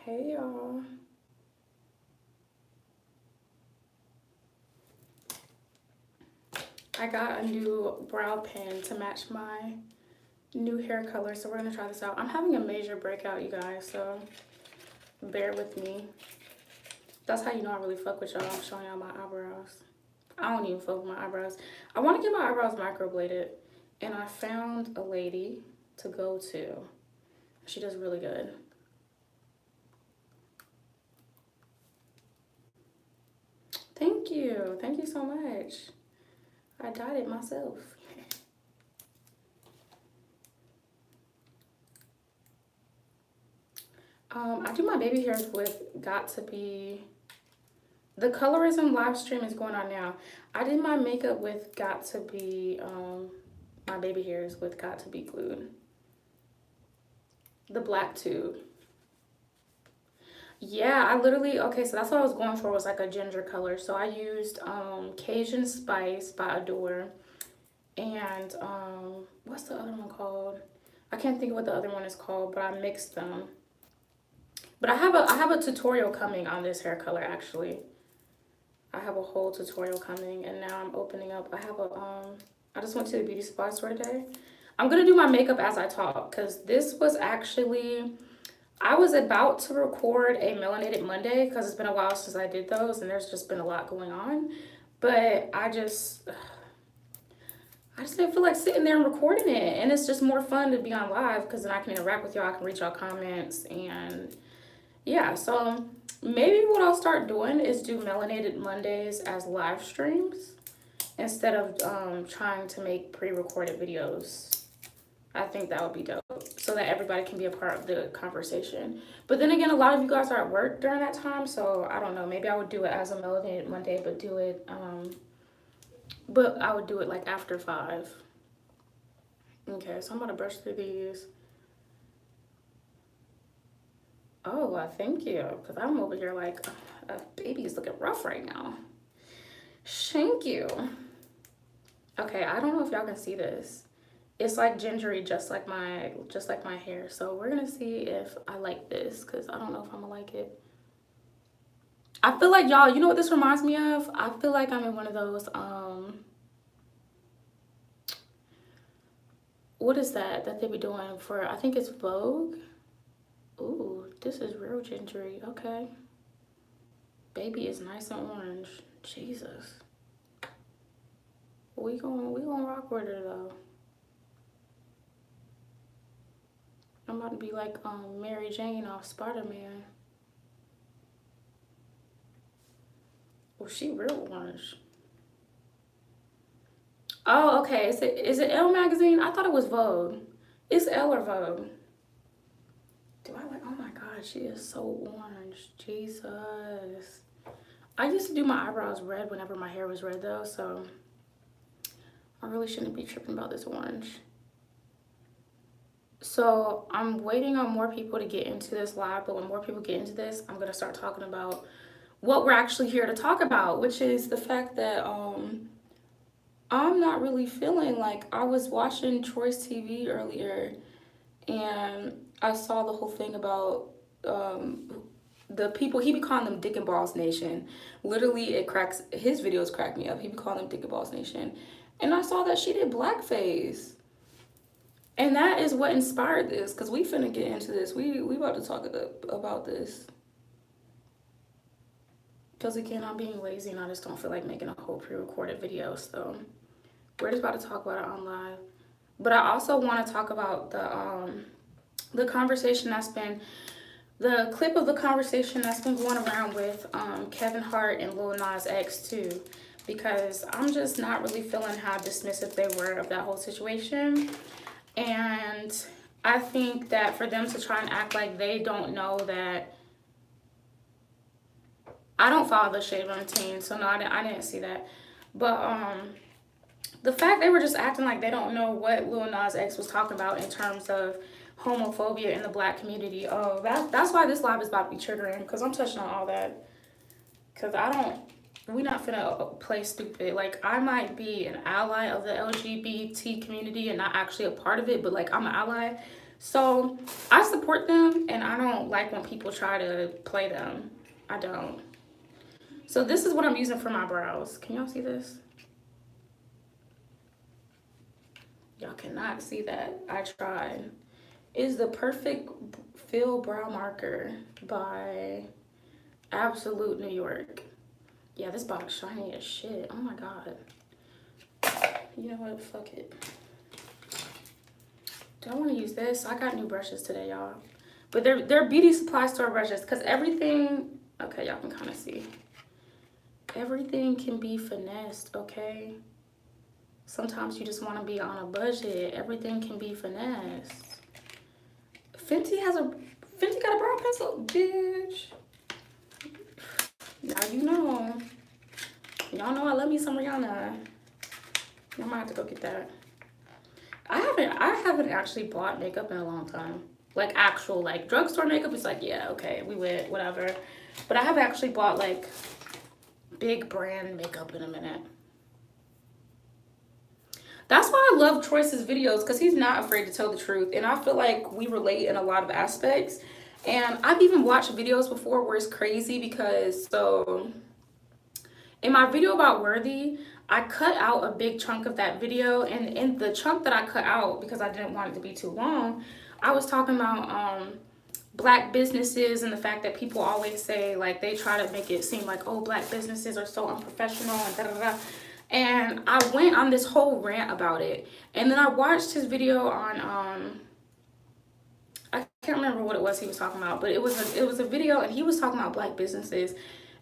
Hey y'all. I got a new brow pen to match my new hair color, so we're gonna try this out. I'm having a major breakout, you guys, so bear with me. That's how you know I really fuck with y'all. I'm showing y'all my eyebrows. I don't even fuck with my eyebrows. I want to get my eyebrows microbladed, and I found a lady to go to. She does really good. Thank you. Thank you so much. I dyed it myself. I do my baby hairs with Got to Be. The Colorism live stream is going on now. I did my makeup with Got to Be, my baby hairs with Got to Be glued. The black tube. Yeah, I literally, okay, so that's what I was going for, was like a ginger color. So I used Cajun Spice by Adore. And what's the other one called? I can't think of what the other one is called, but I mixed them. But I have a tutorial coming on this hair color actually. I have a whole tutorial coming, and now I'm opening up. I just went to the beauty supply store today. I'm gonna do my makeup as I talk, because this was actually, I was about to record a Melanated Monday because it's been a while since I did those, and there's just been a lot going on. But I just didn't feel like sitting there and recording it, and it's just more fun to be on live because then I can interact with y'all, I can read y'all comments, and yeah, so maybe what I'll start doing is do Melanated Mondays as live streams instead of trying to make pre-recorded videos. I think that would be dope so that everybody can be a part of the conversation. But then again, a lot of you guys are at work during that time, so I don't know. Maybe I would do it as a Melanated Monday, but I would do it like after 5. Okay, so I'm gonna brush through these. Oh, well, thank you, because I'm over here like, baby's looking rough right now. Thank you. Okay, I don't know if y'all can see this. It's like gingery, just like my hair. So we're gonna see if I like this, because I don't know if I'm gonna like it. I feel like, y'all, you know what this reminds me of? I feel like I'm in one of those, what is that they be doing for, I think it's Vogue. Ooh, this is real gingery. Okay. Baby is nice and orange. Jesus. We gonna rock with her though. I'm about to be like Mary Jane off Spider-Man. Oh, she real orange. Oh, okay. Is it Elle magazine? I thought it was Vogue. It's Elle or Vogue. Do I like? Oh my God, she is so orange. Jesus. I used to do my eyebrows red whenever my hair was red though, so I really shouldn't be tripping about this orange. So I'm waiting on more people to get into this live, but when more people get into this, I'm gonna start talking about what we're actually here to talk about, which is the fact that I'm not really feeling like, I was watching Troy's TV earlier and I saw the whole thing about the people, he be calling them Dick and Balls Nation. Literally, his videos crack me up. He be calling them Dick and Balls Nation. And I saw that she did blackface. And that is what inspired this, because we finna get into this. We about to talk about this. Because again, I'm being lazy and I just don't feel like making a whole pre-recorded video. So we're just about to talk about it on live. But I also want to talk about the conversation that's been, the clip of the conversation that's been going around with Kevin Hart and Lil Nas X too. Because I'm just not really feeling how dismissive they were of that whole situation. And I think that for them to try and act like they don't know that, I don't follow the Shade Room team, so no, I didn't see that. But the fact they were just acting like they don't know what Lil Nas X was talking about in terms of homophobia in the black community. Oh, that's why this live is about to be triggering, because I'm touching on all that. Because we not finna play stupid. Like, I might be an ally of the LGBT community and not actually a part of it, but like, I'm an ally. So I support them, and I don't like when people try to play them. I don't. So this is what I'm using for my brows. Can y'all see this? Y'all cannot see that. I tried. Is the Perfect Fill Brow Marker by Absolute New York. Yeah, this box shiny as shit. Oh my god. You know what? Fuck it. Do I want to use this? I got new brushes today, y'all. But they're beauty supply store brushes, because everything... Okay, y'all can kind of see. Everything can be finessed, okay? Sometimes you just want to be on a budget. Everything can be finessed. Fenty got a brow pencil, bitch. Now you know. Y'all know I love me some Rihanna. I might have to go get that. I haven't actually bought makeup in a long time. Like actual like drugstore makeup is like, yeah, okay, we went, whatever. But I haven't actually bought like big brand makeup in a minute. That's why I love Troyce's videos, because he's not afraid to tell the truth. And I feel like we relate in a lot of aspects. And I've even watched videos before where it's crazy because, so in my video about Worthy, I cut out a big chunk of that video. And in the chunk that I cut out, because I didn't want it to be too long, I was talking about black businesses and the fact that people always say, like, they try to make it seem like, oh, black businesses are so unprofessional and da-da-da. And I went on this whole rant about it. And then I watched his video on, I can't remember what it was he was talking about, but it was a video, and he was talking about black businesses.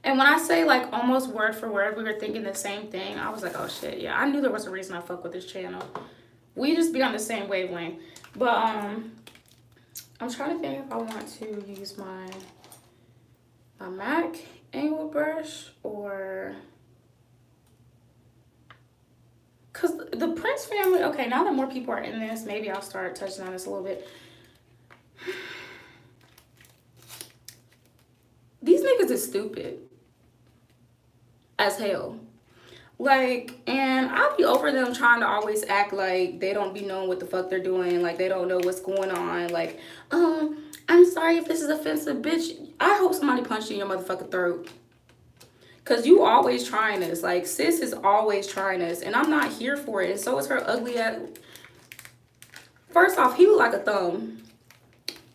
And when I say like almost word for word, we were thinking the same thing. I was like, oh shit, yeah. I knew there was a reason I fuck with this channel. We just be on the same wavelength. But I'm trying to think if I want to use my MAC angled brush or... Because the Prince family, okay, now that more people are in this, maybe I'll start touching on this a little bit. These niggas is stupid as hell. Like, and I'll be over them trying to always act like they don't be knowing what the fuck they're doing. Like, they don't know what's going on. Like, I'm sorry if this is offensive, bitch. I hope somebody punched you in your motherfucking throat. Because you always trying this. Like, sis is always trying this. And I'm not here for it. And so is her ugly ass. First off, he look like a thumb.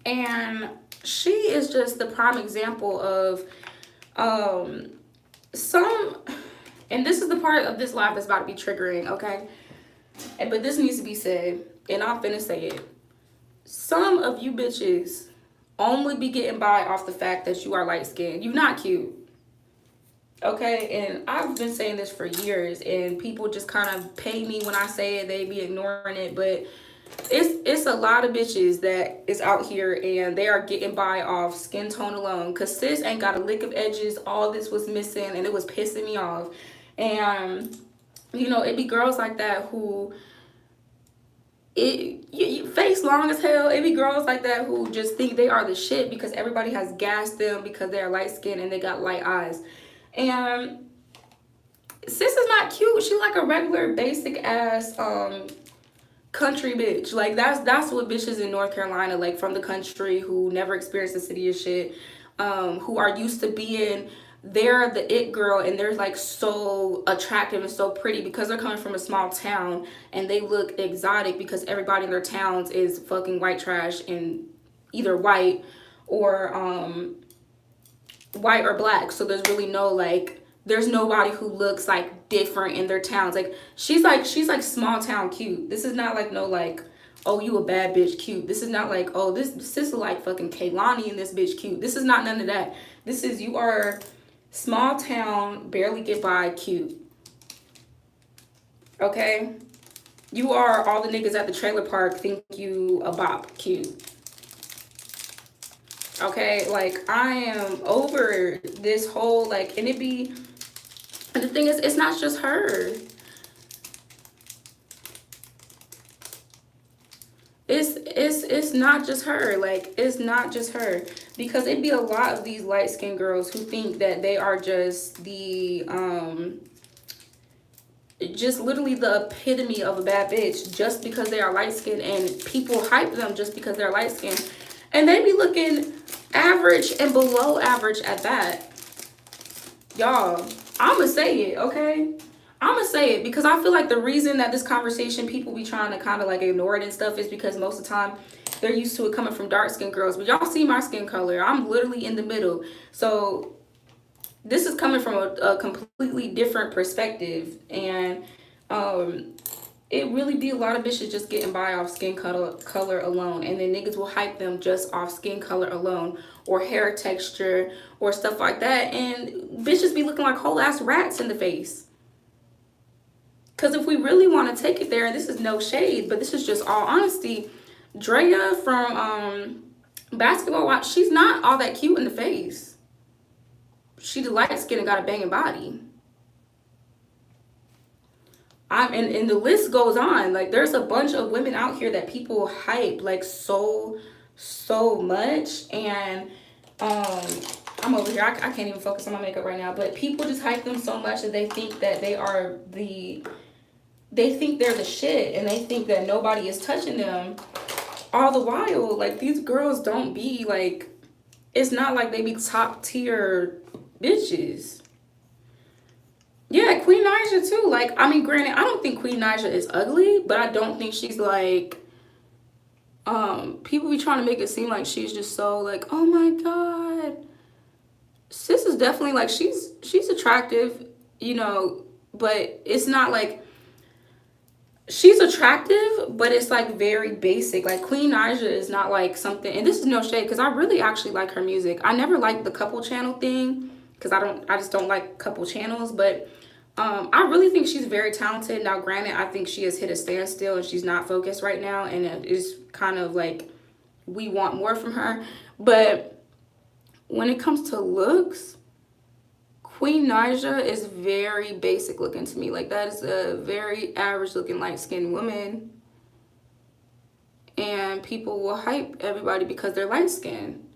And she is just the prime example of some... And this is the part of this live that's about to be triggering, okay? But this needs to be said. And I'm finna say it. Some of you bitches only be getting by off the fact that you are light-skinned. You're not cute. Okay, and I've been saying this for years, and people just kind of pay me when I say it. They be ignoring it, but it's a lot of bitches that is out here, and they are getting by off skin tone alone. Cause sis ain't got a lick of edges. All this was missing, and it was pissing me off. And you know, it be girls like that who you face long as hell. It be girls like that who just think they are the shit because everybody has gassed them because they are light skinned and they got light eyes. And sis is not cute. She like a regular basic ass country bitch. Like that's what bitches in North Carolina, like from the country, who never experienced the city of shit, who are used to being, they're the it girl, and they're like so attractive and so pretty because they're coming from a small town, and they look exotic because everybody in their towns is fucking white trash and either white or black. So there's really no like, there's nobody who looks like different in their towns. Like she's like small town cute. This is not like no like, oh, you a bad bitch cute. This is not like, oh, this sis like fucking Kaylani and this bitch cute. This is not none of that. This is, you are small town, barely get by cute. Okay? You are all the niggas at the trailer park think you a bop cute. Okay? Like, I am over this whole, like, and the thing is, it's not just her. It's not just her. Like, it's not just her. Because it'd be a lot of these light-skinned girls who think that they are just the just literally the epitome of a bad bitch just because they are light skinned, and people hype them just because they're light skinned, and they be looking average and below average at that. Y'all, I'ma say it, okay? I'ma say it because I feel like the reason that this conversation, people be trying to kind of like ignore it and stuff, is because most of the time they're used to it coming from dark skinned girls. But y'all see my skin color. I'm literally in the middle. So this is coming from a completely different perspective. And it really be a lot of bitches just getting by off skin color alone, and then niggas will hype them just off skin color alone or hair texture or stuff like that, and bitches be looking like whole ass rats in the face. Because if we really want to take it there, and this is no shade, but this is just all honesty, Drea from Basketball Wives, she's not all that cute in the face. She the light skin and got a banging body. And the list goes on. Like, there's a bunch of women out here that people hype like so much. And I'm over here. I can't even focus on my makeup right now. But people just hype them so much that they think that they're the shit, and they think that nobody is touching them. All the while, like, these girls don't be like, it's not like they be top tier bitches. Yeah, Queen Naija too. Like, I mean, granted, I don't think Queen Naija is ugly, but I don't think she's like, people be trying to make it seem like she's just so like, oh my God. Sis is definitely like, she's attractive, you know, but it's not like, she's attractive, but it's like very basic. Like, Queen Naija is not like something, and this is no shade, because I really actually like her music. I never liked the couple channel thing, because I just don't like couple channels, but I really think she's very talented. Now, granted, I think she has hit a standstill and she's not focused right now, and it is kind of like we want more from her. But when it comes to looks, Queen Naija is very basic looking to me. Like, that is a very average looking light skinned woman, and people will hype everybody because they're light skinned.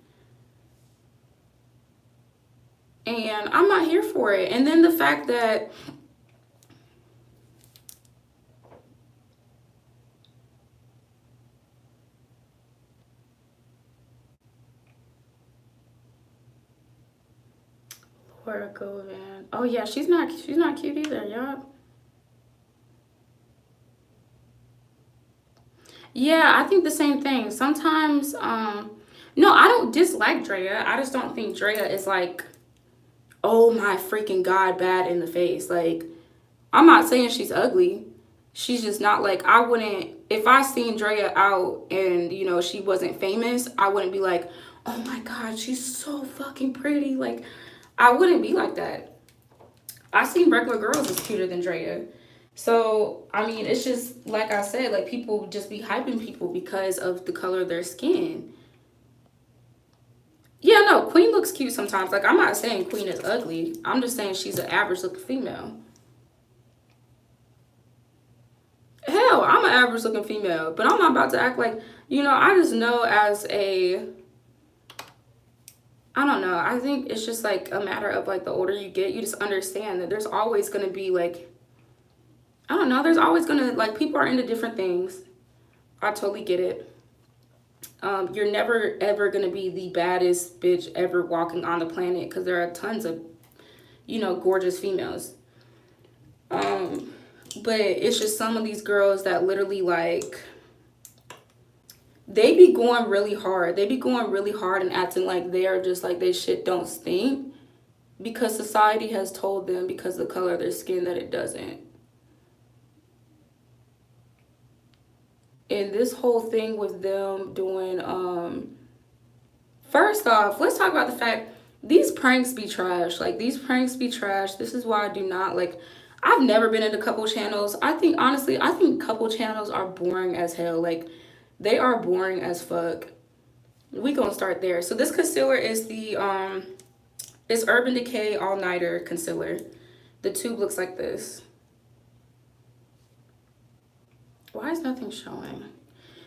And I'm not here for it. And then the fact that Laura Govan. Oh yeah, she's not cute either, y'all. Yeah, I think the same thing. Sometimes, no, I don't dislike Drea. I just don't think Drea is like, oh my freaking God, bad in the face. Like, I'm not saying she's ugly. She's just not like, I wouldn't, if I seen Drea out and, you know, she wasn't famous, I wouldn't be like, oh my God, she's so fucking pretty. Like, I wouldn't be like that. I seen regular girls as cuter than Drea. So, I mean, it's just, like I said, like, people just be hyping people because of the color of their skin. Yeah, no, Queen looks cute sometimes. Like, I'm not saying Queen is ugly. I'm just saying she's an average looking female. Hell, I'm an average looking female, but I'm not about to act like, you know, I just know as a, I don't know. I think it's just like a matter of like the older you get, you just understand that there's always going to be like, I don't know, there's always going to, like, people are into different things. I totally get it. You're never ever going to be the baddest bitch ever walking on the planet, because there are tons of, you know, gorgeous females. But it's just some of these girls that literally, like, they be going really hard. They be going really hard and acting like they are just like they shit don't stink, because society has told them because of the color of their skin that it doesn't. And this whole thing with them doing, first off, let's talk about the fact these pranks be trash. Like, these pranks be trash. This is why I do not like, I've never been into couple channels. I think, honestly, I think couple channels are boring as hell. Like, they are boring as fuck. We gonna start there. So this concealer is the, it's Urban Decay All Nighter Concealer. The tube looks like this. Why is nothing showing?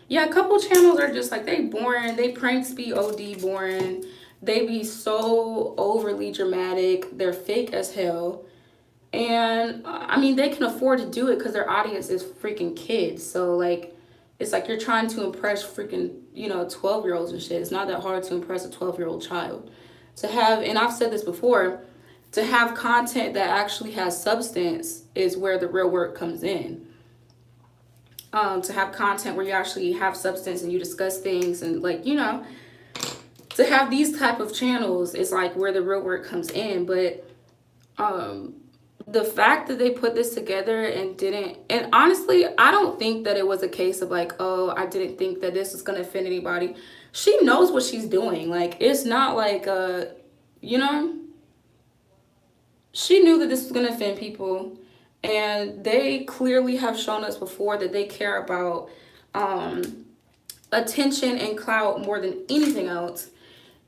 Yeah, a couple channels are just like, they boring. They pranks be OD boring. They be so overly dramatic. They're fake as hell. And I mean, they can afford to do it because their audience is freaking kids. So like, it's like you're trying to impress freaking, 12-year-olds and shit. It's not that hard to impress a 12-year-old child. To have, and I've said this before, to have content that actually has substance is where the real work comes in. To have content where you actually have substance and you discuss things and like, to have these type of channels is like where the real work comes in. But the fact that they put this together and didn't, and honestly, I don't think that it was a case of like, oh, I didn't think that this was going to offend anybody. She knows what she's doing. Like, it's not like, you know, she knew that this was going to offend people. And they clearly have shown us before that they care about attention and clout more than anything else.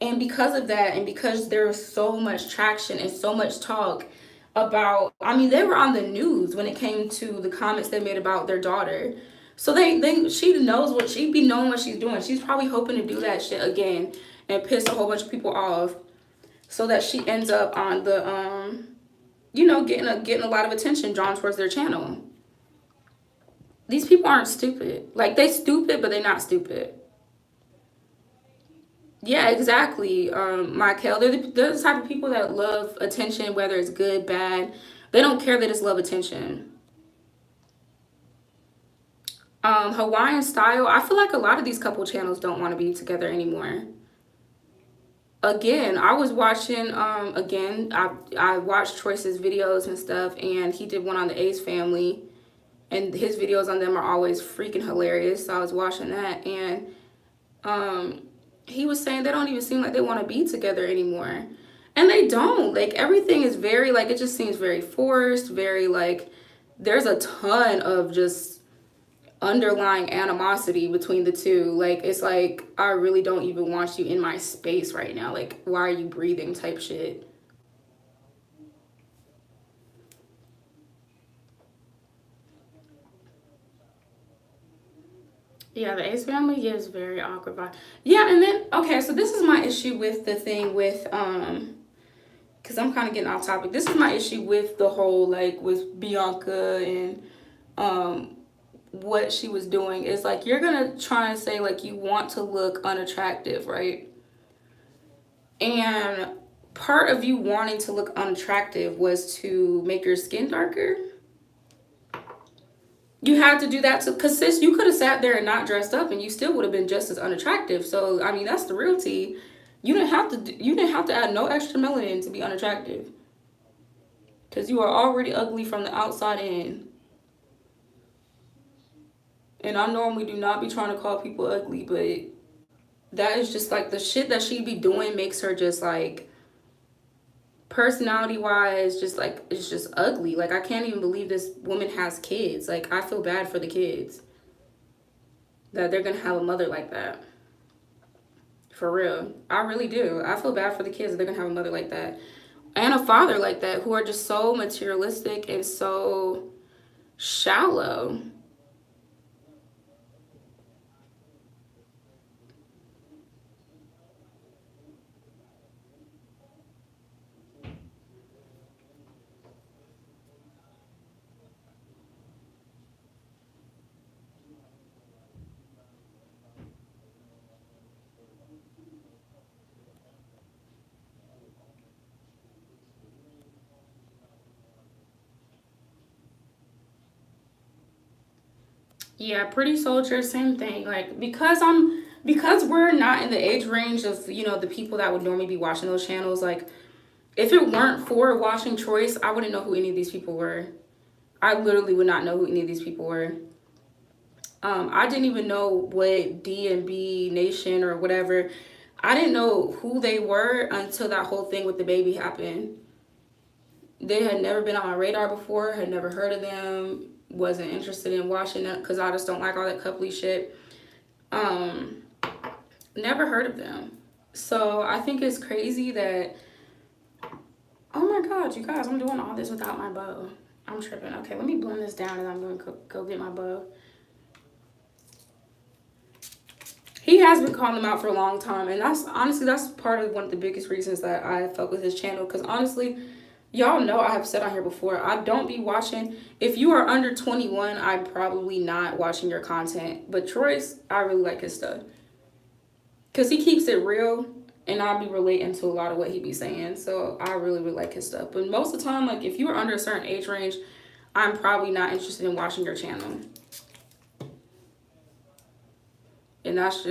And because of that, and because there's so much traction and so much talk about, I mean, they were on the news when it came to the comments they made about their daughter. So she knows what, she'd be knowing what she's doing. She's probably hoping to do that shit again and piss a whole bunch of people off so that she ends up on the, getting a lot of attention drawn towards their channel. These people aren't stupid. Like, they stupid, but they're not stupid. Yeah, exactly, Michael. They're the type of people that love attention, whether it's good, bad. They don't care, they just love attention. Hawaiian Style, I feel like a lot of these couple channels don't want to be together anymore. Again, I was watching, I watched Troyce's videos and stuff, and he did one on the Ace family, and his videos on them are always freaking hilarious. So I was watching that, and he was saying they don't even seem like they want to be together anymore. And they don't. Like, everything is very, like, it just seems very forced, very, like, there's a ton of just underlying animosity between the two. Like, it's like, I really don't even want you in my space right now. Like, why are you breathing type shit. Yeah, the Ace family gives very awkward vibe. Yeah, and then, okay, so this is my issue with the thing with, because I'm kind of getting off topic. This is my issue with the whole, like, with Bianca and, what she was doing is like, you're gonna try and say like you want to look unattractive, right? And part of you wanting to look unattractive was to make your skin darker. You had to do that to, because sis, you could have sat there and not dressed up and you still would have been just as unattractive. So I mean, that's the real tea. You didn't have to add no extra melanin to be unattractive, because you are already ugly from the outside in. And I normally do not be trying to call people ugly, but that is just like the shit that she be doing makes her just like, personality wise, just like, it's just ugly. Like, I can't even believe this woman has kids. Like, I feel bad for the kids that they're gonna have a mother like that. For real. I really do. I feel bad for the kids that they're gonna have a mother like that and a father like that, who are just so materialistic and so shallow. Yeah, Pretty Soldier, same thing. Like, because we're not in the age range of, the people that would normally be watching those channels, like, if it weren't for watching Choice, I wouldn't know who any of these people were. I literally would not know who any of these people were. I didn't even know what D&B Nation or whatever, I didn't know who they were until that whole thing with the baby happened. They had never been on my radar before, had never heard of them, wasn't interested in watching them because I just don't like all that coupley shit. Um, Never heard of them. So I think it's crazy that, oh my god, you guys, I'm doing all this without my bow. I'm tripping. Okay, let me blend this down and I'm gonna go get my bow. He has been calling them out for a long time, and that's honestly, that's part of one of the biggest reasons that I fuck with his channel, because honestly, Y'all know I have said on here before, I don't be watching. If you are under 21, I'm probably not watching your content. But Troy's, I really like his stuff. Because he keeps it real, and I'll be relating to a lot of what he be saying. So I really, really like his stuff. But most of the time, like, if you are under a certain age range, I'm probably not interested in watching your channel. And that's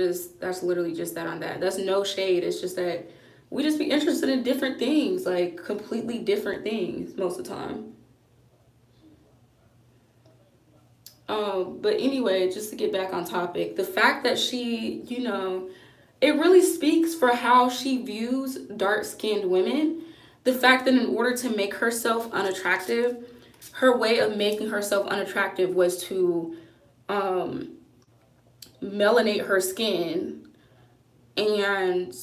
literally just that on that. That's no shade. It's just that we just be interested in different things, like completely different things most of the time. But anyway, just to get back on topic, the fact that she, it really speaks for how she views dark-skinned women. The fact that in order to make herself unattractive, her way of making herself unattractive was to melanate her skin and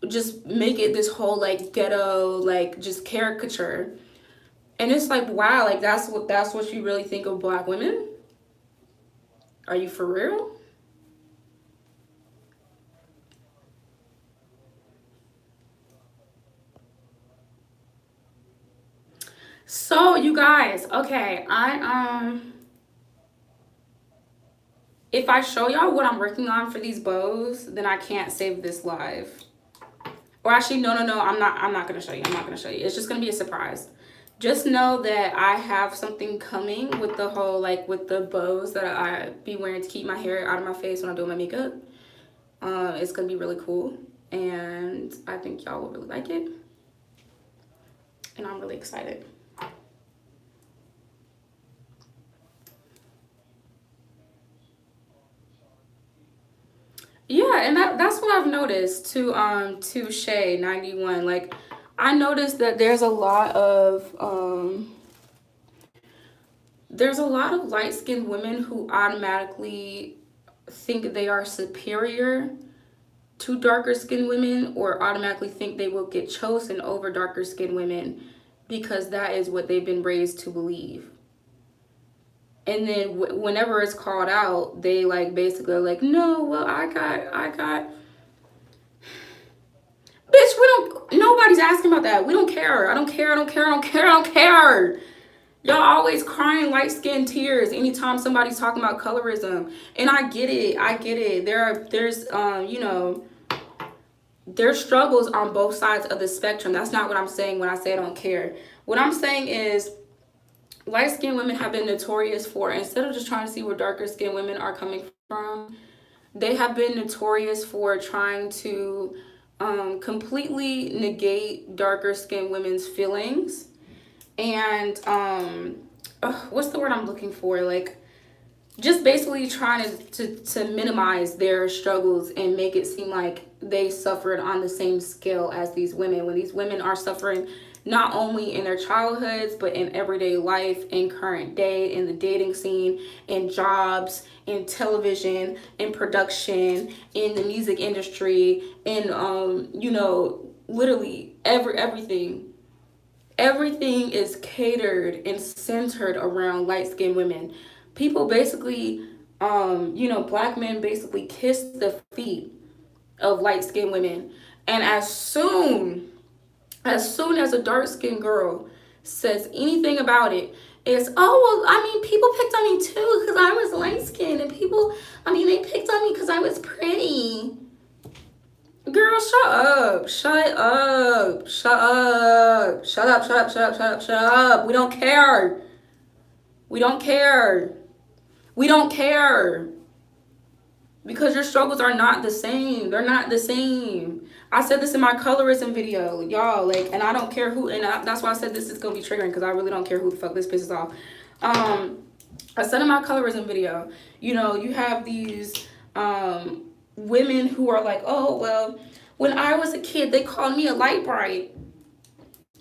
just make it this whole like ghetto, like just caricature. And it's like, wow, like that's what you really think of black women? Are you for real? So you guys, okay, if I show y'all what I'm working on for these bows, then I can't save this live. Or actually, no, I'm not gonna show you. I'm not gonna show you. It's just gonna be a surprise. Just know that I have something coming with the whole, like, with the bows that I be wearing to keep my hair out of my face when I do my makeup. It's gonna be really cool, and I think y'all will really like it, and I'm really excited. Yeah, and that's what I've noticed to Shay 91. Like, I noticed that there's a lot of light-skinned women who automatically think they are superior to darker skinned women, or automatically think they will get chosen over darker skinned women because that is what they've been raised to believe. And then whenever it's called out, they like basically are like, no, well, I got bitch, we don't, nobody's asking about that. We don't care. I don't care. I don't care. I don't care. I don't care. Y'all always crying light skinned tears anytime somebody's talking about colorism. And I get it. I get it. There's struggles on both sides of the spectrum. That's not what I'm saying when I say I don't care. What I'm saying is light skinned women have been notorious for, instead of just trying to see where darker skinned women are coming from, they have been notorious for trying to completely negate darker skinned women's feelings. And what's the word I'm looking for? Like, just basically trying to minimize their struggles and make it seem like they suffered on the same scale as these women, when these women are suffering not only in their childhoods but in everyday life, in current day, in the dating scene, in jobs, in television, in production, in the music industry, in literally everything is catered and centered around light-skinned women. People basically, black men basically kiss the feet of light-skinned women. And as soon as a dark-skinned girl says anything about it, it's, oh, well, I mean, people picked on me too because I was light-skinned. And they picked on me because I was pretty. Girl, shut up. Shut up. Shut up. Shut up. Shut up. Shut up. Shut up. Shut up. We don't care. We don't care. We don't care. Because your struggles are not the same. They're not the same. I said this in my colorism video, y'all. Like, and I don't care who, that's why I said this is gonna be triggering, because I really don't care who the fuck this pisses off. I said in my colorism video, you have these women who are like, oh, well, when I was a kid, they called me a light bright.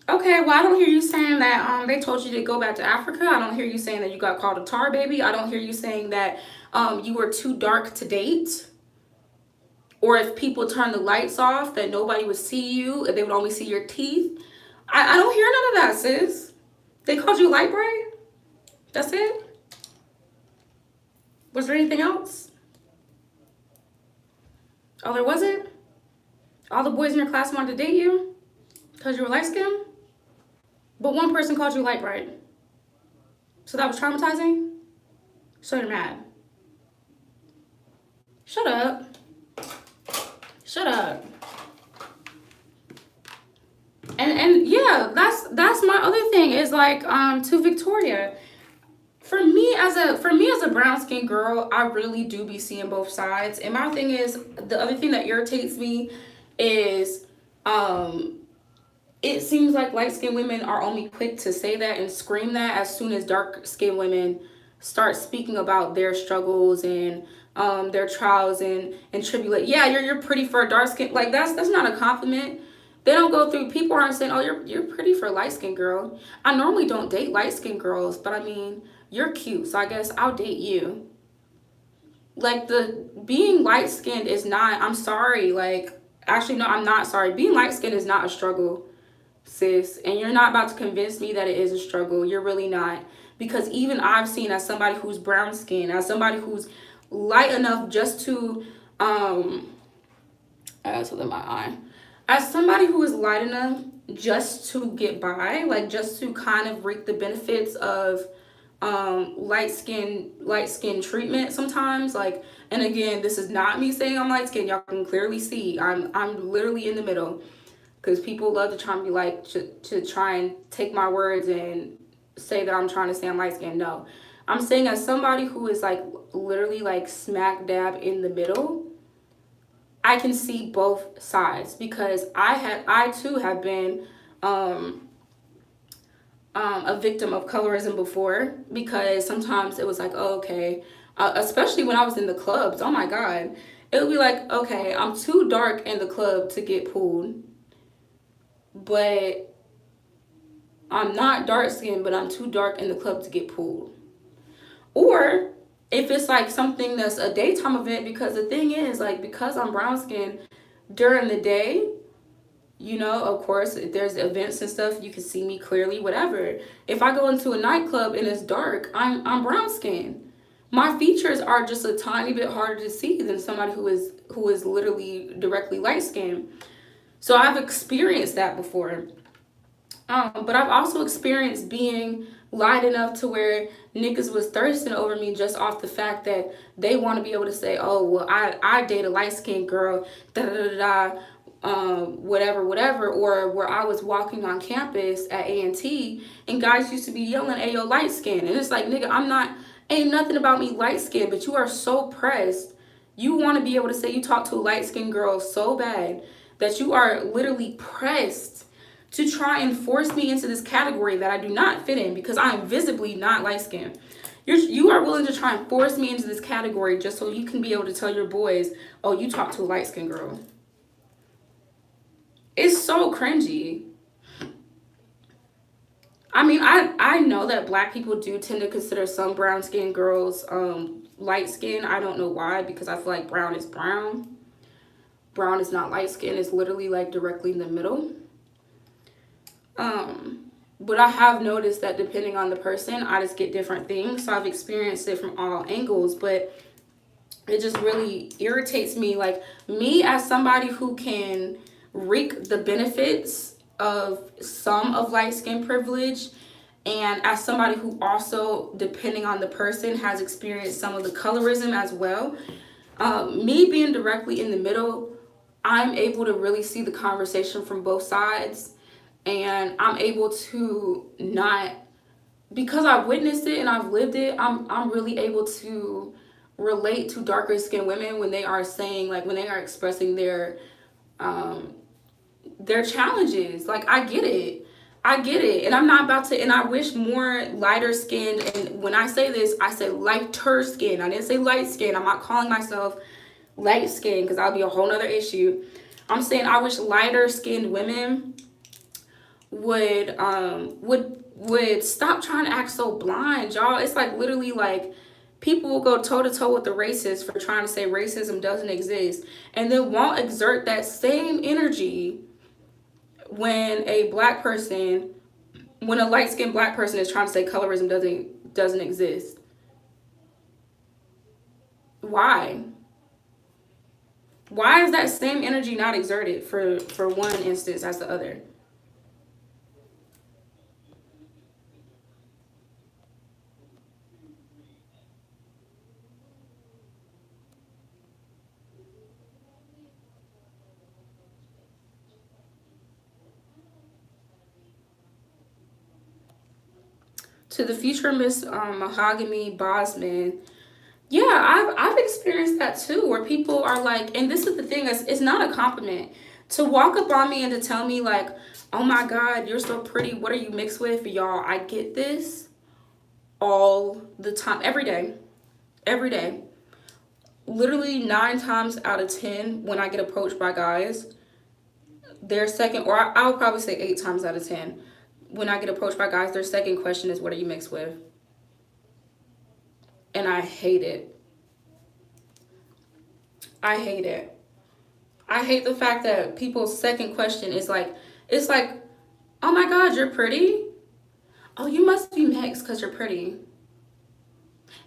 Okay, well, I don't hear you saying that they told you to go back to Africa. I don't hear you saying that you got called a tar baby. I don't hear you saying that you were too dark to date. Or if people turned the lights off, that nobody would see you, and they would only see your teeth. I don't hear none of that, sis. They called you light bright? That's it? Was there anything else? Oh, there wasn't? All the boys in your class wanted to date you? Because you were light skinned? But one person called you light bright. So that was traumatizing? So you're mad. Shut up. Shut up. And yeah, that's my other thing is like to Victoria. For me as a brown skinned girl, I really do be seeing both sides. And my thing is, the other thing that irritates me is it seems like light skinned women are only quick to say that and scream that as soon as dark skinned women start speaking about their struggles and their trials and tribulations. Yeah, you're pretty for a dark skin. Like that's not a compliment. They don't go through. People aren't saying, "Oh, you're pretty for a light skinned girl." I normally don't date light skinned girls, but I mean, you're cute, so I guess I'll date you. Like the being light skinned is not. I'm sorry. Like actually, no, I'm not sorry. Being light skinned is not a struggle, sis. And you're not about to convince me that it is a struggle. You're really not. Because even I've seen, as somebody who's brown skinned, as somebody who's light enough just to I got something in my eye. As somebody who is light enough just to get by, like just to kind of reap the benefits of light skin treatment sometimes, like, and again, this is not me saying I'm light skinned. Y'all can clearly see I'm literally in the middle, because people love to try and be like to try and take my words and say that I'm trying to say I'm light skinned. No, I'm saying as somebody who is like literally like smack dab in the middle, I can see both sides, because I too have been a victim of colorism before, because sometimes it was like, oh, okay, especially when I was in the clubs. Oh my God, it would be like, okay, I'm too dark in the club to get pulled, but I'm not dark skinned, but I'm too dark in the club to get pulled. Or if it's like something that's a daytime event, because the thing is, like, because I'm brown skinned during the day, you know, of course, if there's events and stuff, you can see me clearly, whatever. If I go into a nightclub and it's dark, I'm brown skinned. My features are just a tiny bit harder to see than somebody who is literally directly light skinned. So I've experienced that before. But I've also experienced being light enough to where niggas was thirsting over me just off the fact that they want to be able to say, oh, well, I date a light skinned girl, da da da da, whatever, whatever. Or where I was walking on campus at A&T and guys used to be yelling, hey, yo, light skin. And it's like, nigga, ain't nothing about me light skin, but you are so pressed. You want to be able to say you talk to a light skinned girl so bad that you are literally pressed to try and force me into this category that I do not fit in, because I am visibly not light skinned. You are willing to try and force me into this category just so you can be able to tell your boys, oh, you talk to a light skinned girl. It's so cringy. I mean, I know that black people do tend to consider some brown skinned girls light skin. I don't know why, because I feel like brown is brown. Brown is not light skin. It's literally like directly in the middle. But I have noticed that depending on the person, I just get different things. So I've experienced it from all angles, but it just really irritates me. Like, me as somebody who can reap the benefits of some of light skin privilege, and as somebody who also, depending on the person, has experienced some of the colorism as well, me being directly in the middle, I'm able to really see the conversation from both sides. And I'm able to not, because I've witnessed it and I've lived it, I'm really able to relate to darker skinned women when they are saying, like, when they are expressing their challenges. Like, I get it. And I'm not about to, and I wish more lighter skinned, and when I say this, I say lighter skin. I didn't say light skin. I'm not calling myself light skin, because that'll be a whole nother issue. I'm saying I wish lighter skinned women would stop trying to act so blind, y'all. It's like literally like people will go toe to toe with the racists for trying to say racism doesn't exist, and then won't exert that same energy when a light skinned black person is trying to say colorism doesn't exist. Why? Why is that same energy not exerted for one instance as the other? To the future Miss Mahogany Bosman. Yeah, I've experienced that too, where people are like, and this is the thing, it's not a compliment to walk up on me and to tell me like, oh my God, you're so pretty. What are you mixed with? Y'all, I get this all the time, every day. Literally 9 times out of 10 when I get approached by guys, their second, or I would probably say 8 times out of 10 when I get approached by guys, their second question is, what are you mixed with? And I hate it. I hate it. I hate the fact that people's second question is like, it's like, oh my God, you're pretty? Oh, you must be mixed because you're pretty.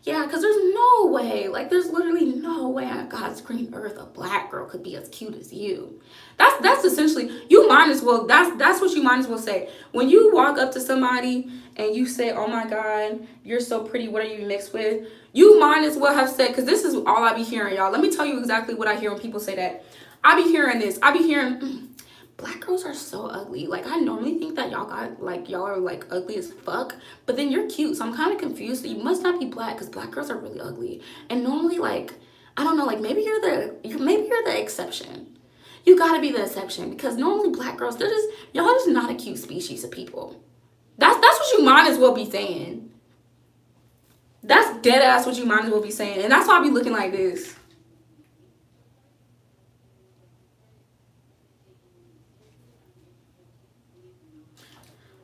Yeah, because there's no way, like there's literally no way on God's green earth a black girl could be as cute as you. That's essentially, you might as well, that's what you might as well say. When you walk up to somebody and you say, oh my God, you're so pretty, what are you mixed with? You might as well have said, because this is all I be hearing, y'all. Let me tell you exactly what I hear when people say that. I be hearing this. I be hearing, black girls are so ugly. Like, I normally think that y'all are like ugly as fuck, but then you're cute, so I'm kind of confused. You must not be black, because black girls are really ugly. And normally, like, I don't know, like maybe you're the exception. You gotta be the exception, because normally black girls, y'all are just not a cute species of people. That's what you might as well be saying. That's dead ass what you might as well be saying. And that's why I be looking like this.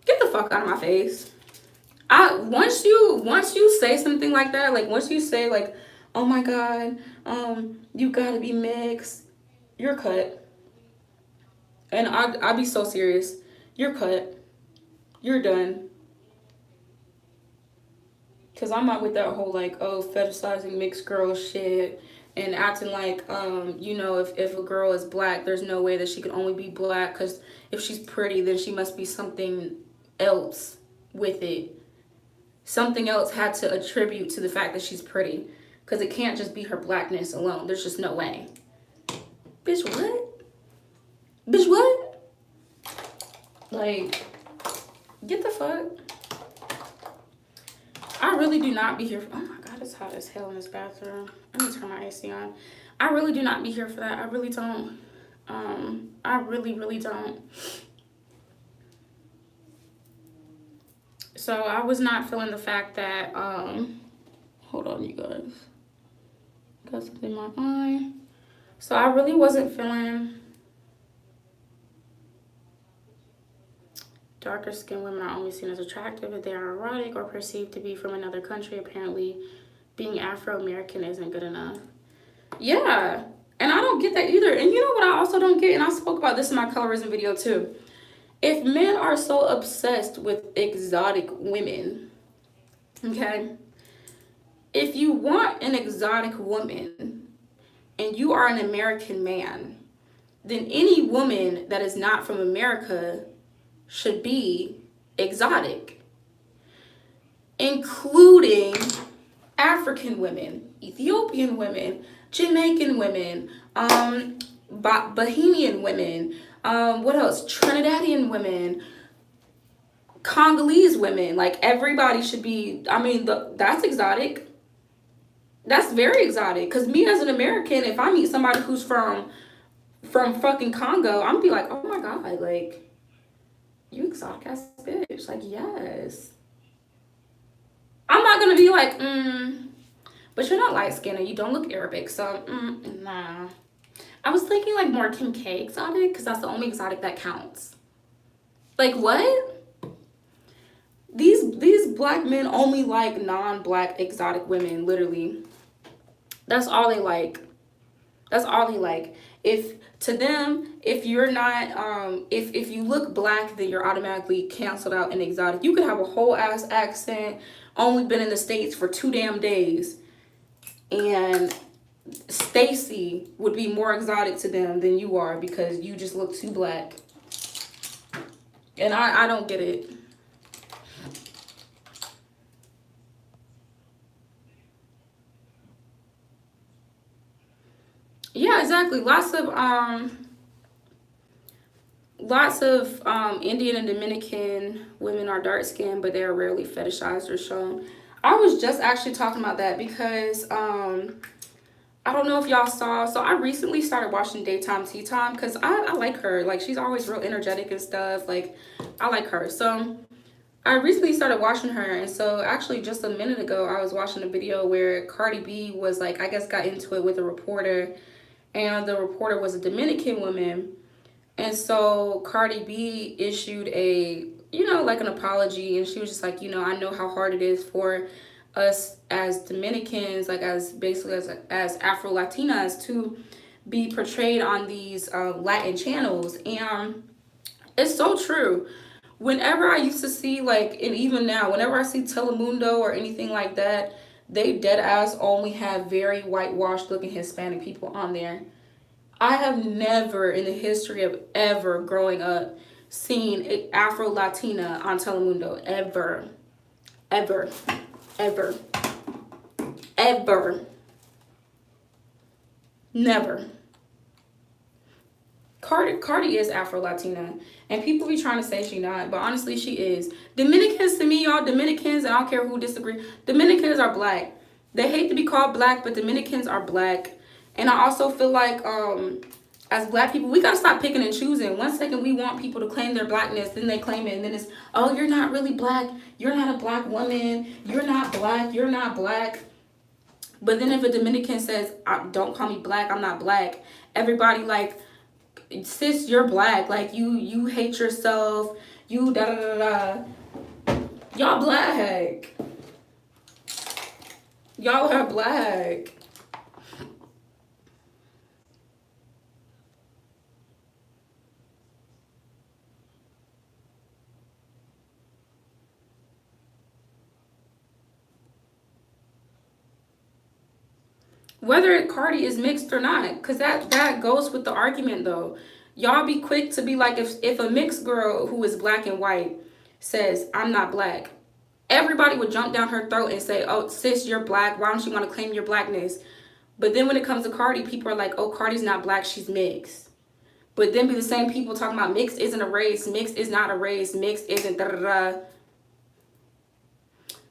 Get the fuck out of my face. Once you say something like that, like once you say like, oh my God, you gotta be mixed, you're cut. And I'd be so serious. You're cut. You're done. Cause I'm not with that whole like, oh, fetishizing mixed girl shit and acting like, if a girl is black, there's no way that she can only be black, because if she's pretty, then she must be something else with it. Something else had to attribute to the fact that she's pretty, because it can't just be her blackness alone. There's just no way. Bitch, what? Bitch, what? Like, get the fuck. I really do not be here for, oh my God, it's hot as hell in this bathroom. I need to turn my AC on. I really do not be here for that. I really don't. I really, really don't. So I was not feeling the fact that, hold on, you guys. Got something in my eye. So I really wasn't feeling darker skinned women are only seen as attractive if they are erotic or perceived to be from another country. Apparently, being Afro-American isn't good enough. Yeah, and I don't get that either. And you know what I also don't get? And I spoke about this in my colorism video too. If men are so obsessed with exotic women, okay? If you want an exotic woman and you are an American man, then any woman that is not from America should be exotic, including African women, Ethiopian women, Jamaican women, Bahamian women, what else? Trinidadian women, Congolese women. Like, everybody should be, I mean, that's exotic. That's very exotic. Because me as an American, if I meet somebody who's from fucking Congo, I'm gonna be like, oh my God, like, you exotic ass bitch. Like, yes. I'm not gonna be like, but you're not light skinned and you don't look Arabic, so nah. I was thinking like more Kim K exotic, because that's the only exotic that counts. Like, what? These black men only like non-black exotic women, literally. That's all they like. That's all they like. If to them, if you're not, if you look black, then you're automatically canceled out and exotic. You could have a whole ass accent, only been in the States for 2 damn days, and Stacy would be more exotic to them than you are because you just look too black. And I don't get it. Yeah, exactly. lots of Indian and Dominican women are dark skinned, but they are rarely fetishized or shown. I was just actually talking about that because I don't know if y'all saw. So I recently started watching Daytime Tea Time because I like her. Like, she's always real energetic and stuff. Like, I like her. So I recently started watching her. And so actually just a minute ago, I was watching a video where Cardi B was like, I guess got into it with a reporter. And the reporter was a Dominican woman. And so Cardi B issued a, like an apology. And she was just like, I know how hard it is for us as Dominicans, like as basically as Afro-Latinas to be portrayed on these Latin channels. And it's so true. Whenever I used to see, like, and even now, whenever I see Telemundo or anything like that, they dead ass only have very whitewashed looking Hispanic people on there. I have never in the history of ever growing up seen an Afro-Latina on Telemundo. Ever. Ever. Ever. Ever. Never. Cardi is Afro-Latina. And people be trying to say she not, but honestly she is. Dominicans, to me, y'all, Dominicans, and I don't care who disagree, Dominicans are black. They hate to be called black, but Dominicans are black. And I also feel like as black people, we gotta stop picking and choosing. One second we want people to claim their blackness, then they claim it, and then it's, oh, you're not really black, you're not a black woman, you're not black, you're not black. But then if a Dominican says, don't call me black, I'm not black, everybody like, sis, you're black, like you hate yourself, you da da da da. Y'all black. Y'all are black. Whether Cardi is mixed or not, because that goes with the argument though. Y'all be quick to be like, if a mixed girl who is black and white says, I'm not black, everybody would jump down her throat and say, oh, sis, you're black, why don't you want to claim your blackness? But then when it comes to Cardi, people are like, oh, Cardi's not black, she's mixed. But then be the same people talking about mixed isn't a race, mixed is not a race, mixed isn't da da da.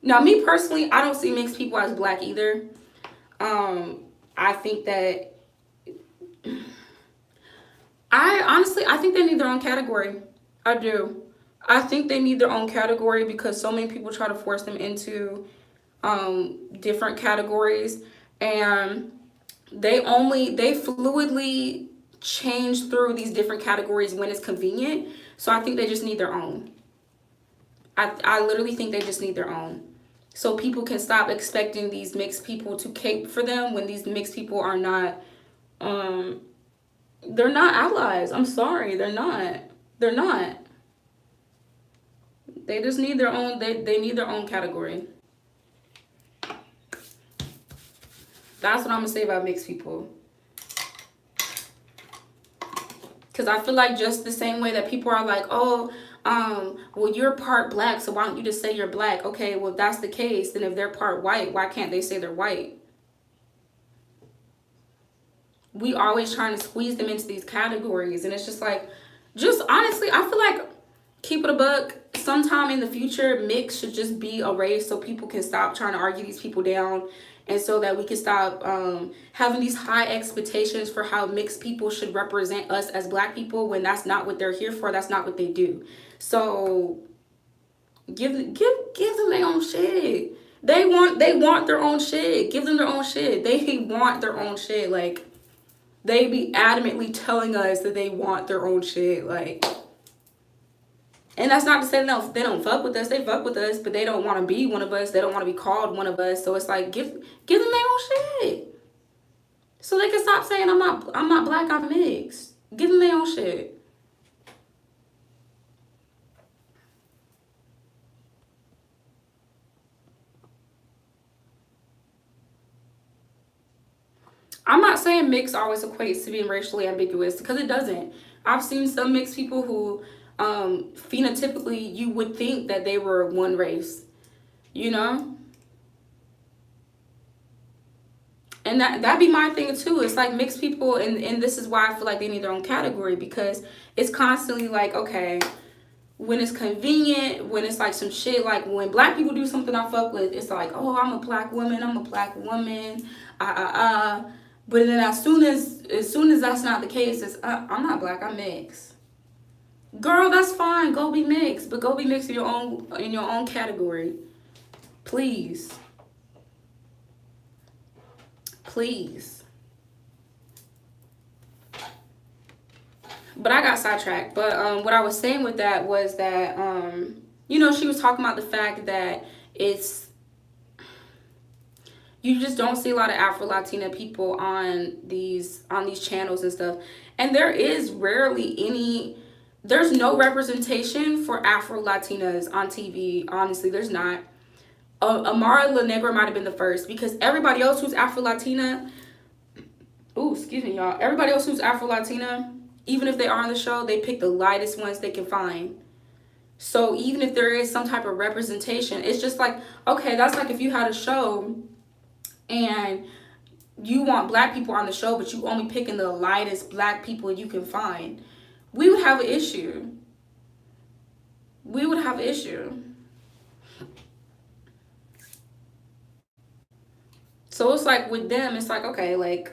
Now, me personally, I don't see mixed people as black either. I think that I think they need their own category. I do. I think they need their own category because so many people try to force them into different categories, and they fluidly change through these different categories when it's convenient. So I think they just need their own. I literally think they just need their own. So people can stop expecting these mixed people to cape for them when these mixed people are not, they're not allies. I'm sorry, they're not. They're not. They just need their own, they need their own category. That's what I'm gonna say about mixed people. Because I feel like just the same way that people are like, oh, well, you're part black, so why don't you just say you're black? Okay, well, if that's the case, then if they're part white, why can't they say they're white? We always trying to squeeze them into these categories, and it's just like, just honestly, I feel like, keep it a buck, sometime in the future, mix should just be a race so people can stop trying to argue these people down, and so that we can stop having these high expectations for how mixed people should represent us as black people when that's not what they're here for, that's not what they do. So give them their own shit. They want their own shit. Give them their own shit. They want their own shit. Like, they be adamantly telling us that they want their own shit. Like, and that's not to say they don't fuck with us. They fuck with us, but they don't want to be one of us. They don't want to be called one of us. So it's like, give them their own shit, so they can stop saying I'm not black, I'm mixed. Give them their own shit. I'm not saying mix always equates to being racially ambiguous, because it doesn't. I've seen some mixed people who phenotypically you would think that they were one race, you know? And that be my thing too. It's like mixed people, and this is why I feel like they need their own category, because it's constantly like, okay, when it's convenient, when it's like some shit, like when black people do something I fuck with, it's like, oh, I'm a black woman, but then as soon as that's not the case, it's I'm not black, I'm mixed. Girl, that's fine. Go be mixed, but go be mixed in your own category, please, please. But I got sidetracked. But what I was saying with that was that she was talking about the fact that it's you just don't see a lot of Afro-Latina people on these channels and stuff, and there is rarely any. There's no representation for Afro-Latinas on TV. Honestly, there's not. Amara La Negra might have been the first, because everybody else who's Afro-Latina, ooh, excuse me, y'all. Everybody else who's Afro-Latina, even if they are on the show, they pick the lightest ones they can find. So even if there is some type of representation, it's just like, okay, that's like if you had a show and you want black people on the show, but you only picking the lightest black people you can find. We would have an issue. We would have an issue. So it's like with them, it's like, okay, like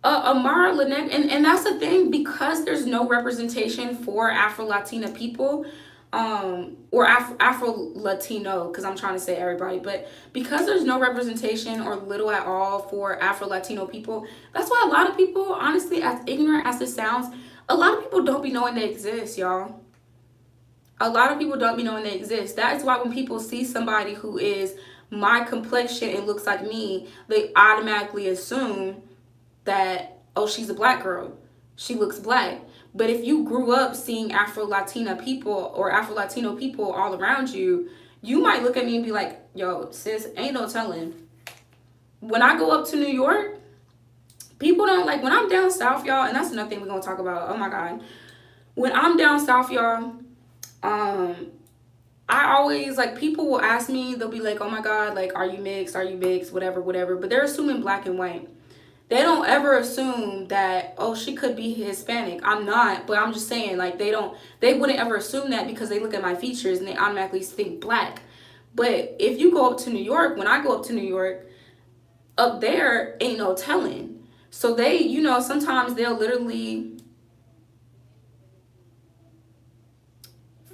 Amara Lynette, and that's the thing, because there's no representation for Afro-Latina people, or Afro-Latino, because I'm trying to say everybody, but because there's no representation or little at all for Afro-Latino people, that's why a lot of people, honestly, as ignorant as this sounds, a lot of people don't be knowing they exist, y'all. A lot of people don't be knowing they exist. That is why when people see somebody who is my complexion and looks like me, they automatically assume that, oh, she's a black girl, she looks black. But if you grew up seeing Afro-Latina people or Afro-Latino people all around you, you might look at me and be like, yo, sis, ain't no telling. When I go up to New York, people don't, like, when I'm down south, y'all, and that's another thing we're gonna talk about, oh my god, when I'm down south, y'all, I always, like, people will ask me, they'll be like, oh my god, like, are you mixed, whatever, whatever, but they're assuming black and white. They don't ever assume that, oh, she could be Hispanic. I'm not, but I'm just saying, like, they wouldn't ever assume that, because they look at my features and they automatically think black. But if you go up to New York, when I go up to New York, up there ain't no telling. So they, sometimes they'll literally,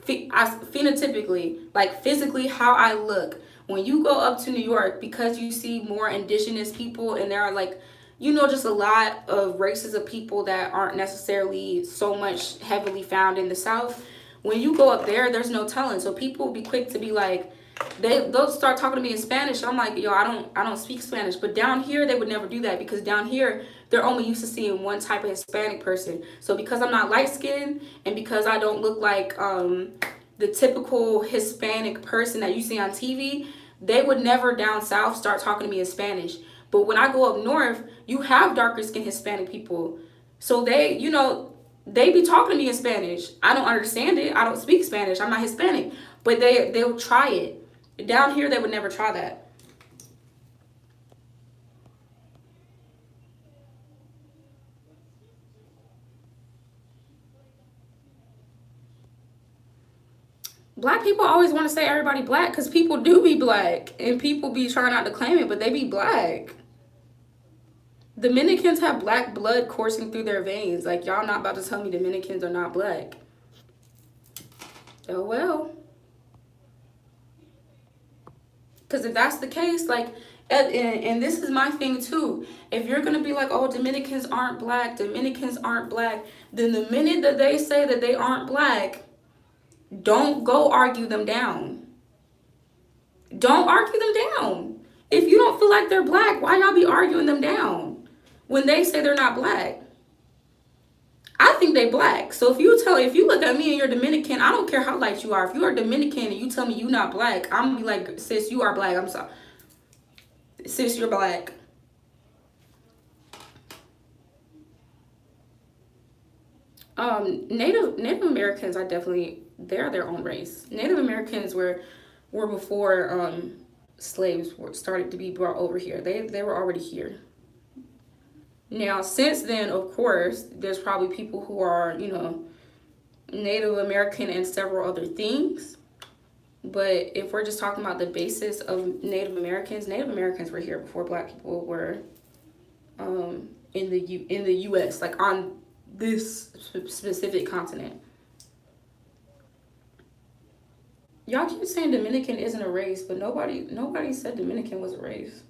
phenotypically, like physically how I look. When you go up to New York, because you see more indigenous people, and there are, like, just a lot of races of people that aren't necessarily so much heavily found in the South. When you go up there, there's no telling. So people will be quick to be like, they'll start talking to me in Spanish. I'm like, yo, I don't speak Spanish. But down here, they would never do that, because down here, they're only used to seeing one type of Hispanic person. So because I'm not light skinned, and because I don't look like the typical Hispanic person that you see on TV, they would never down south start talking to me in Spanish. But when I go up north, you have darker skinned Hispanic people. So they be talking to me in Spanish. I don't understand it. I don't speak Spanish. I'm not Hispanic. But they'll try it. Down here, they would never try that. Black people always want to say everybody black, because people do be black. And people be trying not to claim it, but they be black. Dominicans have black blood coursing through their veins. Like, y'all not about to tell me Dominicans are not black. Oh, well. Because if that's the case, like, and this is my thing too. If you're going to be like, oh, Dominicans aren't black, then the minute that they say that they aren't black, don't go argue them down. Don't argue them down. If you don't feel like they're black, why y'all be arguing them down when they say they're not black? I think they black. So if you look at me and you're Dominican, I don't care how light you are. If you are Dominican and you tell me you're not black, I'm gonna be like, sis, you are black. I'm sorry. Sis, you're black. Native Americans are definitely, they're their own race. Native Americans were before slaves started to be brought over here. They were already here. Now, since then, of course, there's probably people who are, you know, Native American and several other things. But if we're just talking about the basis of Native Americans were here before Black people were in the U.S., like on this specific continent. Y'all keep saying Dominican isn't a race, but nobody said Dominican was a race.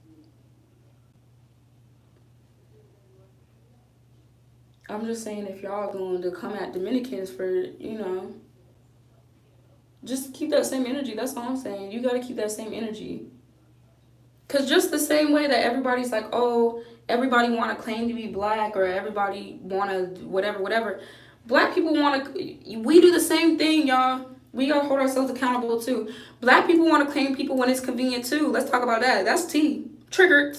I'm just saying, if y'all going to come at Dominicans for, you know, just keep that same energy. That's all I'm saying. You got to keep that same energy. Because just the same way that everybody's like, oh, everybody want to claim to be Black, or everybody want to whatever. Black people want to, we do the same thing, y'all. We got to hold ourselves accountable, too. Black people want to claim people when it's convenient, too. Let's talk about that. That's tea. Triggered.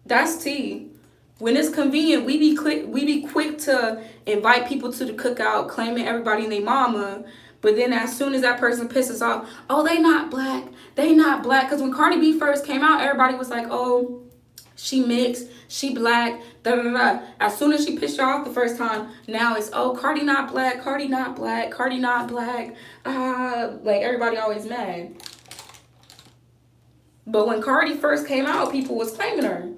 That's tea. When it's convenient, we be quick to invite people to the cookout, claiming everybody and their mama. But then as soon as that person pisses off, oh, they not Black. They not Black. Because when Cardi B first came out, everybody was like, oh, she mixed, she Black, da da da. As soon as she pissed you off the first time, now it's, oh, Cardi not Black, Cardi not Black, Cardi not Black. Like everybody always mad. But when Cardi first came out, people was claiming her.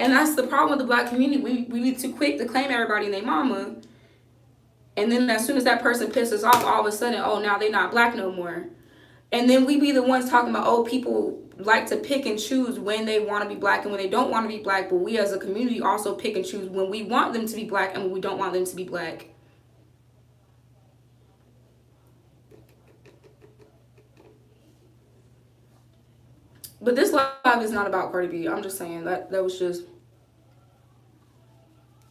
And that's the problem with the Black community. We be too quick to claim everybody and their mama. And then as soon as that person pisses off, all of a sudden, oh, now they not Black no more. And then we be the ones talking about, oh, people like to pick and choose when they want to be Black and when they don't want to be Black. But we as a community also pick and choose when we want them to be Black and when we don't want them to be Black. But this live is not about Cardi B. I'm just saying that was just,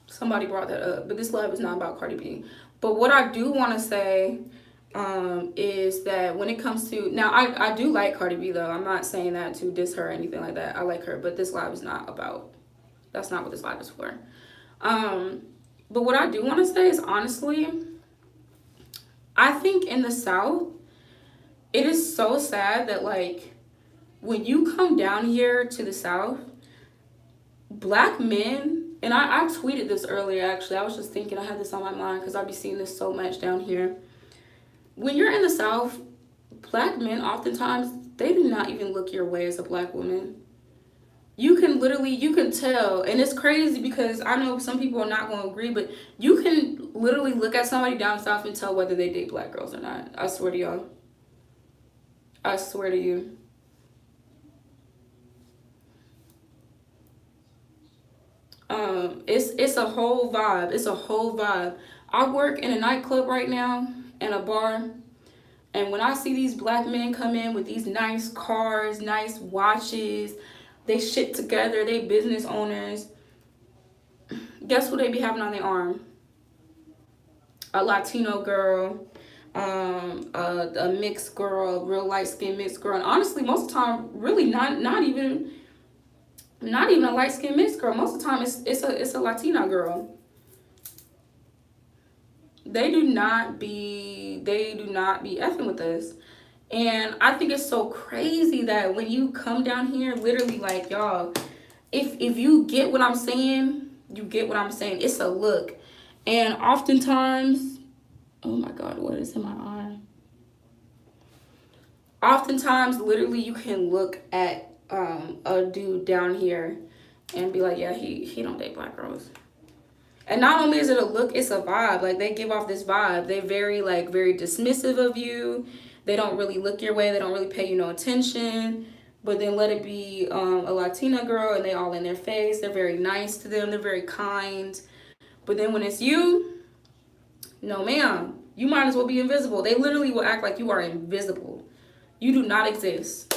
somebody brought that up. But this live is not about Cardi B. But what I do want to say is that when it comes to, now I do like Cardi B though. I'm not saying that to diss her or anything like that. I like her, but this live is not about, that's not what this live is for. But what I do want to say is, honestly, I think in the South, it is so sad that, like, when you come down here to the South, Black men, and I tweeted this earlier, actually. I was just thinking, I had this on my mind because I be seeing this so much down here. When you're in the South, Black men, oftentimes, they do not even look your way as a Black woman. You can tell, and it's crazy because I know some people are not going to agree, but you can literally look at somebody down South and tell whether they date Black girls or not. I swear to y'all. I swear to you. It's a whole vibe. It's a whole vibe. I work in a nightclub right now, in a bar, and when I see these Black men come in with these nice cars, nice watches, they shit together, they business owners, guess who they be having on their arm? A Latino girl, a mixed girl, a real light-skinned mixed girl. And honestly, most of the time, really not even a light-skinned mixed girl. Most of the time, it's a Latina girl. They do not be effing with us. And I think it's so crazy that when you come down here, literally, like, y'all, if you get what I'm saying, you get what I'm saying. It's a look. And oftentimes, oh my God, what is in my eye? Oftentimes, literally, you can look at a dude down here and be like, yeah, he don't date Black girls. And not only is it a look, it's a vibe. Like, they give off this vibe. They're very dismissive of you. They don't really look your way. They don't really pay you no attention. But then let it be a Latina girl and they all in their face. They're very nice to them. They're very kind. But then when it's you, no ma'am, you might as well be invisible. They literally will act like you are invisible. You do not exist.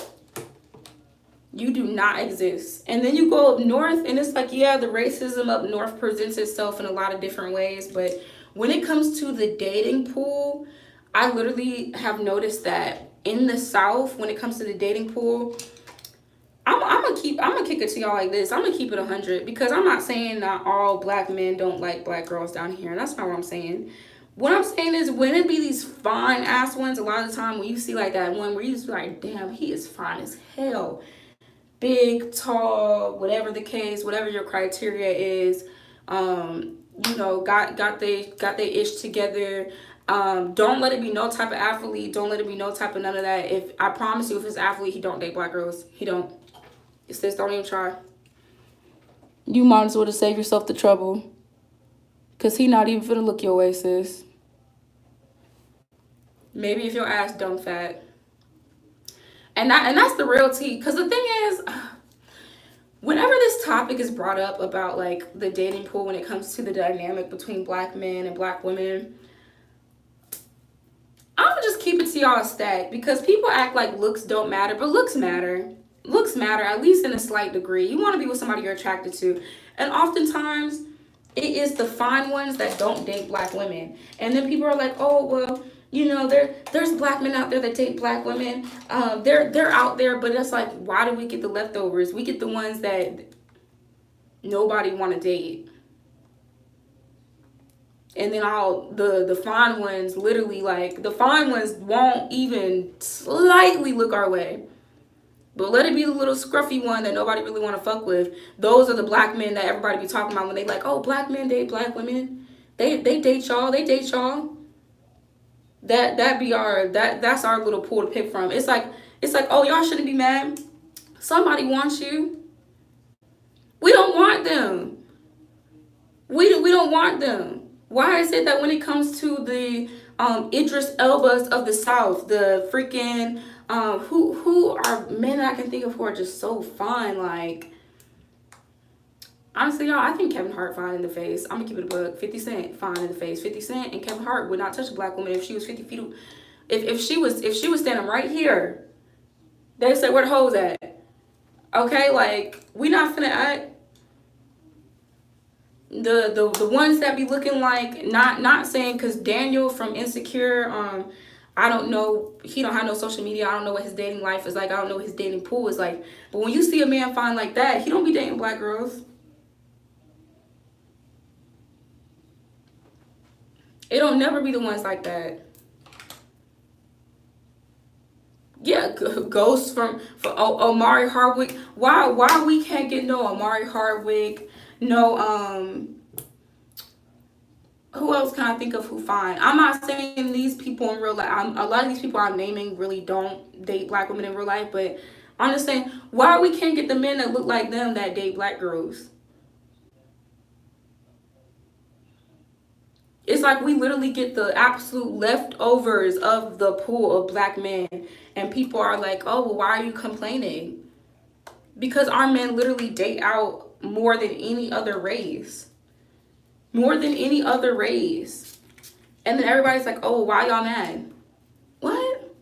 You do not exist. And then you go up north and it's like, yeah, the racism up north presents itself in a lot of different ways. But when it comes to the dating pool, I literally have noticed that in the South, when it comes to the dating pool, I'm gonna kick it to y'all like this. I'm gonna keep it 100 because I'm not saying that all Black men don't like Black girls down here. That's not what I'm saying. What I'm saying is, when it be these fine ass ones, a lot of the time when you see like that one where you just be like, damn, he is fine as hell. Big, tall, whatever the case, whatever your criteria is, got they ish together. Don't let it be no type of athlete. Don't let it be no type of none of that. If I promise you, if it's athlete, he don't date black girls. He don't. It says don't even try. You might as well just save yourself the trouble. Cause he not even finna look your way, sis. Maybe if your ass dumb fat. And that's the real tea. Cause the thing is, whenever this topic is brought up about like the dating pool when it comes to the dynamic between black men and black women, I'm gonna just keep it to y'all stack, because people act like looks don't matter, but looks matter. Looks matter, at least in a slight degree. You want to be with somebody you're attracted to, and oftentimes it is the fine ones that don't date black women. And then people are like, oh well, there's black men out there that date black women. They're out there, but it's like, why do we get the leftovers? We get the ones that nobody want to date. And then all the fine ones, literally, like, the fine ones won't even slightly look our way. But let it be the little scruffy one that nobody really want to fuck with. Those are the black men that everybody be talking about when they like, oh, black men date black women. They date y'all. They date y'all. That's our little pool to pick from. It's like, oh, y'all shouldn't be mad. Somebody wants you. We don't want them. We don't want them. Why is it that when it comes to the Idris Elbas of the South, the freaking who are men I can think of who are just so fine? Like, honestly, y'all, I think Kevin Hart fine in the face. I'm gonna keep it a buck. 50 Cent fine in the face. 50 Cent and Kevin Hart would not touch a black woman if she was 50 feet. If she was standing right here, they say where the hoes at. Okay, like, we not finna act. The ones that be looking like, not saying, because Daniel from Insecure, I don't know, he don't have no social media, I don't know what his dating life is like, I don't know what his dating pool is like, but when you see a man fine like that, he don't be dating black girls. It don't never be the ones like that. Yeah, ghosts from Omari Hardwick. Why we can't get no Omari Hardwick? No, who else can I think of who fine? I'm not saying these people in real life. A lot of these people I'm naming really don't date black women in real life, but I'm just saying, why we can't get the men that look like them that date black girls? It's like we literally get the absolute leftovers of the pool of black men, and people are like, oh, well, why are you complaining? Because our men literally date out more than any other race. More than any other race. And then everybody's like, oh, why y'all mad? What?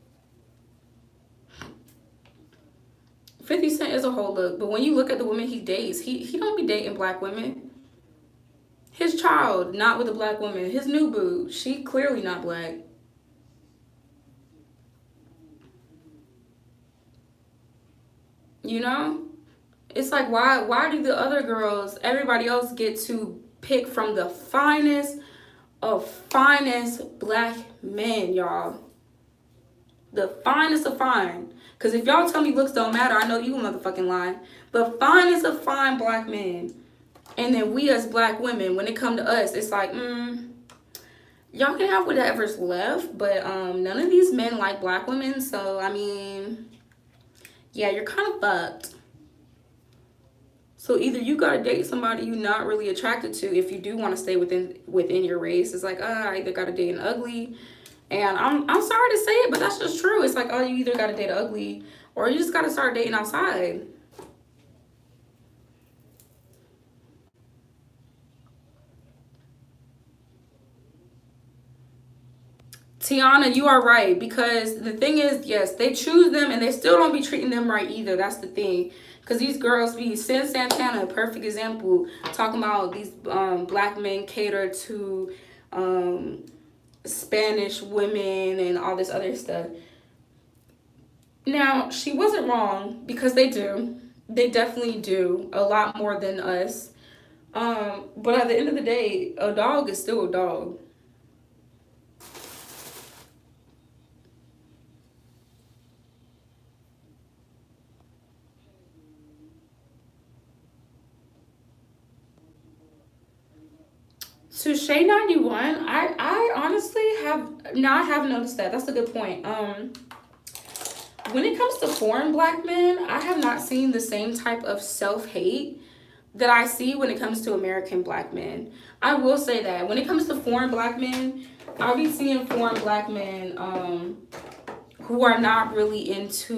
50 Cent is a whole look, but when you look at the women he dates, he don't be dating black women. His child, not with a black woman. His new boo, she clearly not black. You know? It's like, why do the other girls, everybody else, get to pick from the finest of finest black men, y'all? The finest of fine. Because if y'all tell me looks don't matter, I know you motherfucking lying. The finest of fine black men. And then we as black women, when it come to us, it's like, y'all can have whatever's left, but none of these men like black women, so I mean, yeah, you're kind of fucked. So either you gotta date somebody you're not really attracted to if you do want to stay within your race. It's like, I either gotta date an ugly, and I'm sorry to say it, but that's just true. It's like, oh, you either gotta date an ugly or you just gotta start dating outside. Tiana, you are right, because the thing is, yes, they choose them and they still don't be treating them right either. That's the thing. Because these girls be, Sin Santana, a perfect example, talking about these black men cater to Spanish women and all this other stuff. Now, she wasn't wrong, because they do. They definitely do a lot more than us. But at the end of the day, a dog is still a dog. Touche 91. I honestly have now I have noticed that. That's a good point. When it comes to foreign black men, I have not seen the same type of self-hate that I see when it comes to American black men. I will say that when it comes to foreign black men, I'll be seeing foreign black men who are not really into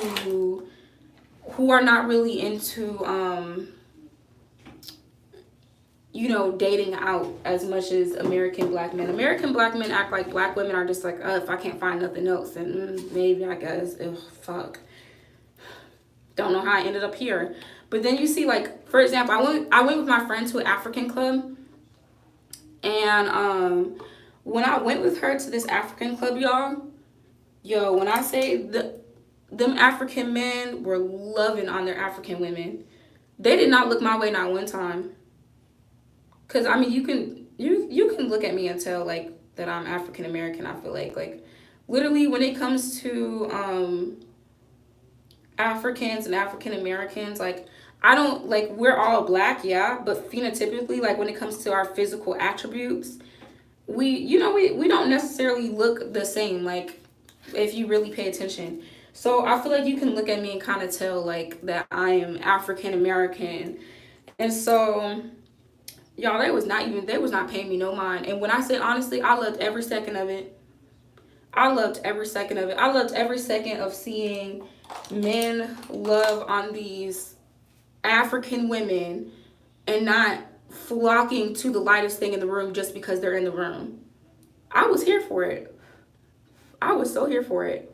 you know, dating out as much as American black men. American black men act like black women are just like, if I can't find nothing else, then maybe I guess, fuck. Don't know how I ended up here. But then you see, like, for example, I went with my friend to an African club, and when I went with her to this African club, yo, when I say them African men were loving on their African women, they did not look my way not one time. Cause I mean, you can look at me and tell like that I'm African American. I feel like literally when it comes to Africans and African Americans, like I don't like we're all black, yeah, but phenotypically, like when it comes to our physical attributes, we don't necessarily look the same. Like if you really pay attention. So I feel like you can look at me and kind of tell like that I am African American, and so. Y'all, they was not paying me no mind. And when I say honestly, I loved every second of it. I loved every second of it. I loved every second of seeing men love on these African women and not flocking to the lightest thing in the room just because they're in the room. I was here for it. I was so here for it.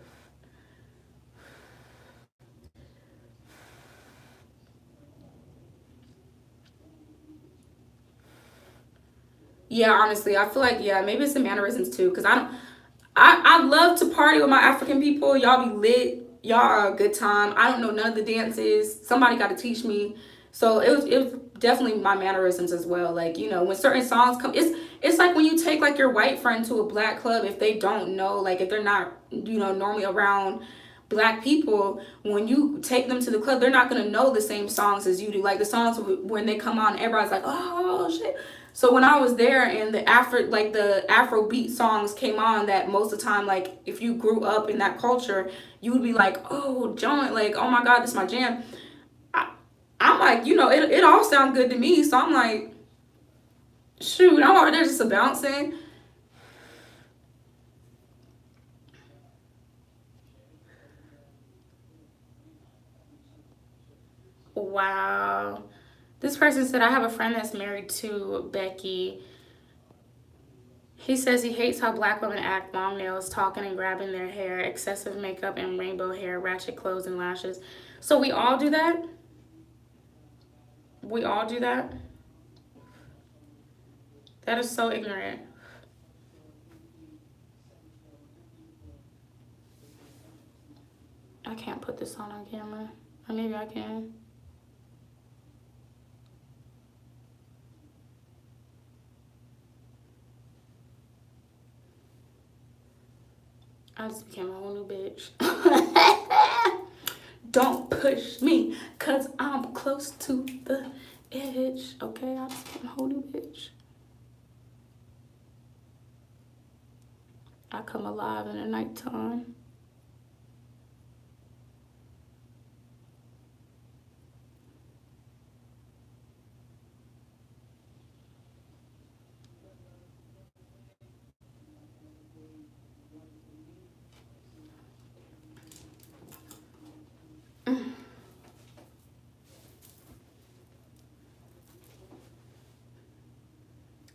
Yeah, honestly, I feel like maybe it's the mannerisms too, cause I love to party with my African people. Y'all be lit. Y'all are a good time. I don't know none of the dances. Somebody got to teach me. So it was definitely my mannerisms as well. Like you know when certain songs come, it's like when you take like your white friend to a black club if they don't know like if they're not normally around black people, when you take them to the club they're not going to know the same songs as you do, like the songs when they come on everybody's like oh shit. So when I was there and the Afro beat songs came on, that most of the time like if you grew up in that culture you would be like oh John, like oh my god this is my jam. I'm like it all sounds good to me, so I'm like shoot I'm over there just a bouncing. Wow. This person said, I have a friend that's married to Becky. He says he hates how black women act, long nails, talking and grabbing their hair, excessive makeup and rainbow hair, ratchet clothes and lashes. So we all do that? We all do that? That is so ignorant. I can't put this on camera. Or maybe I can. I just became a whole new bitch. Don't push me, cause I'm close to the edge. Okay, I just became a whole new bitch. I come alive in the nighttime.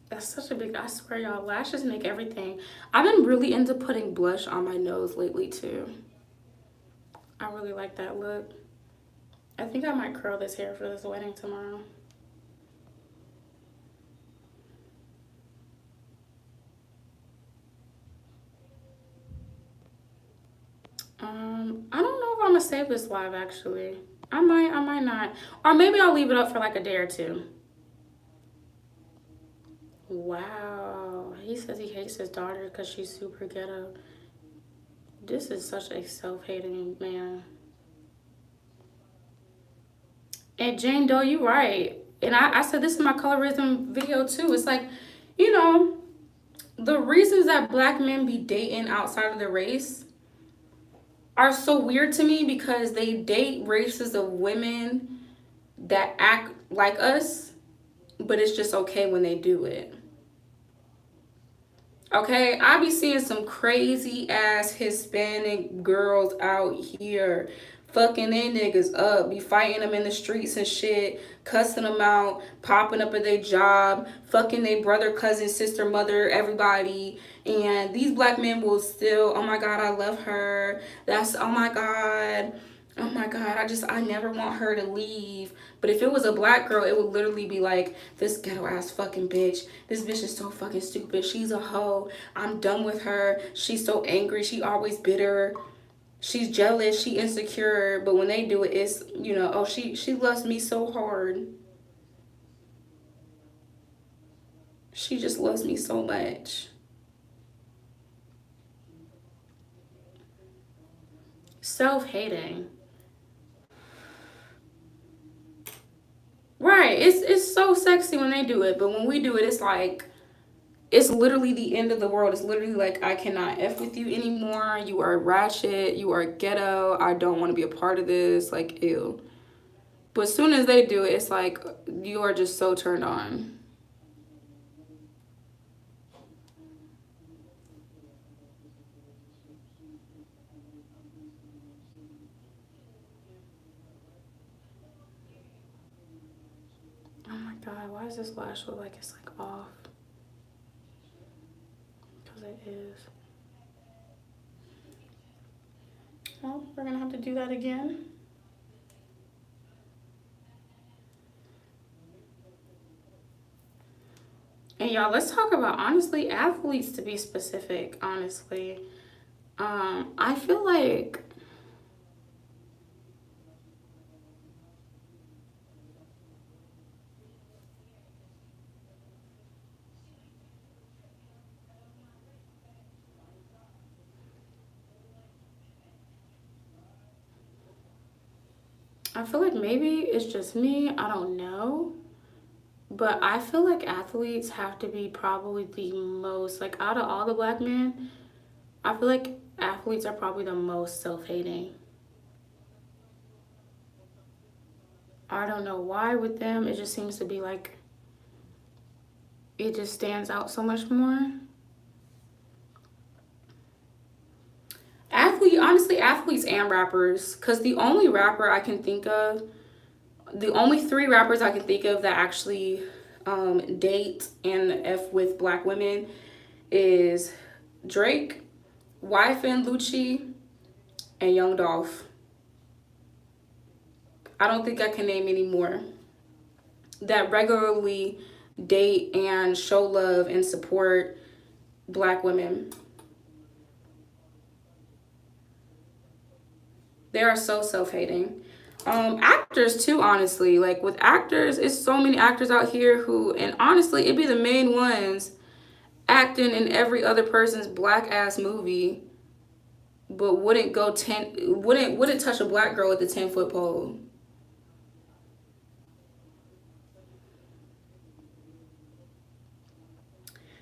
That's such a big, I swear y'all, lashes make everything. I've been really into putting blush on my nose lately too. I really like that look. I think I might curl this hair for this wedding tomorrow. I don't know if I'm gonna save this live actually. I might not. Or maybe I'll leave it up for like a day or two. Wow. He says he hates his daughter because she's super ghetto. This is such a self-hating man. And Jane Doe, you right. And I said this in my colorism video too. It's like you know, the reasons that black men be dating outside of the race are so weird to me because they date races of women that act like us, but it's just okay when they do it. Okay, I be seeing some crazy ass Hispanic girls out here fucking they niggas up, be fighting them in the streets and shit, cussing them out, popping up at their job, fucking their brother, cousin, sister, mother, everybody. And these black men will still, oh my god, I love her. That's, oh my god. Oh my god, I never want her to leave. But if it was a black girl, it would literally be like, this ghetto ass fucking bitch. This bitch is so fucking stupid. She's a hoe. I'm done with her. She's so angry. She always bitter. She's jealous. She insecure. But when they do it, it's, you know, oh, she loves me so hard. She just loves me so much. Self-hating. Right. It's so sexy when they do it, but when we do it, it's like it's literally the end of the world. It's literally like I cannot F with you anymore. You are ratchet. You are ghetto. I don't want to be a part of this. Like ew. But as soon as they do it, it's like you are just so turned on. Oh my god, why does this lash look like it's like off? Because it is. Well, we're gonna have to do that again. And y'all, let's talk about honestly athletes to be specific. Honestly, I feel like maybe it's just me. I don't know. But I feel like athletes have to be probably the most, like, out of all the black men, I feel like athletes are probably the most self hating. I don't know why with them. It just seems to be like, it just stands out so much more. Honestly, athletes and rappers. Because the only rapper I can think of, the only three rappers I can think of that actually date and F with black women is Drake, YFN Lucci, and Young Dolph. I don't think I can name any more that regularly date and show love and support black women. They are so self-hating. Actors too, honestly. Like with actors, it's so many actors out here who, and honestly, it'd be the main ones acting in every other person's black ass movie, but wouldn't touch a black girl with a 10-foot pole.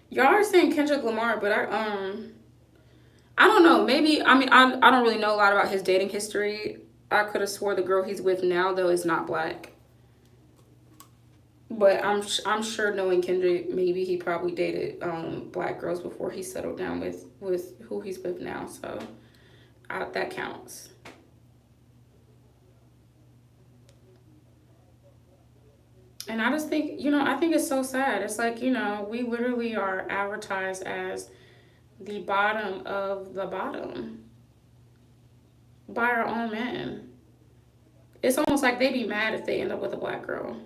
Y'all are saying Kendrick Lamar, but I don't know. Maybe I mean I don't really know a lot about his dating history. I could have swore the girl he's with now though is not black. But I'm sure knowing Kendrick, maybe he probably dated black girls before he settled down with who he's with now. So that counts. And I just think, I think it's so sad. It's like, we literally are advertised as the bottom of the bottom by our own men. It's almost like they be mad if they end up with a black girl.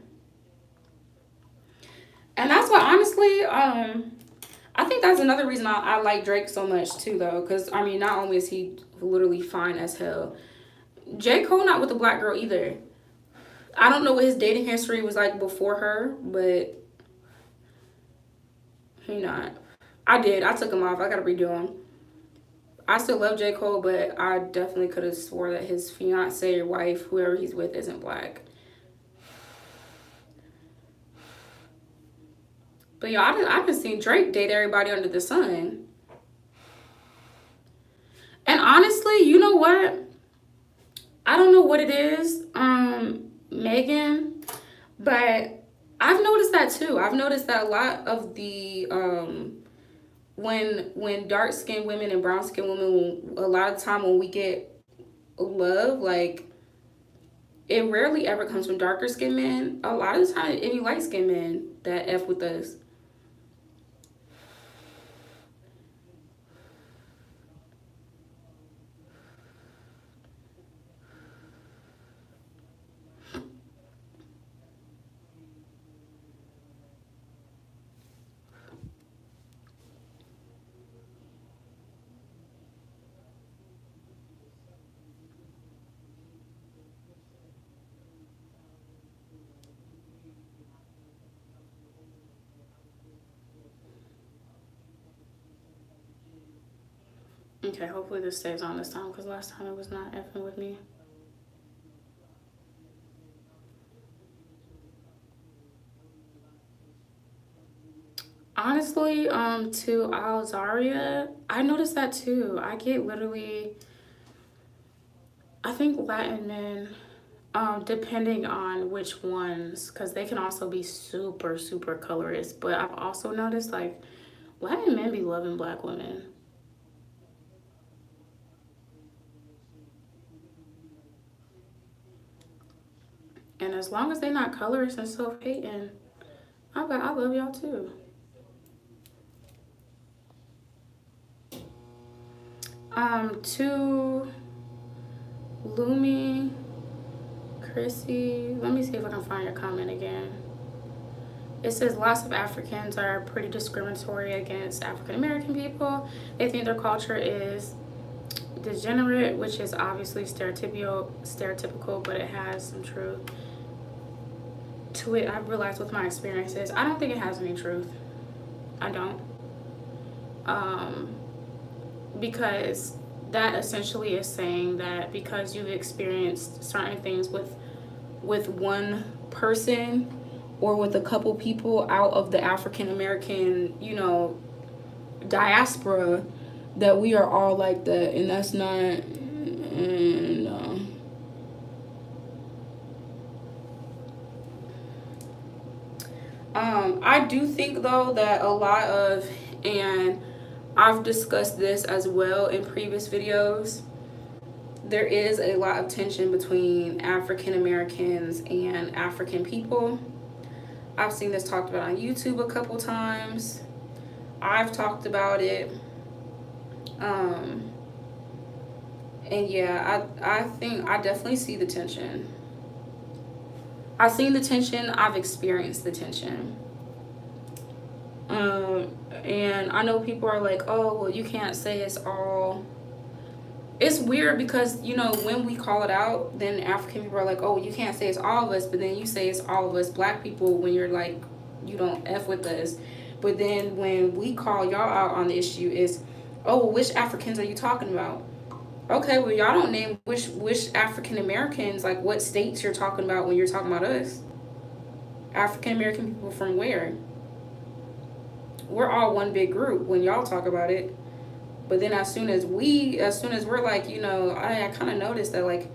And that's why, honestly, I think that's another reason I like Drake so much too, though. Because, I mean, not only is he literally fine as hell, J. Cole not with a black girl either. I don't know what his dating history was like before her, but he not. I did. I took him off. I got to redo him. I still love J. Cole, but I definitely could have swore that his fiance or wife, whoever he's with, isn't black. But y'all, I done seen Drake date everybody under the sun. And honestly, you know what? I don't know what it is, Megan, but I've noticed that too. I've noticed that a lot of the when dark skinned women and brown skinned women, a lot of the time when we get love, like it rarely ever comes from darker skinned men. A lot of the time, any light skinned men that F with us. Okay, hopefully this stays on this time because last time it was not effing with me. Honestly, to Alzaria, I noticed that too. I get literally, I think Latin men, depending on which ones, because they can also be super, super colorist. But I've also noticed like Latin men be loving black women. And as long as they're not colorist and self hating, I love y'all too. To Lumi, Chrissy, let me see if I can find your comment again. It says lots of Africans are pretty discriminatory against African American people. They think their culture is degenerate, which is obviously stereotypical, but it has some truth to it. I've realized with my experiences, I don't think it has any truth. I don't. Because that essentially is saying that because you've experienced certain things with one person or with a couple people out of the African American, diaspora, that we are all like that, and that's not. No. I do think though that a lot of, and I've discussed this as well in previous videos, there is a lot of tension between African Americans and African people. I've seen this talked about on YouTube a couple times. I've talked about it. And yeah, I think I definitely see the tension. I've seen the tension. I've experienced the tension. And I know people are like, oh, well, you can't say it's all. It's weird because, when we call it out, then African people are like, oh, you can't say it's all of us, but then you say it's all of us black people when you're like, you don't F with us. But then when we call y'all out on the issue, is, oh, well, which Africans are you talking about? Okay, well, y'all don't name which African Americans, like what states you're talking about when you're talking about us. African American people from where? We're all one big group when y'all talk about it. But then as soon as we're like, I kind of noticed that like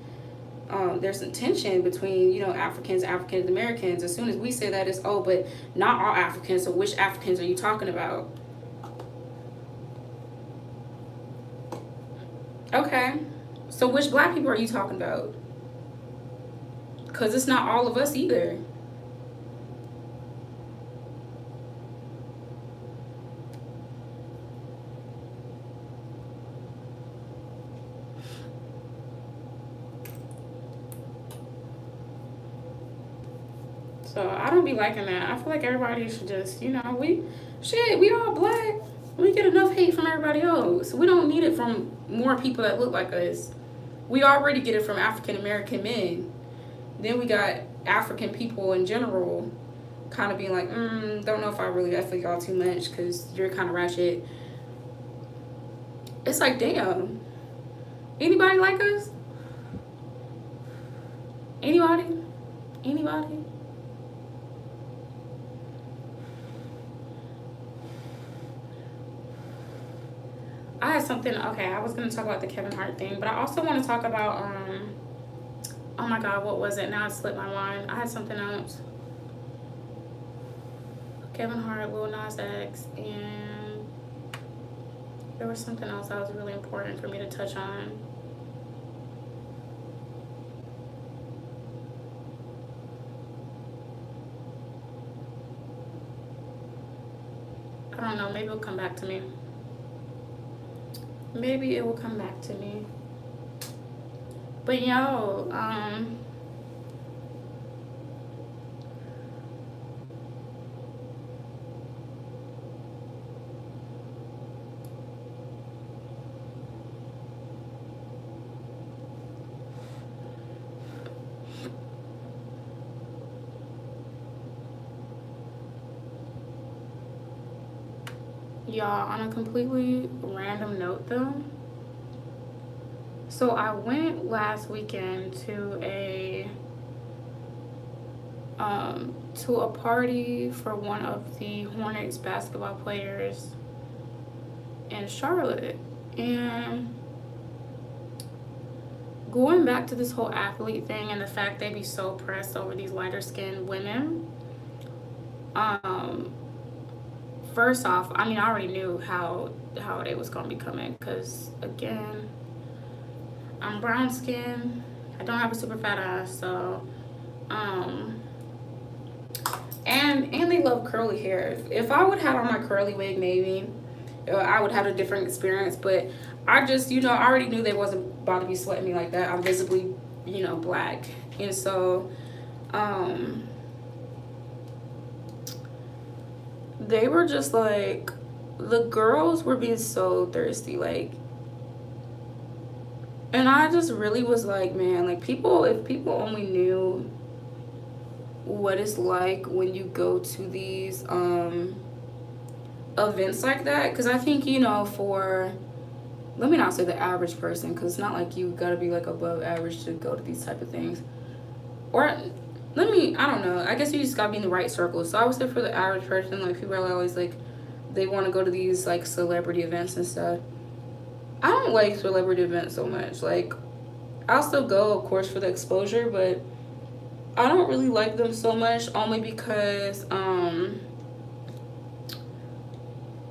there's some tension between, African Americans. As soon as we say that, it's, oh, but not all Africans, so which Africans are you talking about? Okay, so which black people are you talking about? Because it's not all of us either. So I don't be liking that. I feel like everybody should just, we all black. We get enough hate from everybody else. We don't need it from more people that look like us. We already get it from African American men. Then we got African people in general kind of being like, don't know if I really F with y'all too much because you're kind of ratchet. It's like, damn. Anybody like us? Anybody? I had something. Okay, I was gonna talk about the Kevin Hart thing, but I also want to talk about oh my God, what was it? Now it slipped my mind. I had something else. Kevin Hart, Lil Nas X, and there was something else that was really important for me to touch on. I don't know. Maybe it'll come back to me. Maybe it will come back to me. But yo, y'all, on a completely random note though. So I went last weekend to a party for one of the Hornets basketball players in Charlotte. And going back to this whole athlete thing and the fact they be so pressed over these lighter skinned women, first off, I mean, I already knew how they was gonna be coming, because again, I'm brown skin, I don't have a super fat ass, so and they love curly hair. If I would have on my curly wig, maybe I would have a different experience, but I just, I already knew they wasn't about to be sweating me like that. I'm visibly, black. And so they were just like, the girls were being so thirsty, like, and I just really was like, man, like, if people only knew what it's like when you go to these events like that. Because I think, for, let me not say the average person, because it's not like you gotta be like above average to go to these type of things, or I don't know, I guess you just gotta be in the right circle. So I would say for the average person, like, people are always like, they want to go to these like celebrity events and stuff. I don't like celebrity events so much. Like, I'll still go, of course, for the exposure, but I don't really like them so much, only because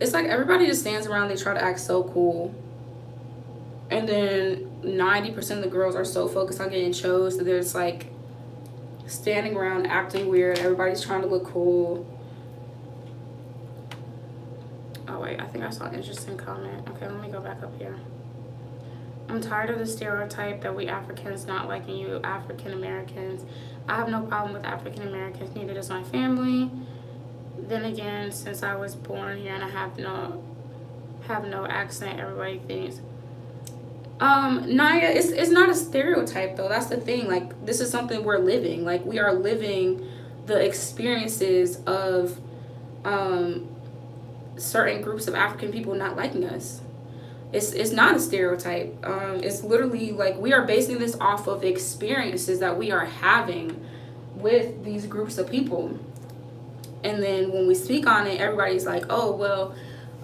it's like everybody just stands around, they try to act so cool, and then 90% of the girls are so focused on getting chose that they're just like standing around acting weird. Everybody's trying to look cool. Oh wait, I think I saw an interesting comment. Okay, let me go back up here. I'm tired of the stereotype that we Africans not liking you African Americans. I have no problem with African Americans, neither does my family. Then again, since I was born here and I have no accent, everybody thinks. Naya, it's not a stereotype though. That's the thing. Like, this is something we're living. Like, we are living the experiences of certain groups of African people not liking us. It's not a stereotype. It's literally like we are basing this off of experiences that we are having with these groups of people. And then when we speak on it, everybody's like, oh, well,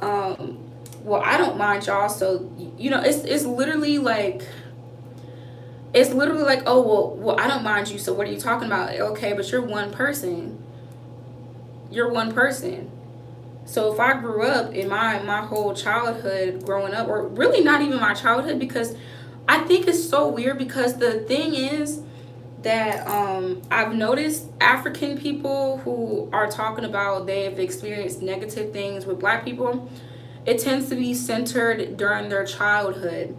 I don't mind y'all. So, it's literally like, oh, well, I don't mind you. So what are you talking about? Okay, but you're one person. You're one person. So if I grew up in my whole childhood growing up, or really not even my childhood, because I think it's so weird, because the thing is that I've noticed African people who are talking about they've experienced negative things with Black people, it tends to be centered during their childhood.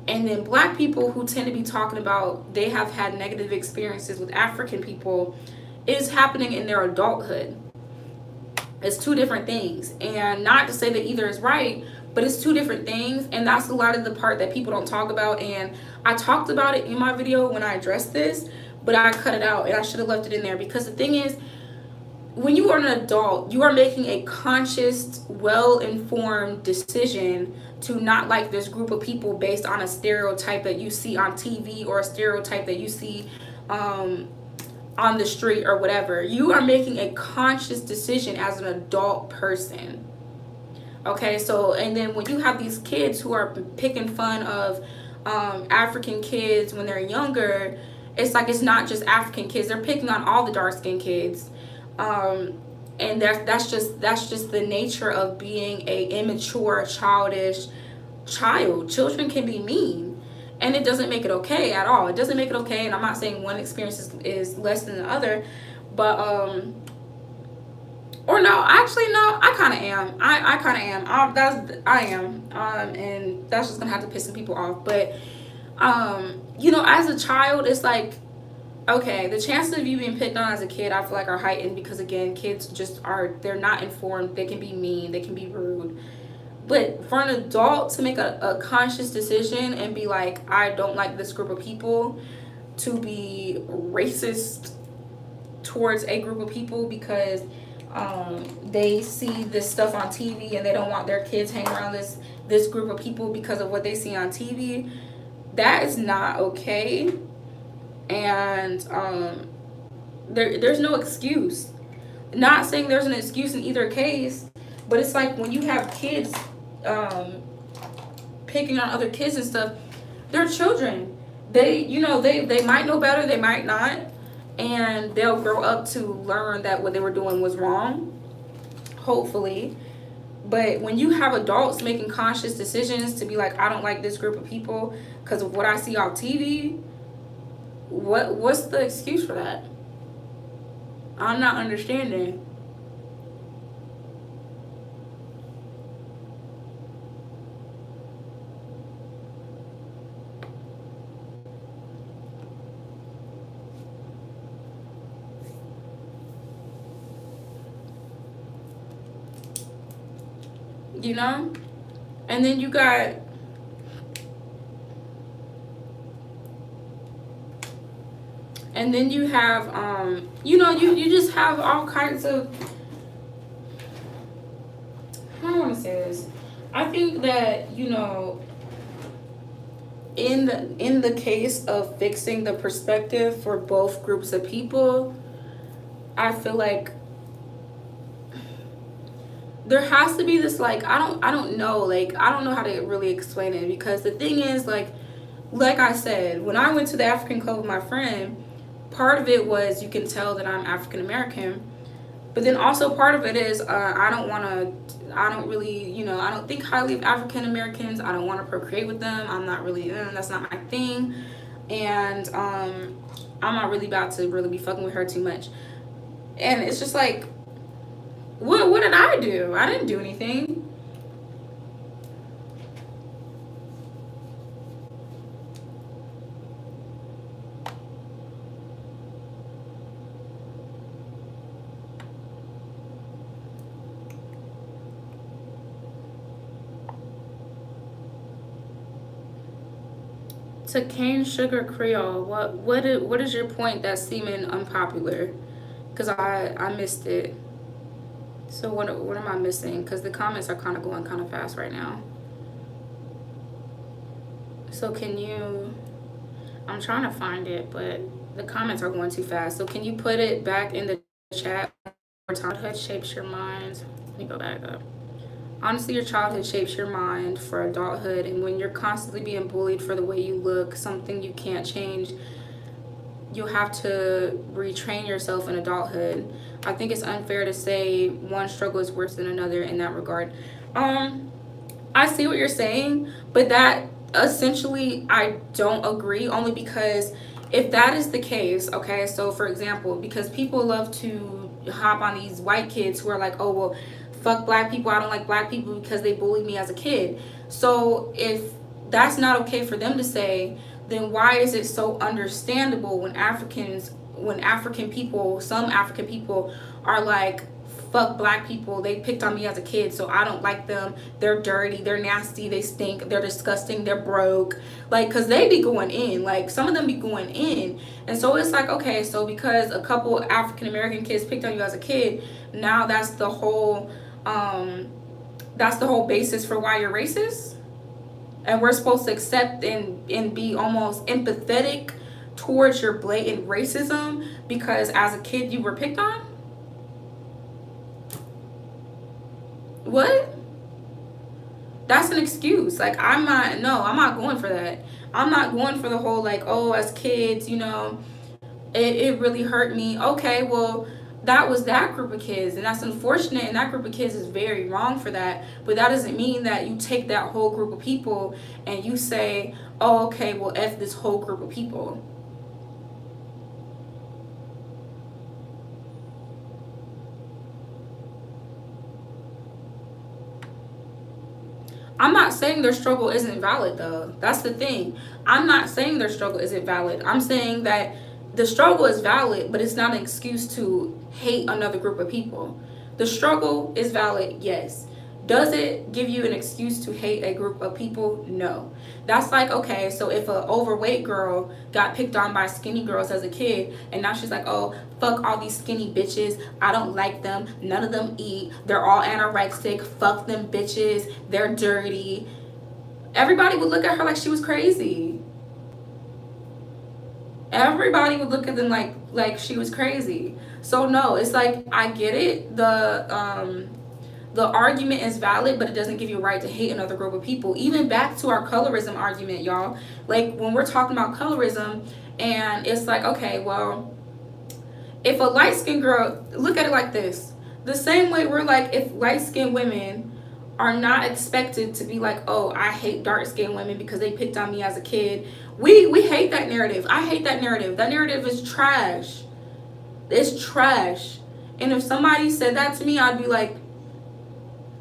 And then Black people who tend to be talking about they have had negative experiences with African people, is happening in their adulthood. It's two different things. And not to say that either is right, but it's two different things. And that's a lot of the part that people don't talk about. And I talked about it in my video when I addressed this, but I cut it out and I should have left it in there, because the thing is, when you are an adult, you are making a conscious, well-informed decision to not like this group of people based on a stereotype that you see on TV, or a stereotype that you see on the street or whatever. You are making a conscious decision as an adult person. Okay, so and then when you have these kids who are picking fun of African kids when they're younger, it's like it's not just African kids. They're picking on all the dark skinned kids. Um, and that's just the nature of being a immature, childish child. Children can be mean, and it doesn't make it okay at all. It doesn't make it okay, and I'm not saying one experience is less than the other, but or no, actually no, I kind of am. I kind of am. I am. And that's just gonna have to piss some people off. But as a child, it's like, okay, the chances of you being picked on as a kid, I feel like are heightened because again, kids just they're not informed. They can be mean. They can be rude. But for an adult to make a conscious decision and be like, I don't like this group of people, to be racist towards a group of people because they see this stuff on TV and they don't want their kids hanging around this group of people because of what they see on TV, that is not okay. And there's no excuse. Not saying there's an excuse in either case, but it's like when you have kids picking on other kids and stuff, they're children. They might know better, they might not, and they'll grow up to learn that what they were doing was wrong, hopefully. But when you have adults making conscious decisions to be like, I don't like this group of people because of what I see on TV, what's the excuse for that? I'm not understanding. You know? And then you got and then you have you just have all kinds of, how do I want to say this? I think that, in the case of fixing the perspective for both groups of people, I feel like there has to be this, like, I don't know, like, I don't know how to really explain it, because the thing is, like I said, when I went to the African Club with my friend, part of it was you can tell that I'm African American, but then also part of it is I don't really, I don't think highly of African Americans. I don't want to procreate with them. I'm not really, that's not my thing, and I'm not really about to really be fucking with her too much. And it's just like, what did I do? I didn't do anything. To cane sugar Creole, what is your point that's seeming unpopular? Because I missed it. So what am I missing? Because the comments are kind of going kind of fast right now. So can you? I'm trying to find it, but the comments are going too fast. So can you put it back in the chat? Childhood shapes your mind. Let me go back up. Honestly, your childhood shapes your mind for adulthood, and when you're constantly being bullied for the way you look, something you can't change, you'll have to retrain yourself in adulthood. I think it's unfair to say one struggle is worse than another in that regard. I see what you're saying, but that essentially I don't agree, only because if that is the case, okay, so for example, because people love to hop on these white kids who are like, oh, well, fuck black people, I don't like black people because they bullied me as a kid. So if that's not okay for them to say, then why is it so understandable when African people, some African people are like, fuck black people, they picked on me as a kid, so I don't like them, they're dirty, they're nasty, they stink, they're disgusting, they're broke, like, because they be going in, like, some of them be going in. And so it's like, okay, so because a couple African American kids picked on you as a kid, now that's the whole basis for why you're racist, and we're supposed to accept and be almost empathetic towards your blatant racism because as a kid you were picked on? What? That's an excuse. Like, I'm not going for that. I'm not going for the whole, like, oh, as kids, you know, it really hurt me. Okay, well, that was that group of kids, and that's unfortunate, and that group of kids is very wrong for that. But that doesn't mean that you take that whole group of people and you say, oh, okay, well, F this whole group of people. I'm not saying their struggle isn't valid, though. That's the thing. I'm not saying their struggle isn't valid. I'm saying that the struggle is valid, but it's not an excuse to hate another group of people. The struggle is valid, yes. Does it give you an excuse to hate a group of people? No. That's like, okay, so if an overweight girl got picked on by skinny girls as a kid, and now she's like, oh, fuck all these skinny bitches. I don't like them. None of them eat. They're all anorexic. Fuck them bitches. They're dirty. Everybody would look at her like she was crazy. Everybody would look at them like she was crazy. So no, it's like, I get it. The argument is valid, but it doesn't give you a right to hate another group of people. Even back to our colorism argument, y'all. Like, when we're talking about colorism, and it's like, okay, well, if a light-skinned girl, look at it like this. The same way we're like, if light-skinned women are not expected to be like, oh, I hate dark-skinned women because they picked on me as a kid. We hate that narrative. I hate that narrative. That narrative is trash. It's trash. And if somebody said that to me, I'd be like,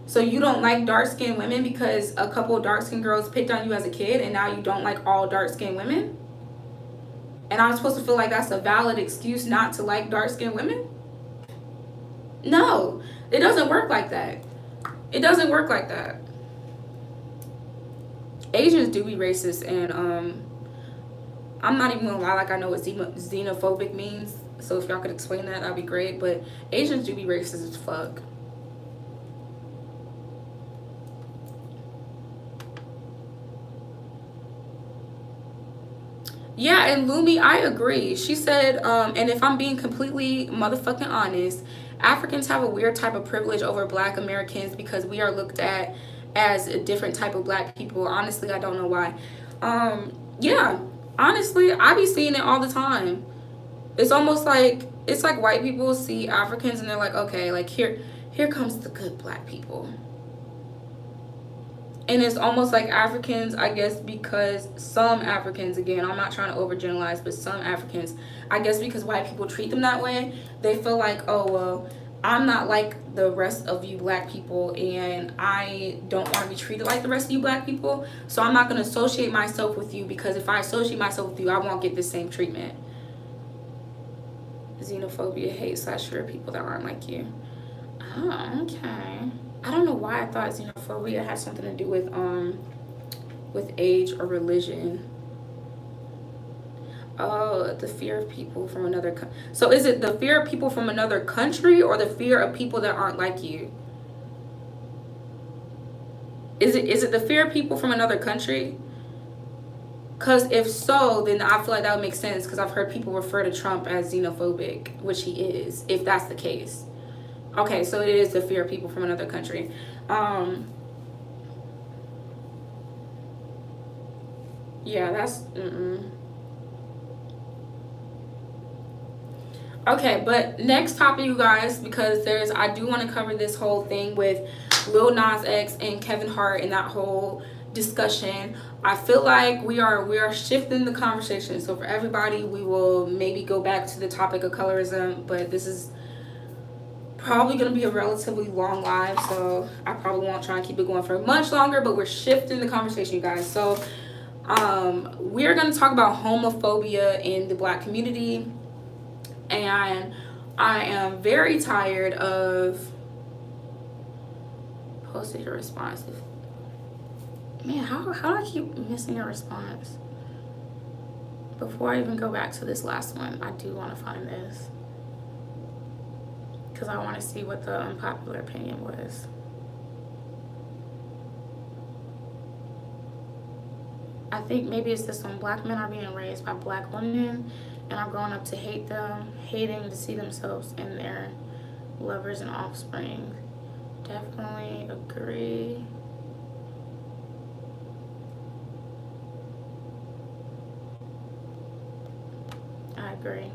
so you don't like dark-skinned women because a couple of dark-skinned girls picked on you as a kid, and now you don't like all dark-skinned women? And I'm supposed to feel like that's a valid excuse not to like dark-skinned women? No, it doesn't work like that. It doesn't work like that. Asians do be racist, and I'm not even gonna lie, like, I know what xenophobic means, so if y'all could explain that, that'd be great. But Asians do be racist as fuck. Yeah, and Lumi, I agree. She said, and if I'm being completely motherfucking honest, Africans have a weird type of privilege over Black Americans because we are looked at as a different type of Black people. Honestly, I don't know why. Yeah, honestly, I be seeing it all the time. It's almost like, it's like white people see Africans and they're like, okay, like, here comes the good Black people. And it's almost like Africans, I guess, because some Africans, again, I'm not trying to overgeneralize, but some Africans, I guess because white people treat them that way, they feel like, oh, well, I'm not like the rest of you Black people, and I don't want to be treated like the rest of you Black people, so I'm not going to associate myself with you, because if I associate myself with you, I won't get the same treatment. Xenophobia, hate / fear people that aren't like you. Oh, okay. I don't know why I thought xenophobia had something to do with age or religion. Oh, the fear of people from another so is it the fear of people from another country or the fear of people that aren't like you? Is it the fear of people from another country? Because if so, then I feel like that would make sense, because I've heard people refer to Trump as xenophobic, which he is, if that's the case. Okay, so it is the fear of people from another country. Yeah, that's okay. But next topic, you guys, because I do want to cover this whole thing with Lil Nas X and Kevin Hart and that whole discussion. I feel like we are shifting the conversation. So for everybody, we will maybe go back to the topic of colorism, but this is probably going to be a relatively long live, so I probably won't try and keep it going for much longer, but we're shifting the conversation, you guys. So we're going to talk about homophobia in the Black community, and I am very tired of posting a response. Man, how do I keep missing a response? Before I even go back to this last one, I do want to find this, because I want to see what the unpopular opinion was. I think maybe it's this one. Black men are being raised by Black women and are growing up to hate them, hating to see themselves in their lovers and offspring. Definitely agree. agree.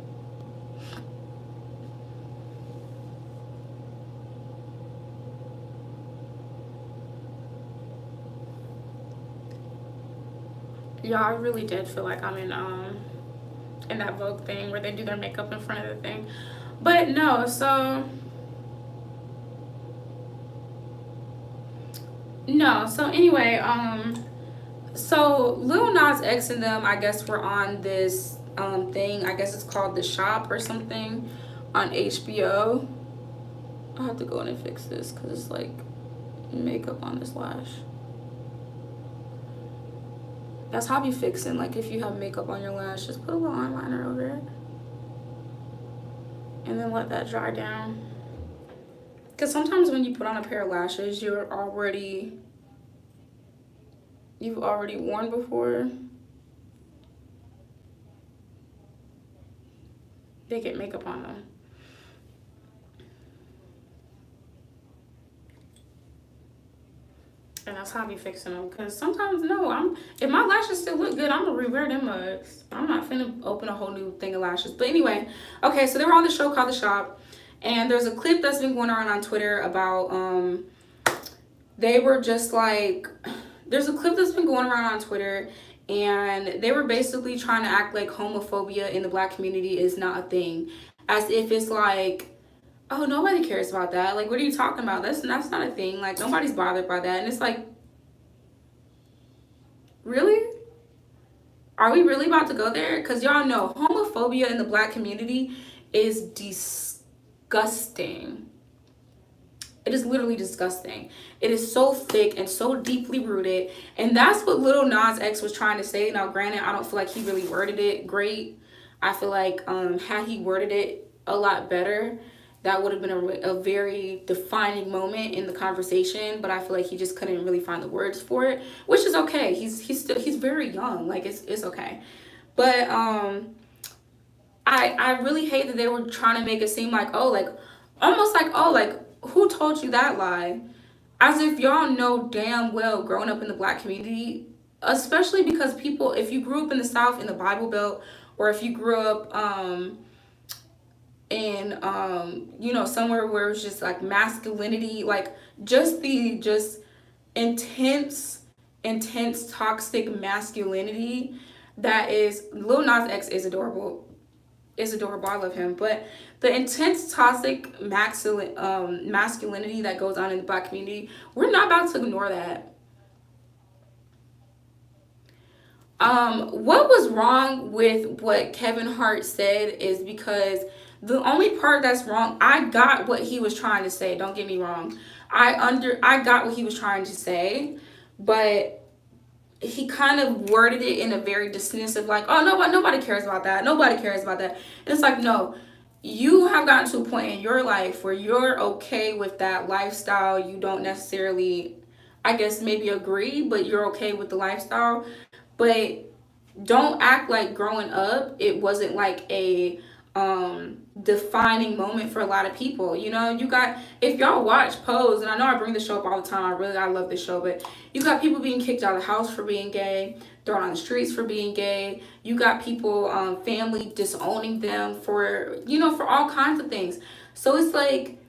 Yeah, I really did feel like I'm in that Vogue thing where they do their makeup in front of the thing. But no, so no, so anyway, so Lil Nas X and them, I guess, were on this thing. I guess it's called The Shop or something on HBO. I have to go in and fix this because it's like makeup on this lash. That's how I be fixing. Like if you have makeup on your lash, just put a little eyeliner over it, and then let that dry down. Because sometimes when you put on a pair of lashes, you've already worn before, they get makeup on them. And that's how I be fixing them. Because sometimes, no, if my lashes still look good, I'm going to rewear them mugs. I'm not finna open a whole new thing of lashes. But anyway, okay, so they were on the show called The Shop. And there's a clip that's been going around on Twitter about, they were just like, there's a clip that's been going around on Twitter. And they were basically trying to act like homophobia in the black community is not a thing. As if it's like, oh, nobody cares about that. Like, what are you talking about? That's not a thing. Like, nobody's bothered by that. And it's like, really? Are we really about to go there? Because y'all know homophobia in the black community is disgusting. It is literally disgusting. It is so thick and so deeply rooted. And that's what Lil Nas X was trying to say. Now, granted, I don't feel like he really worded it great. I feel like had he worded it a lot better, that would have been a very defining moment in the conversation. But I feel like he just couldn't really find the words for it, which is okay. He's very young. Like, it's okay. But I really hate that they were trying to make it seem like, oh, like, almost like, oh, like, who told you that lie? As if y'all know damn well growing up in the black community, especially because people, if you grew up in the South in the Bible Belt, or if you grew up in somewhere where it's just like masculinity, like just the intense toxic masculinity that is, Lil Nas X is adorable. I love him. But the intense toxic masculinity that goes on in the black community, we're not about to ignore that. What was wrong with what Kevin Hart said is because the only part that's wrong, I got what he was trying to say. Don't get me wrong. I got what he was trying to say, but he kind of worded it in a very dismissive, like, oh, nobody cares about that. Nobody cares about that. And it's like, no, you have gotten to a point in your life where you're okay with that lifestyle. You don't necessarily, I guess, maybe agree, but you're okay with the lifestyle. But don't act like growing up, it wasn't like a defining moment for a lot of people. You know, you got, if y'all watch Pose, and I know I bring the show up all the time, I love this show, but you got people being kicked out of the house for being gay, thrown on the streets for being gay. You got people, family disowning them for all kinds of things. So it's like,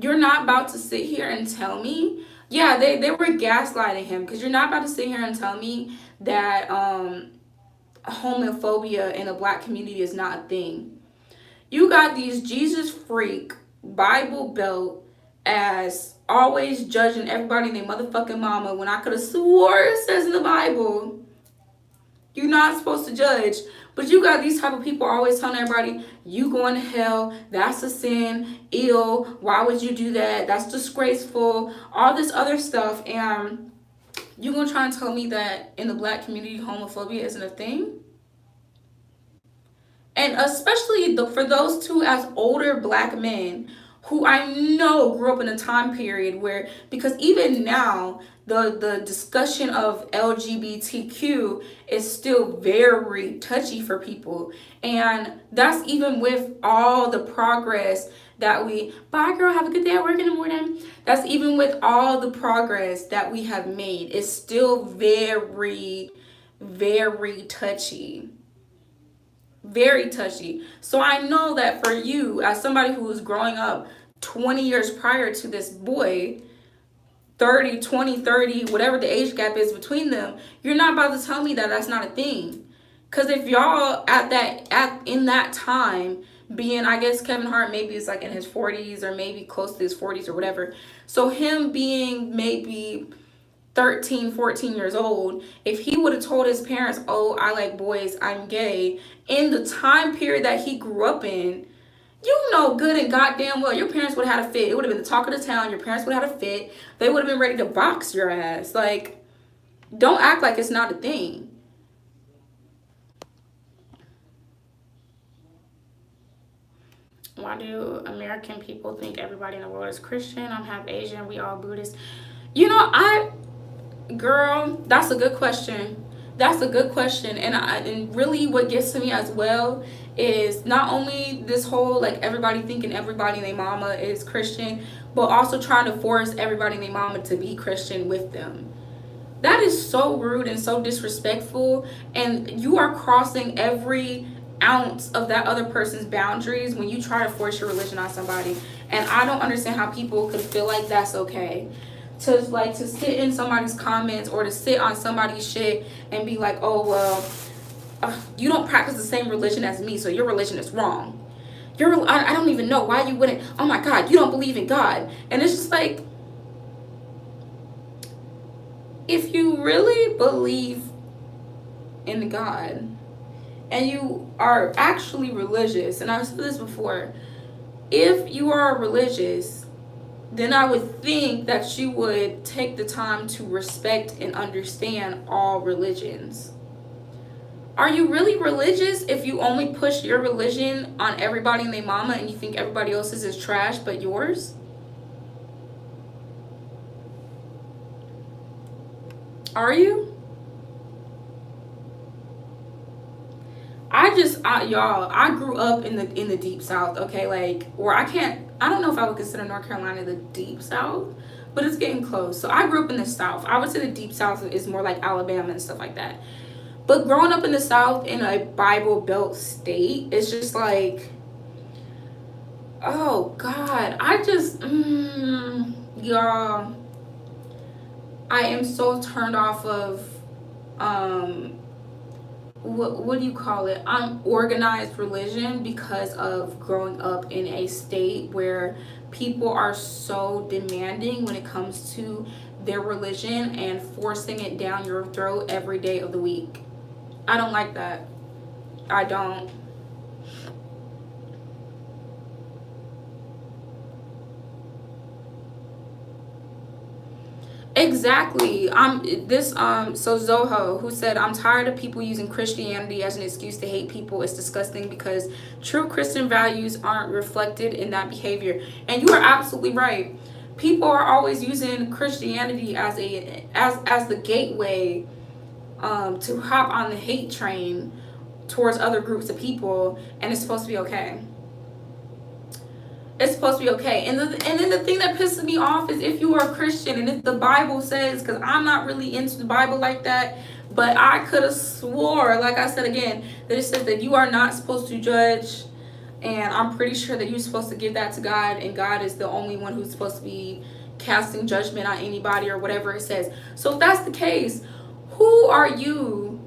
you're not about to sit here and tell me, yeah, they were gaslighting him, because you're not about to sit here and tell me that homophobia in the black community is not a thing. You got these Jesus freak, Bible belt ass, always judging everybody and their motherfucking mama, when I could have swore it says in the Bible you're not supposed to judge. But you got these type of people always telling everybody, you going to hell, that's a sin, ill, why would you do that, that's disgraceful, all this other stuff. And you gonna try and tell me that in the black community homophobia isn't a thing? And especially for those two as older black men who I know grew up in a time period where, because even now, the discussion of LGBTQ is still very touchy for people. And that's even with all the progress that bye girl, have a good day at work in the morning. That's even with all the progress that we have made. It's still very, very touchy. Very touchy. So I know that for you, as somebody who was growing up 20 years prior to this boy, 30, 20, 30, whatever the age gap is between them, you're not about to tell me that that's not a thing. Because if y'all in that time, being, I guess Kevin Hart maybe is like in his 40s or maybe close to his 40s or whatever. So him being maybe 13, 14 years old, if he would have told his parents, oh, I like boys, I'm gay, in the time period that he grew up in, you know good and goddamn well your parents would have had a fit. It would have been the talk of the town. Your parents would have had a fit. They would have been ready to box your ass. Like, don't act like it's not a thing. Why do American people think everybody in the world is Christian? I'm half Asian. We all Buddhist. You know, girl, that's a good question. That's a good question. And really what gets to me as well is not only this whole like everybody thinking everybody and their mama is Christian, but also trying to force everybody and their mama to be Christian with them. That is so rude and so disrespectful, and you are crossing every ounce of that other person's boundaries when you try to force your religion on somebody. And I don't understand how people could feel like that's okay to sit in somebody's comments or to sit on somebody's shit and be like, oh well, you don't practice the same religion as me, so your religion is wrong. I don't even know why you wouldn't. Oh my God, you don't believe in God. And it's just like, if you really believe in God and you are actually religious, and I've said this before, if you are religious, then I would think that you would take the time to respect and understand all religions. Are you really religious if you only push your religion on everybody and their mama and you think everybody else's is trash but yours? Are you? Y'all, I grew up in the deep South, okay? Like, or I don't know if I would consider North Carolina the deep South, but it's getting close. So I grew up in the South. I would say the deep South is more like Alabama and stuff like that. But growing up in the South in a Bible Belt state, it's just like, oh God, y'all, I am so turned off of, what do you call it? Organized religion because of growing up in a state where people are so demanding when it comes to their religion and forcing it down your throat every day of the week. I don't like that. I don't. Exactly. So Zoho, who said, I'm tired of people using Christianity as an excuse to hate people, is disgusting because true Christian values aren't reflected in that behavior. And you are absolutely right. People are always using Christianity as the gateway to hop on the hate train towards other groups of people, and it's supposed to be okay. It's supposed to be okay. And then the thing that pisses me off is if you are a Christian and if the Bible says, because I'm not really into the Bible like that, but I could have swore, like I said again, that it says that you are not supposed to judge, and I'm pretty sure that you're supposed to give that to God, and God is the only one who's supposed to be casting judgment on anybody or whatever it says. So if that's the case, who are you?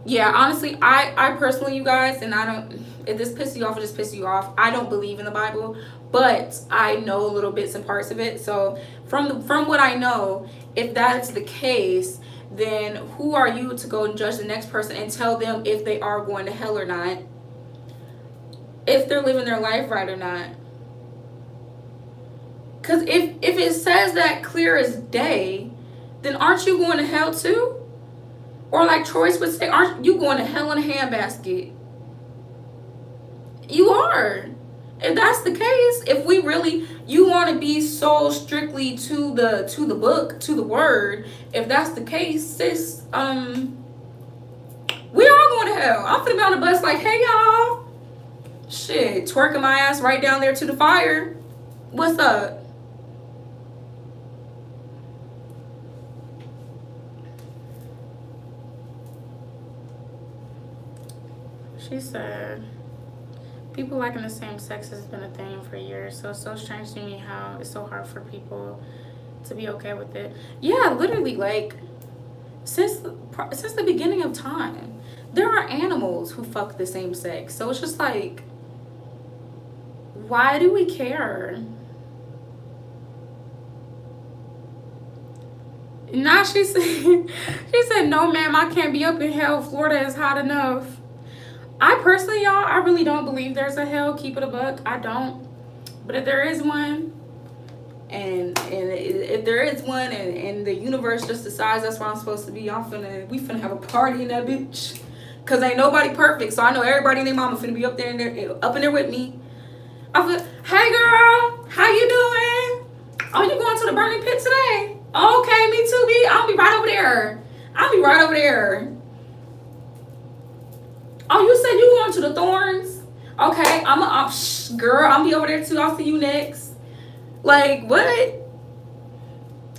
Yeah, honestly, I personally, you guys, and I don't, if this pisses you off, it just pisses you off. I don't believe in the Bible, but I know little bits and parts of it. So from what I know, if that's the case, then who are you to go and judge the next person and tell them if they are going to hell or not, if they're living their life right or not? Because if it says that clear as day, then aren't you going to hell too? Or like Troyce would say, aren't you going to hell in a handbasket? You are. If that's the case, if we really, you want to be so strictly to the book, to the word, if that's the case, sis, we all going to hell. I'm finna be on the bus like, hey y'all, shit, twerking my ass right down there to the fire. What's up? She said, people liking the same sex has been a thing for years, so it's so strange to me how it's so hard for people to be okay with it. Yeah, literally, like, since the beginning of time, there are animals who fuck the same sex. So it's just like, why do we care? Nah, she said, no, ma'am, I can't be up in hell. Florida is hot enough. I personally, y'all, I really don't believe there's a hell. Keep it a buck. I don't. But if there is one, and if there is one, and the universe just decides that's where I'm supposed to be, we finna have a party in that bitch. Cause ain't nobody perfect, so I know everybody and their mama finna be up in there with me. I feel, hey girl, how you doing? Oh, you going to the burning pit today? Okay, me too, B. I'll be right over there. Oh, you said you going to the thorns? Okay, girl, I'll be over there too. I'll see you next. Like, what?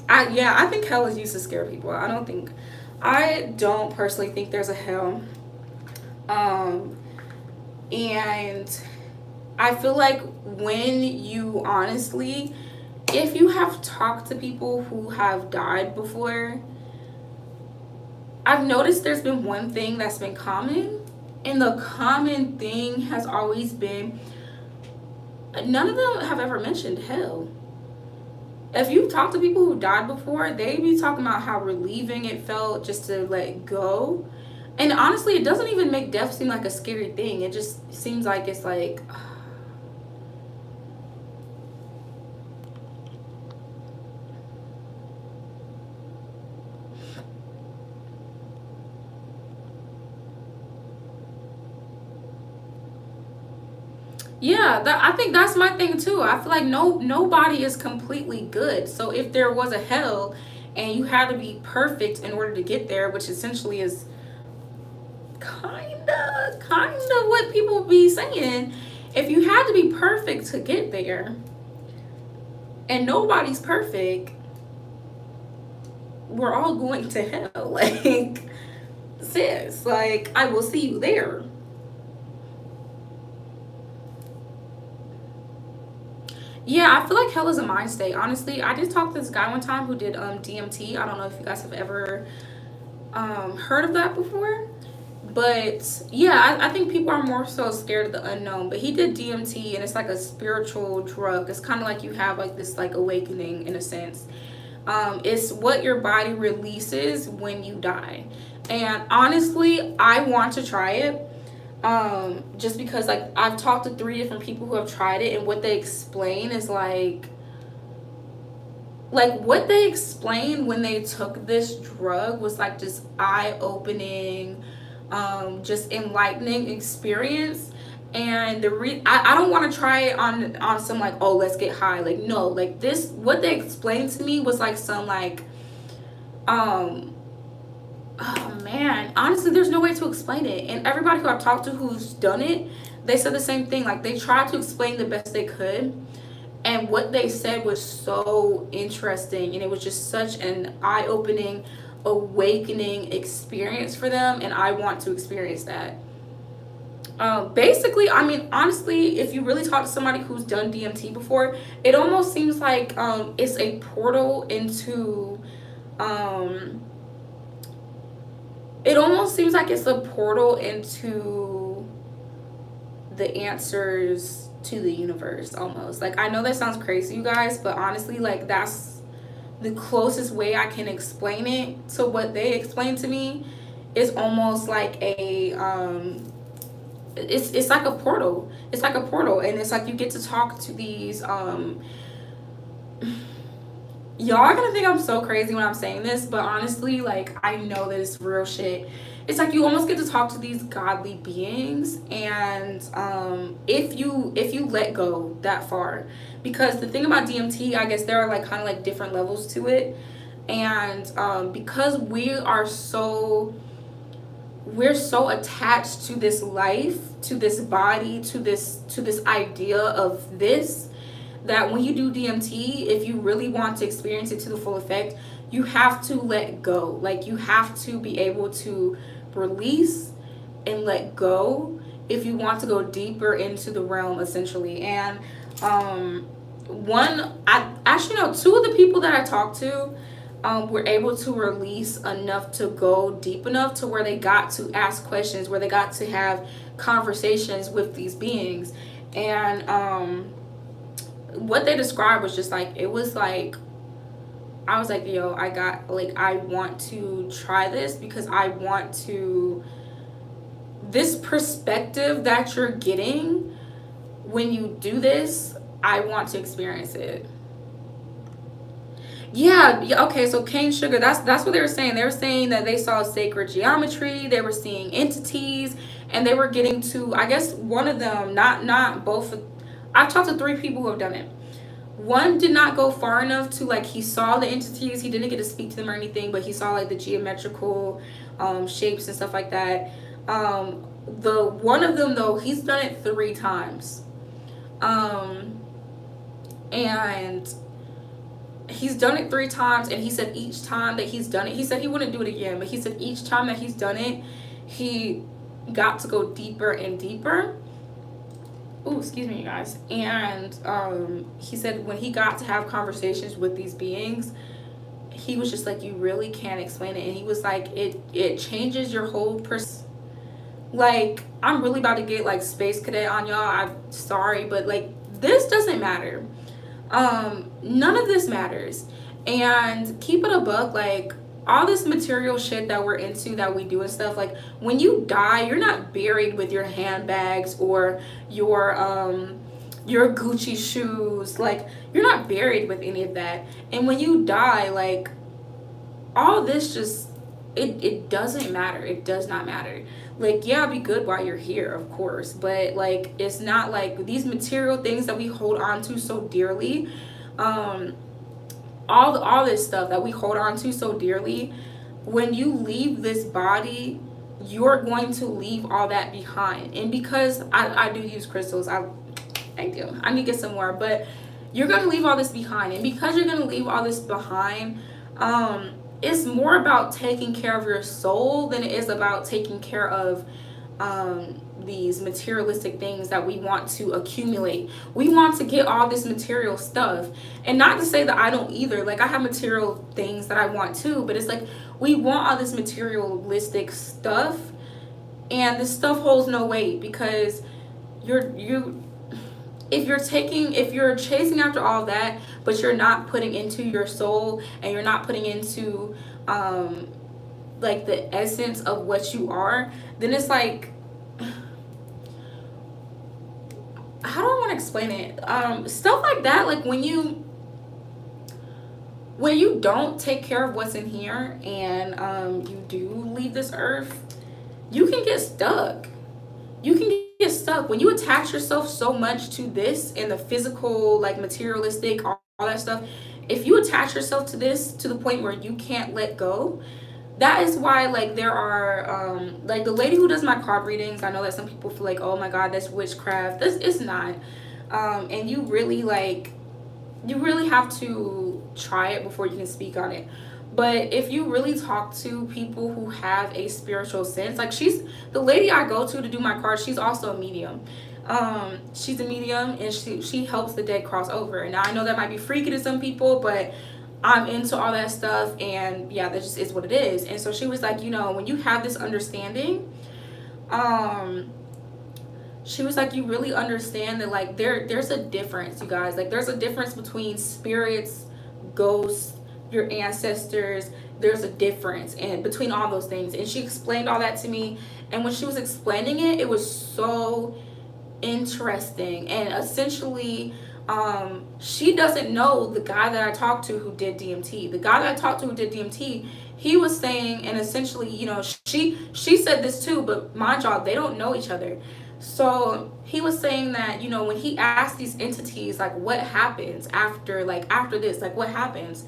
I think hell is used to scare people. I don't personally think there's a hell. And I feel like when you honestly, if you have talked to people who have died before, I've noticed there's been one thing that's been common, and the common thing has always been, none of them have ever mentioned hell. If you've talked to people who died before, they be talking about how relieving it felt just to let go. And honestly, it doesn't even make death seem like a scary thing. It just seems like it's like, yeah, I think that's my thing too. I feel like nobody is completely good. So if there was a hell and you had to be perfect in order to get there, which essentially is kinda what people be saying, if you had to be perfect to get there and nobody's perfect, we're all going to hell. Like, sis, like, I will see you there. Yeah, I feel like hell is a mind state. Honestly, I did talk to this guy one time who did DMT. I don't know if you guys have ever heard of that before. But yeah, I think people are more so scared of the unknown. But he did DMT, and it's like a spiritual drug. It's kind of like you have like this like awakening in a sense. It's what your body releases when you die. And honestly, I want to try it. Just because like I've talked to 3 different people who have tried it, and what they explain is like what they explained when they took this drug was like just eye-opening, just enlightening experience. And I don't want to try it on some like, oh, let's get high. Like, no, like this, what they explained to me was like some like oh man, honestly, there's no way to explain it. And everybody who I've talked to who's done it, they said the same thing. Like, they tried to explain the best they could, and what they said was so interesting, and it was just such an eye-opening, awakening experience for them, and I want to experience that. Basically, I mean, honestly, if you really talk to somebody who's done DMT before, it almost seems like it's a portal into it almost seems like it's a portal into the answers to the universe, almost. Like, I know that sounds crazy, you guys, but honestly, like, that's the closest way I can explain it to what they explained to me. Is almost like a it's like a portal. It's like a portal, and it's like you get to talk to these y'all are gonna think I'm so crazy when I'm saying this, but honestly, like, I know that it's real shit. It's like you almost get to talk to these godly beings, and if you let go that far, because the thing about DMT, I guess there are like kind of like different levels to it, and because we're so attached to this life, to this body, to this idea of this, that when you do DMT, if you really want to experience it to the full effect, you have to let go. Like, you have to be able to release and let go if you want to go deeper into the realm, essentially. And two of the people that I talked to were able to release enough to go deep enough to where they got to ask questions, where they got to have conversations with these beings. And what they described was just like, it was like, I was like, yo, I want to try this, because I want to, this perspective that you're getting when you do this, I want to experience it. Yeah, okay, so cane sugar, that's what they were saying. They were saying that they saw sacred geometry, they were seeing entities, and they were getting to, I guess one of them, not both. I've talked to 3 people who have done it. One did not go far enough to, like, he saw the entities, he didn't get to speak to them or anything, but he saw like the geometrical shapes and stuff like that. The one of them though, he's done it 3 times. And he's done it 3 times, and he said each time that he's done it, he said he wouldn't do it again, but he said each time that he's done it, he got to go deeper and deeper. Ooh, excuse me, you guys. And he said when he got to have conversations with these beings, he was just like, you really can't explain it. And he was like, it changes your whole like, I'm really about to get like space cadet on y'all, I'm sorry, but like, this doesn't matter. None of this matters. And keep it a buck, like, all this material shit that we're into, that we do and stuff, like, when you die, you're not buried with your handbags or your Gucci shoes. Like, you're not buried with any of that. And when you die, like, all this just, it doesn't matter. It does not matter. Like, yeah, be good while you're here, of course, but like, it's not like these material things that we hold on to so dearly, all this stuff that we hold on to so dearly, when you leave this body, you're going to leave all that behind. And because I do use crystals, I do, I need to get some more, but you're going to leave all this behind. And because you're going to leave all this behind, it's more about taking care of your soul than it is about taking care of these materialistic things that we want to accumulate. We want to get all this material stuff. And not to say that I don't either. Like, I have material things that I want too, but it's like, we want all this materialistic stuff, and this stuff holds no weight, because if you're chasing after all that, but you're not putting into your soul, and you're not putting into like the essence of what you are, then it's like, how do I want to explain it? Stuff like that, like when you don't take care of what's in here, and you do leave this earth, you can get stuck. You can get stuck when you attach yourself so much to this and the physical, like materialistic, all that stuff. If you attach yourself to this to the point where you can't let go, that is why, like, there are like the lady who does my card readings, I know that some people feel like, oh my god, that's witchcraft. This is not. And you really have to try it before you can speak on it. But if you really talk to people who have a spiritual sense, like, she's the lady I go to do my cards, she's also a medium. She's a medium, and she helps the dead cross over. And now I know that might be freaky to some people, but I'm into all that stuff, and yeah, that just is what it is. And so she was like, you know, when you have this understanding, she was like, you really understand that, like, there's a difference, you guys. Like, there's a difference between spirits, ghosts, your ancestors. There's a difference and between all those things. And she explained all that to me, and when she was explaining it, it was so interesting. And essentially, she doesn't know the guy that I talked to who did DMT. The guy that I talked to who did DMT, he was saying, and essentially, you know, she said this too, but mind y'all, they don't know each other. So he was saying that, you know, when he asked these entities, like, what happens after this, like, what happens?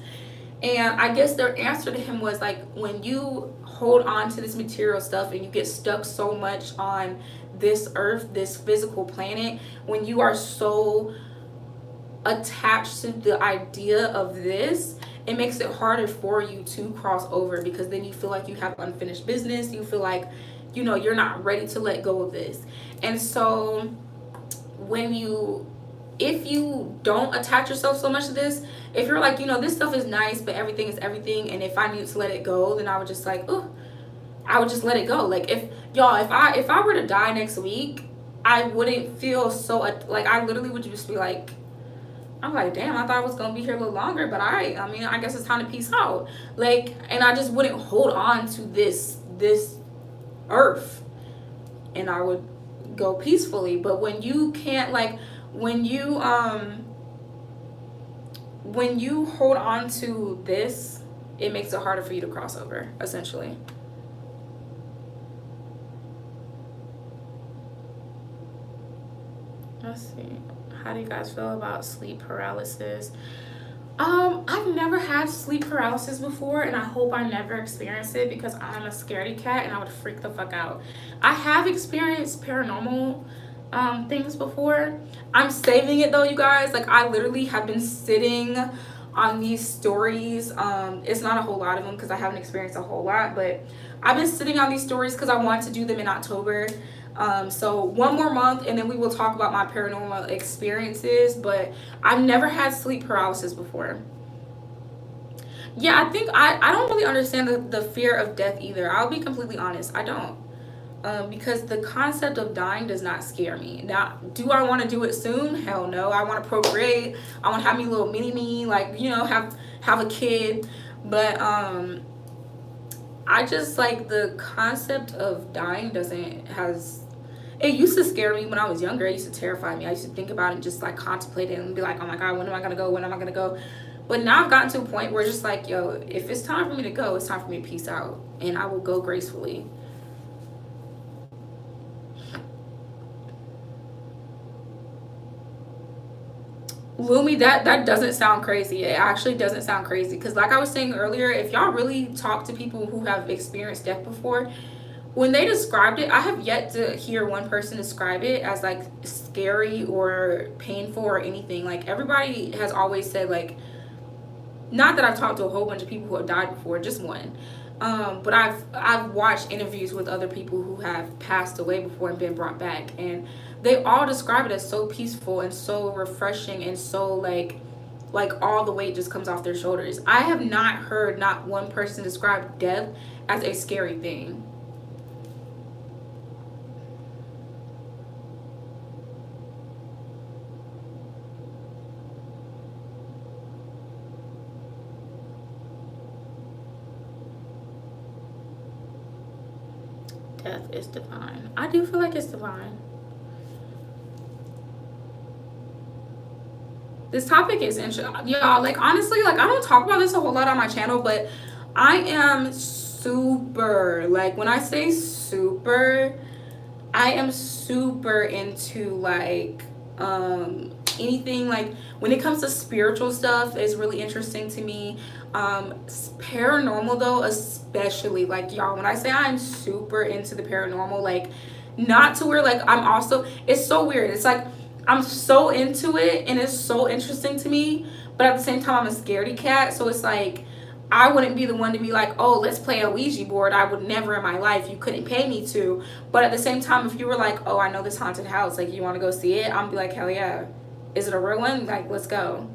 And I guess their answer to him was, like, when you hold on to this material stuff and you get stuck so much on this earth, this physical planet, when you are so attached to the idea of this, it makes it harder for you to cross over, because then you feel like you have unfinished business. You feel like you know, you're not ready to let go of this. And so if you don't attach yourself so much to this, if you're like, you know, this stuff is nice, but everything is everything, and if I need to let it go, then I would just like, oh, I would just let it go. Like, if I were to die next week, I wouldn't feel so like, I literally would just be like, I'm like, damn, I thought I was gonna be here a little longer, but I mean, I guess it's time to peace out. Like, and I just wouldn't hold on to this earth, and I would go peacefully. But when you can't, like, when you hold on to this, it makes it harder for you to cross over, essentially. Let's see. How do you guys feel about sleep paralysis? I've never had sleep paralysis before, and I hope I never experience it because I'm a scaredy cat and I would freak the fuck out. I have experienced paranormal things before. I'm saving it though, you guys. Like, I literally have been sitting on these stories. It's not a whole lot of them because I haven't experienced a whole lot, but I've been sitting on these stories because I want to do them in October. So one more month and then we will talk about my paranormal experiences, but I've never had sleep paralysis before. Yeah, I think I don't really understand the fear of death either. I'll be completely honest. I don't. Because the concept of dying does not scare me. Now, do I want to do it soon? Hell no. I want to procreate. I want to have me little mini me, like, you know, have a kid. But I just, like, the concept of dying it used to scare me when I was younger. It used to terrify me. I used to think about it and just, like, contemplate it and be like, oh my God, when am I going to go? When am I going to go? But now I've gotten to a point where it's just like, yo, if it's time for me to go, it's time for me to peace out. And I will go gracefully. Lumi, that doesn't sound crazy. It actually doesn't sound crazy. Because like I was saying earlier, if y'all really talk to people who have experienced death before, when they described it, I have yet to hear one person describe it as like scary or painful or anything. Like, everybody has always said, like, not that I've talked to a whole bunch of people who have died before, just one. But I've watched interviews with other people who have passed away before and been brought back, and they all describe it as so peaceful and so refreshing and so like all the weight just comes off their shoulders. I have not heard not one person describe death as a scary thing. Death is divine. I do feel like it's divine. This topic is interesting. Y'all, like, honestly, like, I don't talk about this a whole lot on my channel, but I am super, like, when I say super, I am super into, like, anything, like, when it comes to spiritual stuff is really interesting to me. Paranormal though, especially, like, y'all, when I say I'm super into the paranormal, like, not to where, like, I'm also, it's so weird. It's like I'm so into it and it's so interesting to me, but at the same time I'm a scaredy cat. So it's like I wouldn't be the one to be like, oh, let's play a Ouija board. I would never in my life. You couldn't pay me to. But at the same time, if you were like, oh, I know this haunted house, like, you want to go see it, I'm be like, hell yeah. Is it a real one? Like, let's go.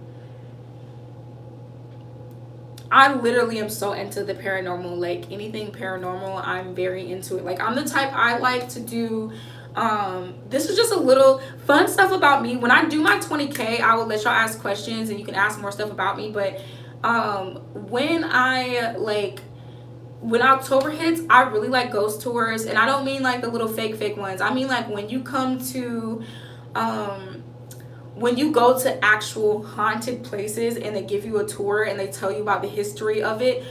I literally am so into the paranormal. Like, anything paranormal, I'm very into it. Like, I'm the type, I like to do, this is just a little fun stuff about me. When I do my 20K, I will let y'all ask questions and you can ask more stuff about me. But when October hits, I really like ghost tours. And I don't mean like the little fake ones. I mean like when you come to when you go to actual haunted places and they give you a tour and they tell you about the history of it.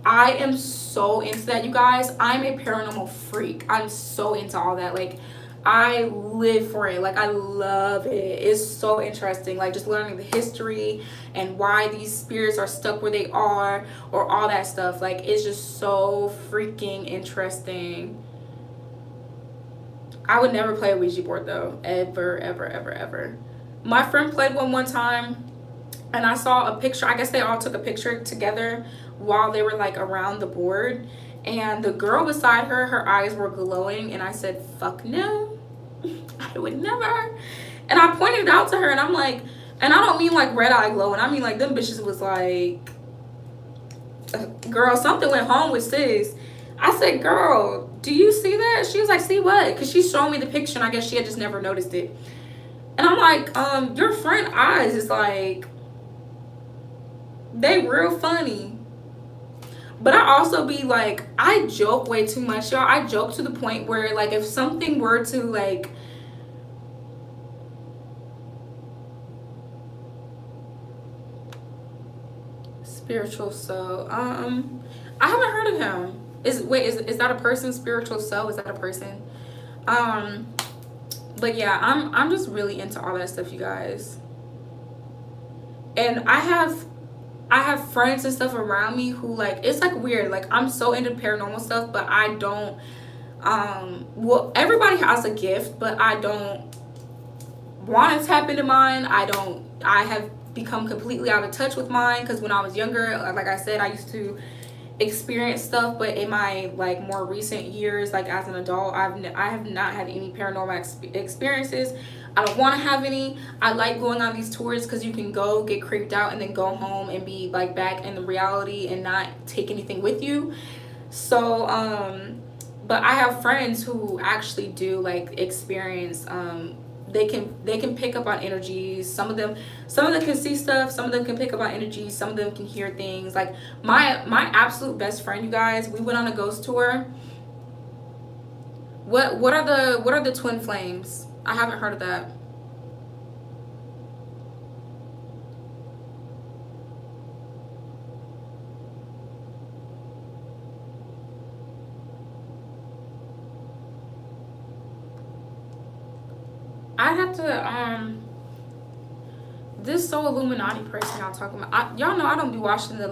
I am so into that, you guys. I'm a paranormal freak. I'm so into all that. Like, I live for it. Like, I love it. It's so interesting. Like, just learning the history and why these spirits are stuck where they are, or all that stuff. Like, it's just so freaking interesting. I would never play a Ouija board though. Ever, ever, ever, ever. My friend played one time and I saw a picture. I guess they all took a picture together while they were like around the board, And the girl beside her, her eyes were glowing, and I said, fuck no, I would never. And I pointed it out to her, and I'm like, and I don't mean like red eye glowing, I mean like them bitches was like, girl, something went home with sis. I said, girl, do you see that? She was like, see what? Because she showed me the picture, and I guess she had just never noticed it. And I'm like, your friend eyes is like, they real funny. But I also be like, I joke way too much, y'all. I joke to the point where, like, if something were to, like, spiritual soul. I haven't heard of him. Is that a person? Spiritual soul? Is that a person? But yeah, I'm just really into all that stuff, you guys. And I have friends and stuff around me who, like, it's like weird. Like, I'm so into paranormal stuff, but I don't. Well, everybody has a gift, but I don't want to tap into mine. I have become completely out of touch with mine, because when I was younger, like I said, I used to experience stuff, but in my, like, more recent years, like as an adult, I have not had any paranormal experiences. I don't want to have any. I like going on these tours because you can go get creeped out and then go home and be, like, back in the reality and not take anything with you. So but I have friends who actually do, like, experience, they can pick up on energies. Some of them can see stuff, some of them can pick up on energies, some of them can hear things. Like, my absolute best friend, you guys, we went on a ghost tour. What are the twin flames? I haven't heard of that. I have to this so Illuminati person y'all talking about. Y'all know I don't be watching the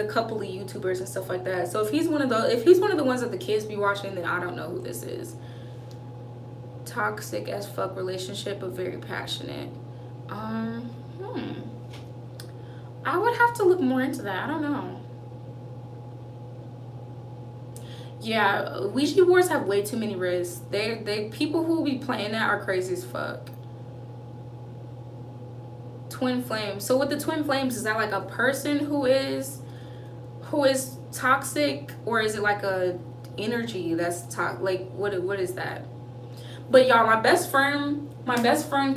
couple of YouTubers and stuff like that. So if he's one of the ones that the kids be watching, then I don't know who this is. Toxic as fuck relationship, but very passionate. I would have to look more into that. I don't know. Yeah, Ouija boards have way too many risks. They people who be playing that are crazy as fuck. Twin flames. So with the twin flames, is that like a person who is toxic, or is it like a energy that's like what is that? But y'all, my best friend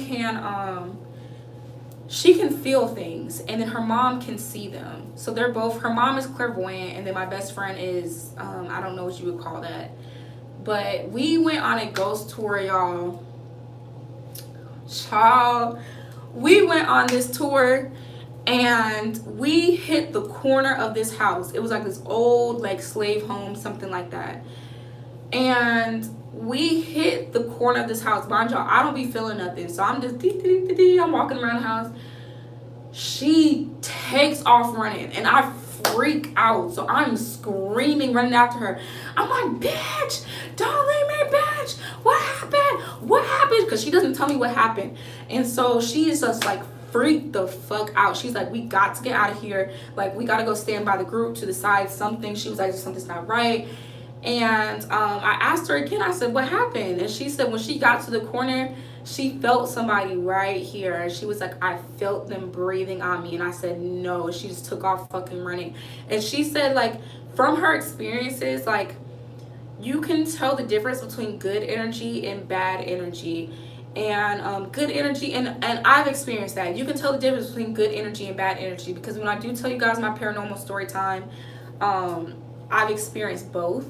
can she can feel things, and then her mom can see them. So they're both, her mom is clairvoyant, and then my best friend is I don't know what you would call that. But we went on a ghost tour, y'all. We went on this tour, and we hit the corner of this house. It was like this old, like, slave home, something like that. And we hit the corner of this house. Mind y'all, I don't be feeling nothing, so I'm just I'm walking around the house. She takes off running, and I freak out. So I'm screaming, running after her. I'm like, bitch, don't leave me, bitch. What happened? What happened? Because she doesn't tell me what happened. And so she is just like freaked the fuck out. She's like, we got to get out of here. Like, we got to go stand by the group to decide something. She was like, something's not right. And I asked her again, I said, what happened? And she said when she got to the corner, she felt somebody right here. And she was like, I felt them breathing on me. And I said, no. She just took off fucking running. And she said, like, from her experiences, like, you can tell the difference between good energy and bad energy. And good energy, and I've experienced that. You can tell the difference between good energy and bad energy, because when I do tell you guys my paranormal story time, I've experienced both.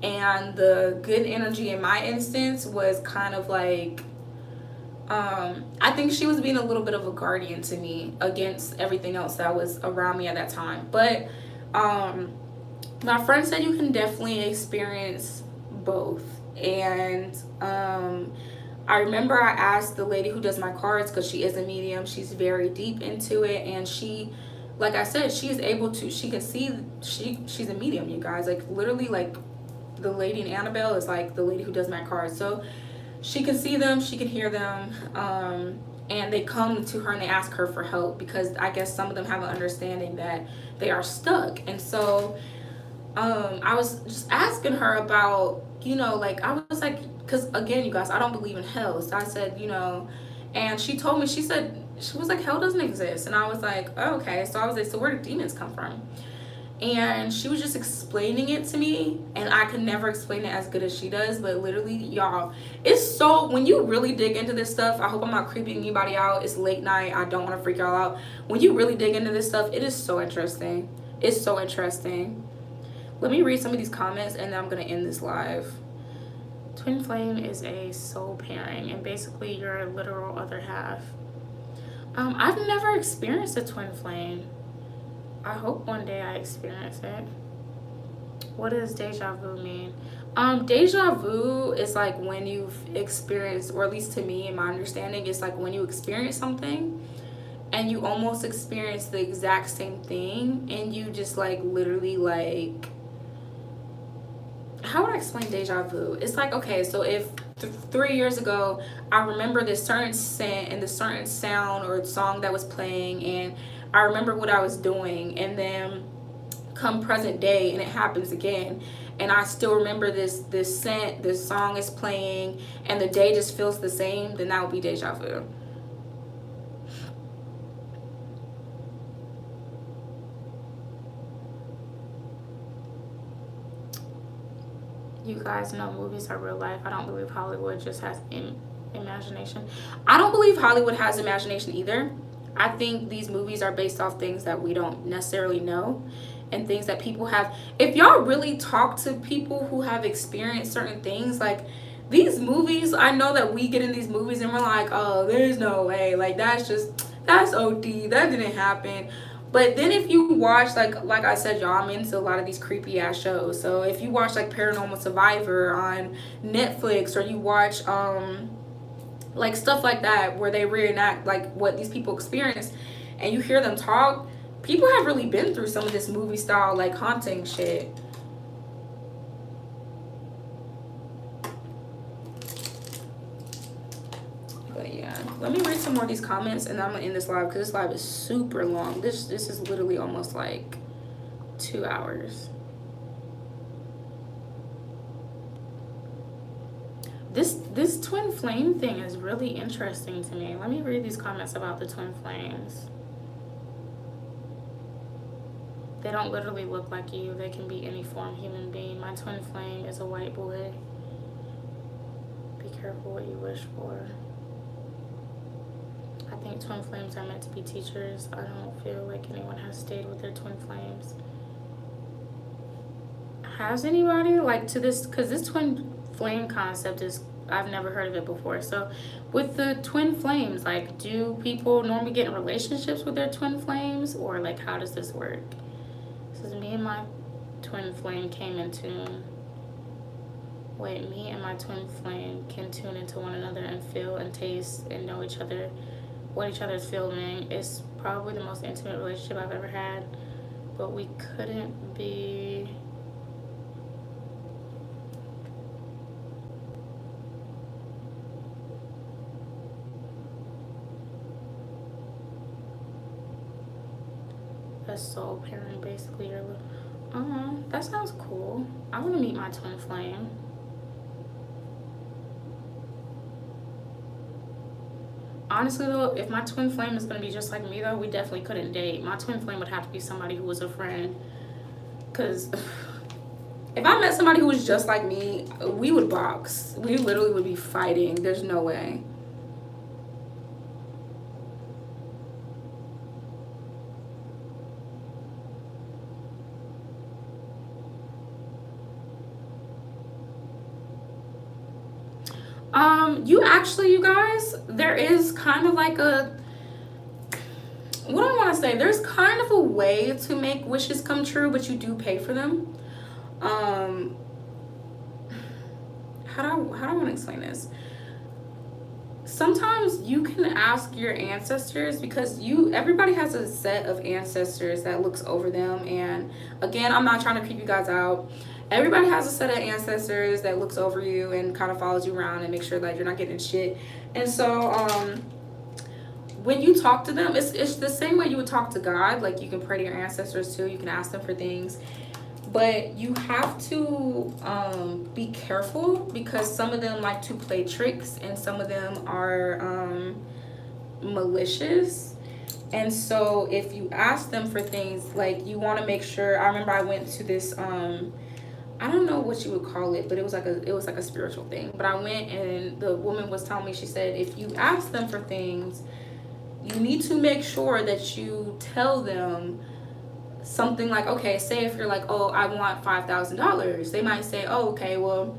And the good energy in my instance was kind of like, I think she was being a little bit of a guardian to me against everything else that was around me at that time. But my friend said you can definitely experience both. And I remember I asked the lady who does my cards, because she is a medium, she's very deep into it, and she, like I said, she is able to, she can see, she's a medium, you guys. Like, literally, like, the lady in Annabelle is like the lady who does my cards. So she can see them, she can hear them. and they come to her and they ask her for help because I guess some of them have an understanding that they are stuck. And so I was just asking her about, you know, like, I was like, because again, you guys, I don't believe in hell. So I said, you know, and she told me, she was like, hell doesn't exist. And I was like, oh, okay. So I was like, so where do demons come from? And she was just explaining it to me, and I could never explain it as good as she does. But literally, y'all, it's so, when you really dig into this stuff, I hope I'm not creeping anybody out. It's late night. I don't want to freak y'all out. When you really dig into this stuff, it is so interesting. It's so interesting. Let me read some of these comments, and then I'm going to end this live. Twin flame is a soul pairing, and basically your literal other half. I've never experienced a twin flame. I hope one day I experience it. What does deja vu mean? Deja vu is like when you've experienced, or at least to me, in my understanding, it's like when you experience something and you almost experience the exact same thing, and you just like literally like, how would I explain deja vu? It's like, okay, so if 3 years ago I remember this certain scent and the certain sound or song that was playing, and I remember what I was doing, and then come present day and it happens again, and I still remember this scent, this song is playing, and the day just feels the same, then that would be deja vu. You guys know movies are real life. I don't believe Hollywood just has imagination. I don't believe Hollywood has imagination either. I think these movies are based off things that we don't necessarily know, and things that people have. If y'all really talk to people who have experienced certain things, like these movies, I know that we get in these movies and we're like, oh, there's no way. Like, that's OD. That didn't happen. But then if you watch, like I said, y'all, I'm into a lot of these creepy ass shows. So if you watch like Paranormal Survivor on Netflix, or you watch like stuff like that where they reenact like what these people experience, and you hear them talk, people have really been through some of this movie style like haunting shit. But yeah, let me read some more of these comments, and I'm gonna end this live because this live is super long. This is literally almost like 2 hours. This twin flame thing is really interesting to me. Let me read these comments about the twin flames. They don't literally look like you. They can be any form human being. My twin flame is a white boy. Be careful what you wish for. I think twin flames are meant to be teachers. I don't feel like anyone has stayed with their twin flames. Has anybody, like, to this, because this twin flame concept is, I've never heard of it before. So with the twin flames, like, do people normally get in relationships with their twin flames, or like, how does this work? This is me and my twin flame came in tune. Wait, me and my twin flame can tune into one another and feel and taste and know each other, what each other's feeling. It's probably the most intimate relationship I've ever had, but we couldn't be. A soul pairing, basically. That sounds cool. I want to meet my twin flame. Honestly though, if my twin flame is going to be just like me though, we definitely couldn't date. My twin flame would have to be somebody who was a friend, because if I met somebody who was just like me, we would box. We literally would be fighting. There's no way. You guys, there is kind of like a, what do I want to say? There's kind of a way to make wishes come true, but you do pay for them. How do I want to explain this? Sometimes you can ask your ancestors, because everybody has a set of ancestors that looks over them. And again, I'm not trying to creep you guys out. Everybody has a set of ancestors that looks over you and kind of follows you around and makes sure that you're not getting shit. And so when you talk to them, it's the same way you would talk to God. Like, you can pray to your ancestors too, you can ask them for things, but you have to be careful, because some of them like to play tricks, and some of them are malicious. And so if you ask them for things, like, you want to make sure. I remember I went to this I don't know what you would call it, but it was like a spiritual thing. But I went, and the woman was telling me, she said, if you ask them for things, you need to make sure that you tell them something like, okay, say if you're like, oh, I want $5,000, they might say, oh, okay, well,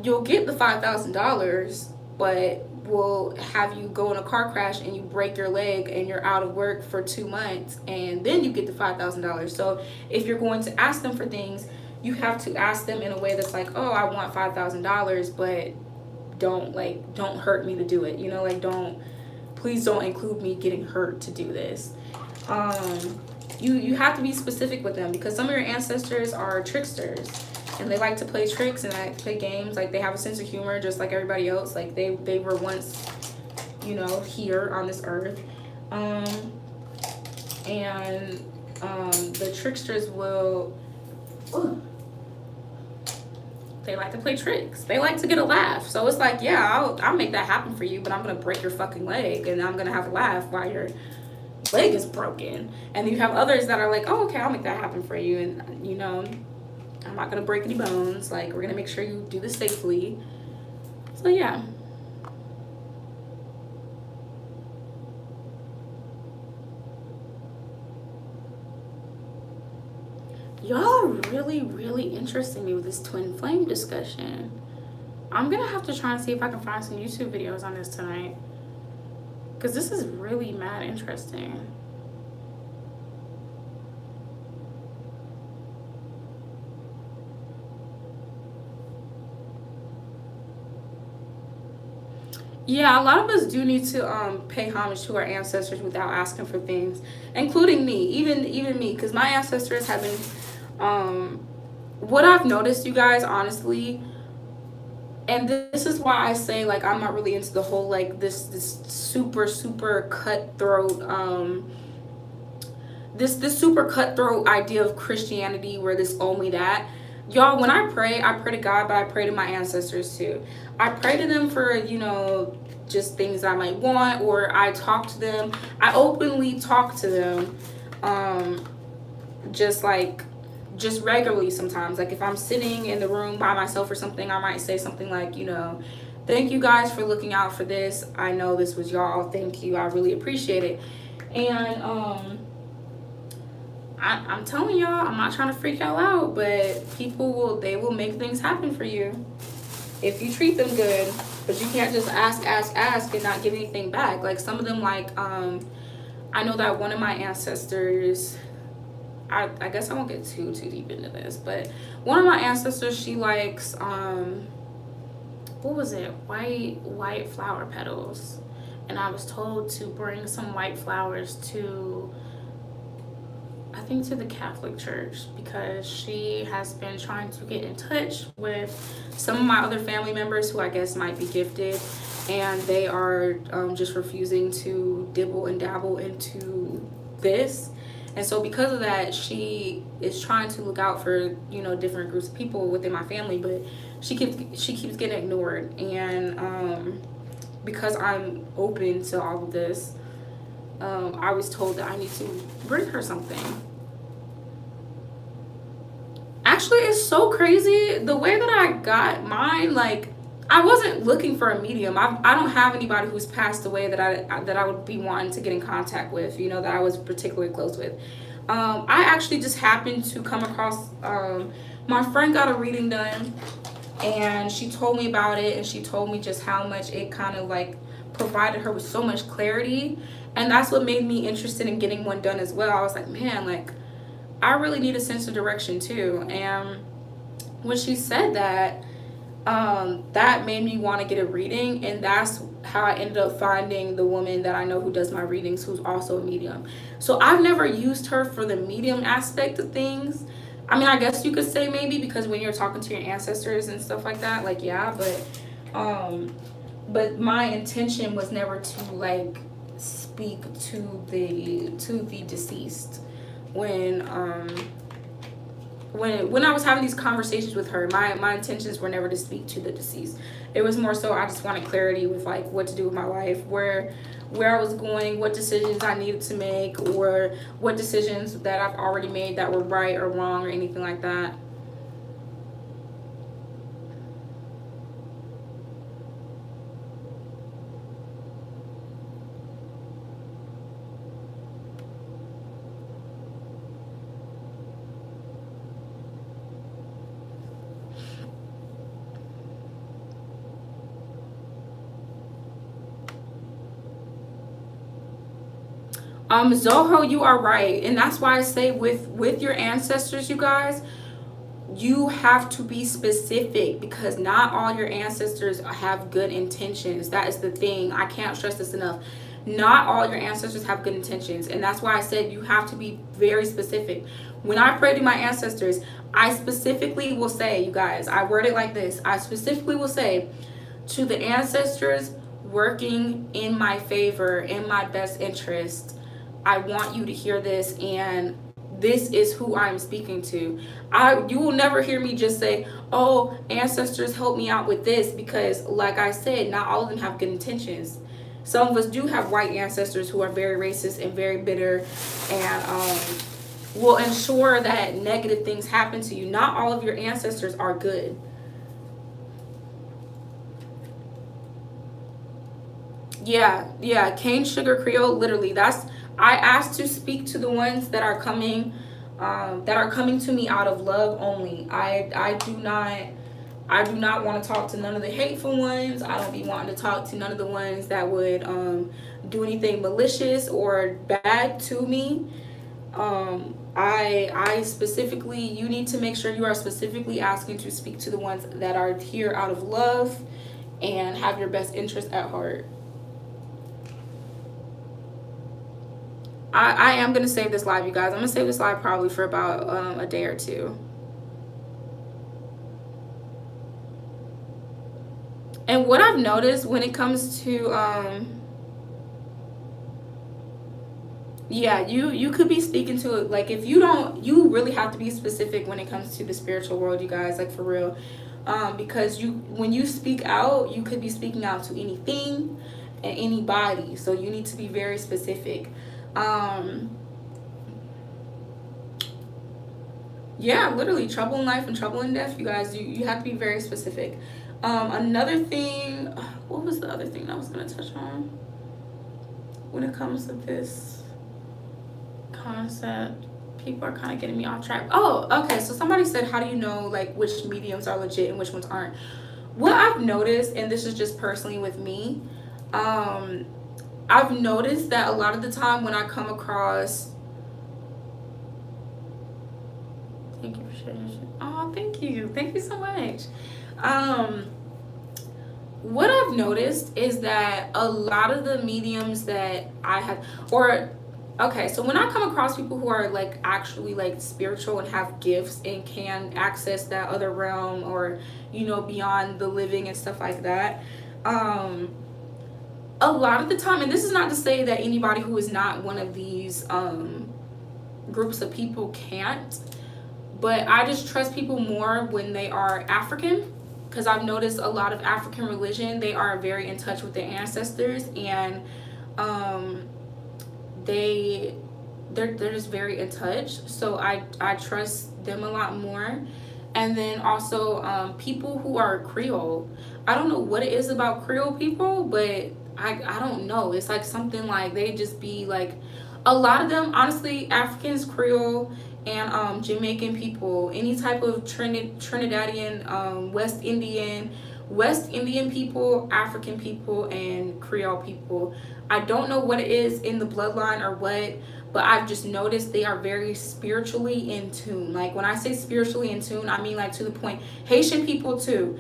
you'll get the $5,000, but we'll have you go in a car crash and you break your leg and you're out of work for 2 months, and then you get the $5,000. So if you're going to ask them for things, you have to ask them in a way that's like, oh, I want $5,000, but don't hurt me to do it. You know, like, please don't include me getting hurt to do this. You have to be specific with them, because some of your ancestors are tricksters, and they like to play tricks and like play games. Like, they have a sense of humor just like everybody else. Like, they were once, you know, here on this earth. The tricksters will, they like to play tricks. They like to get a laugh. So it's like, yeah, I'll make that happen for you, but I'm gonna break your fucking leg, and I'm gonna have a laugh while your leg is broken. And you have others that are like, oh, okay, I'll make that happen for you, and, you know, I'm not gonna break any bones. Like, we're gonna make sure you do this safely. So yeah. Y'all are really interesting me with this twin flame discussion. I'm gonna have to try and see if I can find some YouTube videos on this tonight, because this is really mad interesting. Yeah, a lot of us do need to pay homage to our ancestors without asking for things, including me, even me, because my ancestors have been what I've noticed, you guys, honestly, and this is why I say, like, I'm not really into the whole, like, this super cutthroat this super cutthroat idea of Christianity, where this only that. Y'all, when I pray to God, but I pray to my ancestors too. I pray to them for, you know, just things I might want, or I talk to them. I openly talk to them, just regularly sometimes. Like, if I'm sitting in the room by myself or something, I might say something like, you know, thank you guys for looking out for this. I know this was y'all. Thank you. I really appreciate it. And I'm telling y'all, I'm not trying to freak y'all out, but people will make things happen for you if you treat them good. But you can't just ask and not give anything back. Like, some of them, like, I know that one of my ancestors, I guess I won't get too deep into this, but one of my ancestors, she likes what was it, white flower petals, and I was told to bring some white flowers to, I think, to the Catholic Church, because she has been trying to get in touch with some of my other family members who I guess might be gifted, and they are just refusing to dibble and dabble into this. And so because of that, she is trying to look out for, you know, different groups of people within my family, but she keeps getting ignored. And because I'm open to all of this, I was told that I need to bring her something. Actually, it's so crazy the way that I got mine. Like, I wasn't looking for a medium. I don't have anybody who's passed away that I would be wanting to get in contact with, you know, that I was particularly close with. I actually just happened to come across, my friend got a reading done, and she told me about it, and she told me just how much it kind of, like, provided her with so much clarity. And that's what made me interested in getting one done as well. I was like, man, like, I really need a sense of direction too. And when she said that, that made me want to get a reading, and that's how I ended up finding the woman that I know who does my readings, who's also a medium. So I've never used her for the medium aspect of things. I mean, I guess you could say maybe, because when you're talking to your ancestors and stuff like that, like, yeah, but my intention was never to, like, speak to the deceased. When when I was having these conversations with her, my intentions were never to speak to the deceased. It was more so I just wanted clarity with like what to do with my life, where I was going, what decisions I needed to make, or what decisions that I've already made that were right or wrong or anything like that. Zoho, you are right, and that's why I say with your ancestors, you guys, you have to be specific, because not all your ancestors have good intentions. That is the thing. I can't stress this enough. Not all your ancestors have good intentions, and that's why I said you have to be very specific. When I pray to my ancestors, I specifically will say, you guys, I word it like this. I specifically will say, to the ancestors working in my favor, in my best interest, I want you to hear this, and this is who I'm speaking to. You will never hear me just say, oh, ancestors help me out with this, because like I said, not all of them have good intentions. Some of us do have white ancestors who are very racist and very bitter, and will ensure that negative things happen to you. Not all of your ancestors are good. Yeah, cane sugar Creole, literally. I asked to speak to the ones that are coming to me out of love only. I do not want to talk to none of the hateful ones. I don't be wanting to talk to none of the ones that would do anything malicious or bad to me. I specifically, you need to make sure you are specifically asking to speak to the ones that are here out of love and have your best interest at heart. I am going to save this live, you guys. I'm going to save this live probably for about a day or two. And what I've noticed when it comes to, yeah, you could be speaking to it. Like, if you don't, you really have to be specific when it comes to the spiritual world, you guys, like for real. Because when you speak out, you could be speaking out to anything and anybody. So you need to be very specific. Yeah, literally, trouble in life and trouble in death, you guys. You have to be very specific. Another thing, what was the other thing I was going to touch on when it comes to this concept? People are kind of getting me off track. Oh, okay, so somebody said, how do you know like which mediums are legit and which ones aren't? What I've noticed, and this is just personally with me, I've noticed that a lot of the time when I come across, thank you for sharing. Oh, thank you so much. What I've noticed is that a lot of the mediums that I have, or okay, so when I come across people who are like actually like spiritual and have gifts and can access that other realm, or beyond the living and stuff like that, a lot of the time, and this is not to say that anybody who is not one of these groups of people can't, but I just trust people more when they are African, because I've noticed a lot of African religion, they are very in touch with their ancestors, and they're just very in touch. So I trust them a lot more. And then also people who are Creole. I don't know what it is about Creole people, but I don't know. It's like something like they just be like, a lot of them, honestly, Africans, Creole, and Jamaican people, any type of Trinidadian, West Indian people, African people, and Creole people. I don't know what it is in the bloodline or what, but I've just noticed they are very spiritually in tune. Like when I say spiritually in tune, I mean like to the point. Haitian people too.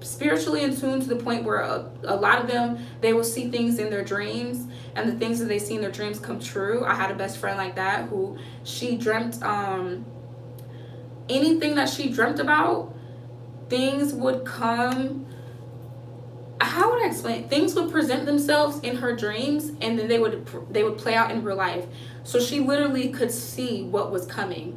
Spiritually in tune to the point where a lot of them, they will see things in their dreams, and the things that they see in their dreams come true. I had a best friend like that who she dreamt anything that she dreamt about, things would come how would I explain? Things would present themselves in her dreams, and then they would play out in real life. So she literally could see what was coming.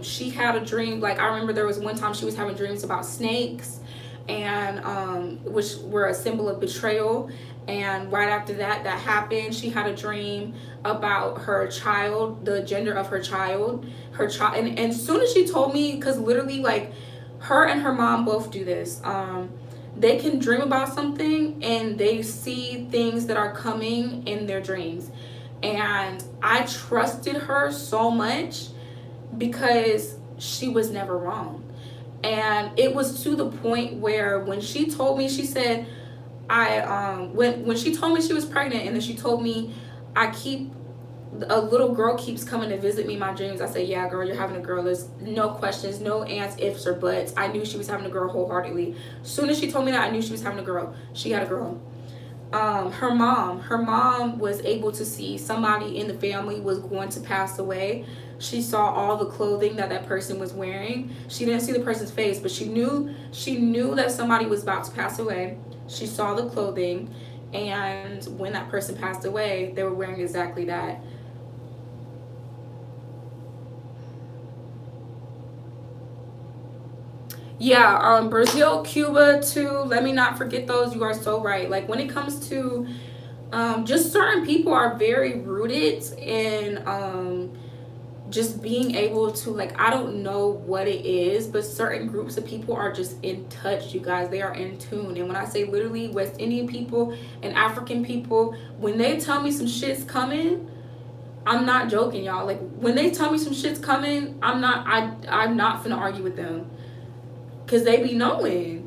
She had a dream, like I remember there was one time she was having dreams about snakes, and which were a symbol of betrayal. And right after that happened, she had a dream about her child, the gender of her child, and as soon as she told me, because literally, like, her and her mom both do this. They can dream about something and they see things that are coming in their dreams. And I trusted her so much because she was never wrong. And it was to the point where when she told me, she said, when she told me she was pregnant, and then she told me, a little girl keeps coming to visit me in my dreams. I said, yeah, girl, you're having a girl. There's no questions, no ands, ifs, or buts. I knew she was having a girl wholeheartedly. As soon as she told me that, I knew she was having a girl. She had a girl. Her mom was able to see somebody in the family was going to pass away. She saw all the clothing that person was wearing. She didn't see the person's face, but she knew that somebody was about to pass away. She saw the clothing, and when that person passed away, they were wearing exactly that. Yeah, Brazil, Cuba too. Let me not forget those. You are so right. Like, when it comes to just certain people are very rooted in just being able to, like, I don't know what it is, but certain groups of people are just in touch, you guys. They are in tune. And when I say literally West Indian people and African people, when they tell me some shit's coming, I'm not joking, y'all. Like, when they tell me some shit's coming, I'm not finna argue with them, because they be knowing.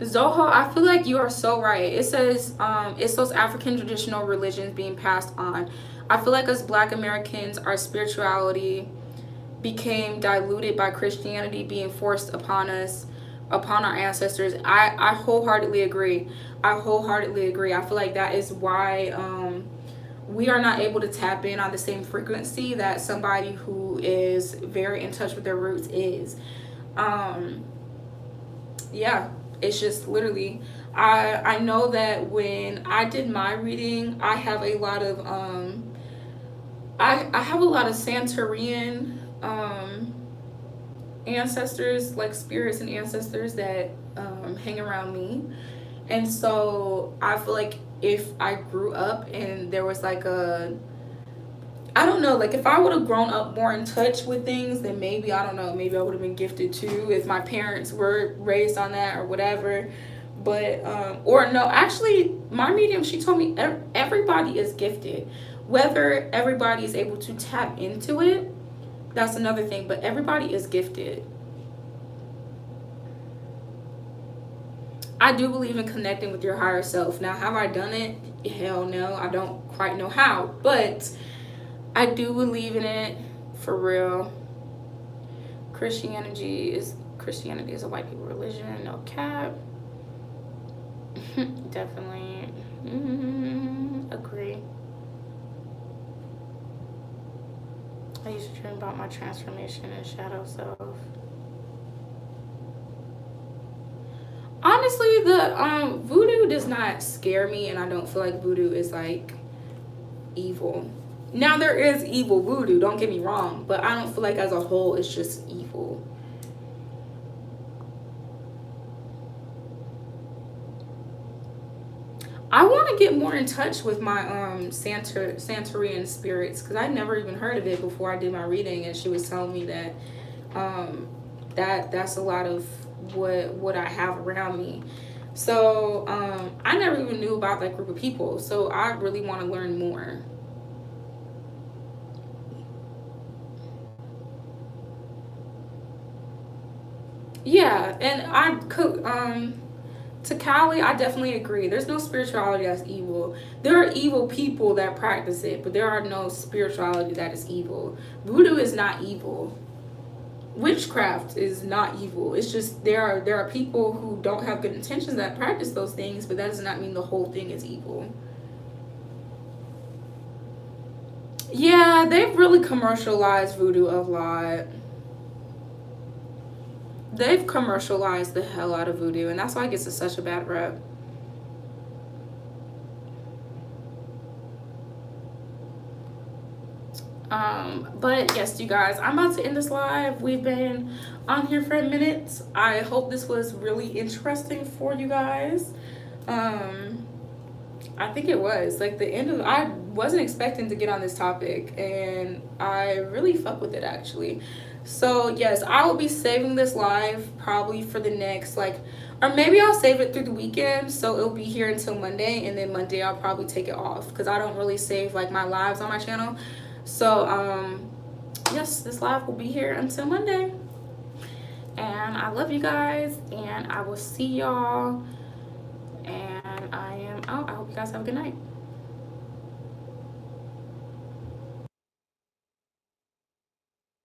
Zoho, I feel like you are so right. It says it's those African traditional religions being passed on. I feel like us Black Americans, our spirituality became diluted by Christianity being forced upon us, upon our ancestors. I wholeheartedly agree. I feel like that is why we are not able to tap in on the same frequency that somebody who is very in touch with their roots is. Yeah, it's just literally, I know that when I did my reading, I have a lot of I have a lot of Santeurian ancestors, like spirits and ancestors that hang around me. And so I feel like if I grew up and there was like I don't know, like if I would have grown up more in touch with things, then maybe, I don't know, maybe I would have been gifted too if my parents were raised on that or whatever. But or no, actually my medium, she told me everybody is gifted. Whether everybody is able to tap into it, that's another thing, but everybody is gifted. I do believe in connecting with your higher self. Now, have I done it? Hell no, I don't quite know how, but I do believe in it, for real. Christianity is a white people religion, no cap. Definitely agree. I used to dream about my transformation and shadow self. Honestly, the voodoo does not scare me, and I don't feel like voodoo is like evil. Now, there is evil voodoo, don't get me wrong, but I don't feel like as a whole it's just evil. I want to get more in touch with my Santeurian spirits, because I never even heard of it before I did my reading, and she was telling me that that's a lot of what I have around me. So I never even knew about that group of people, so I really want to learn more. Yeah, and I could to Callie, I definitely agree. There's no spirituality that's evil. There are evil people that practice it, but there are no spirituality that is evil. Voodoo is not evil. witchcraft is not evil. It's just there are people who don't have good intentions that practice those things, but that does not mean the whole thing is evil. Yeah, they've really commercialized voodoo a lot. They've commercialized the hell out of voodoo, and that's why it gets such a bad rep. But yes, you guys, I'm about to end this live. We've been on here for a minute. I hope this was really interesting for you guys. I think it was like the end of, I wasn't expecting to get on this topic, and I really fuck with it actually. So yes, I will be saving this live probably for the next like, or maybe I'll save it through the weekend, so it'll be here until Monday, and then Monday I'll probably take it off because I don't really save like my lives on my channel. So yes, this live will be here until Monday, and I love you guys, and I will see y'all, and I am out. I hope you guys have a good night.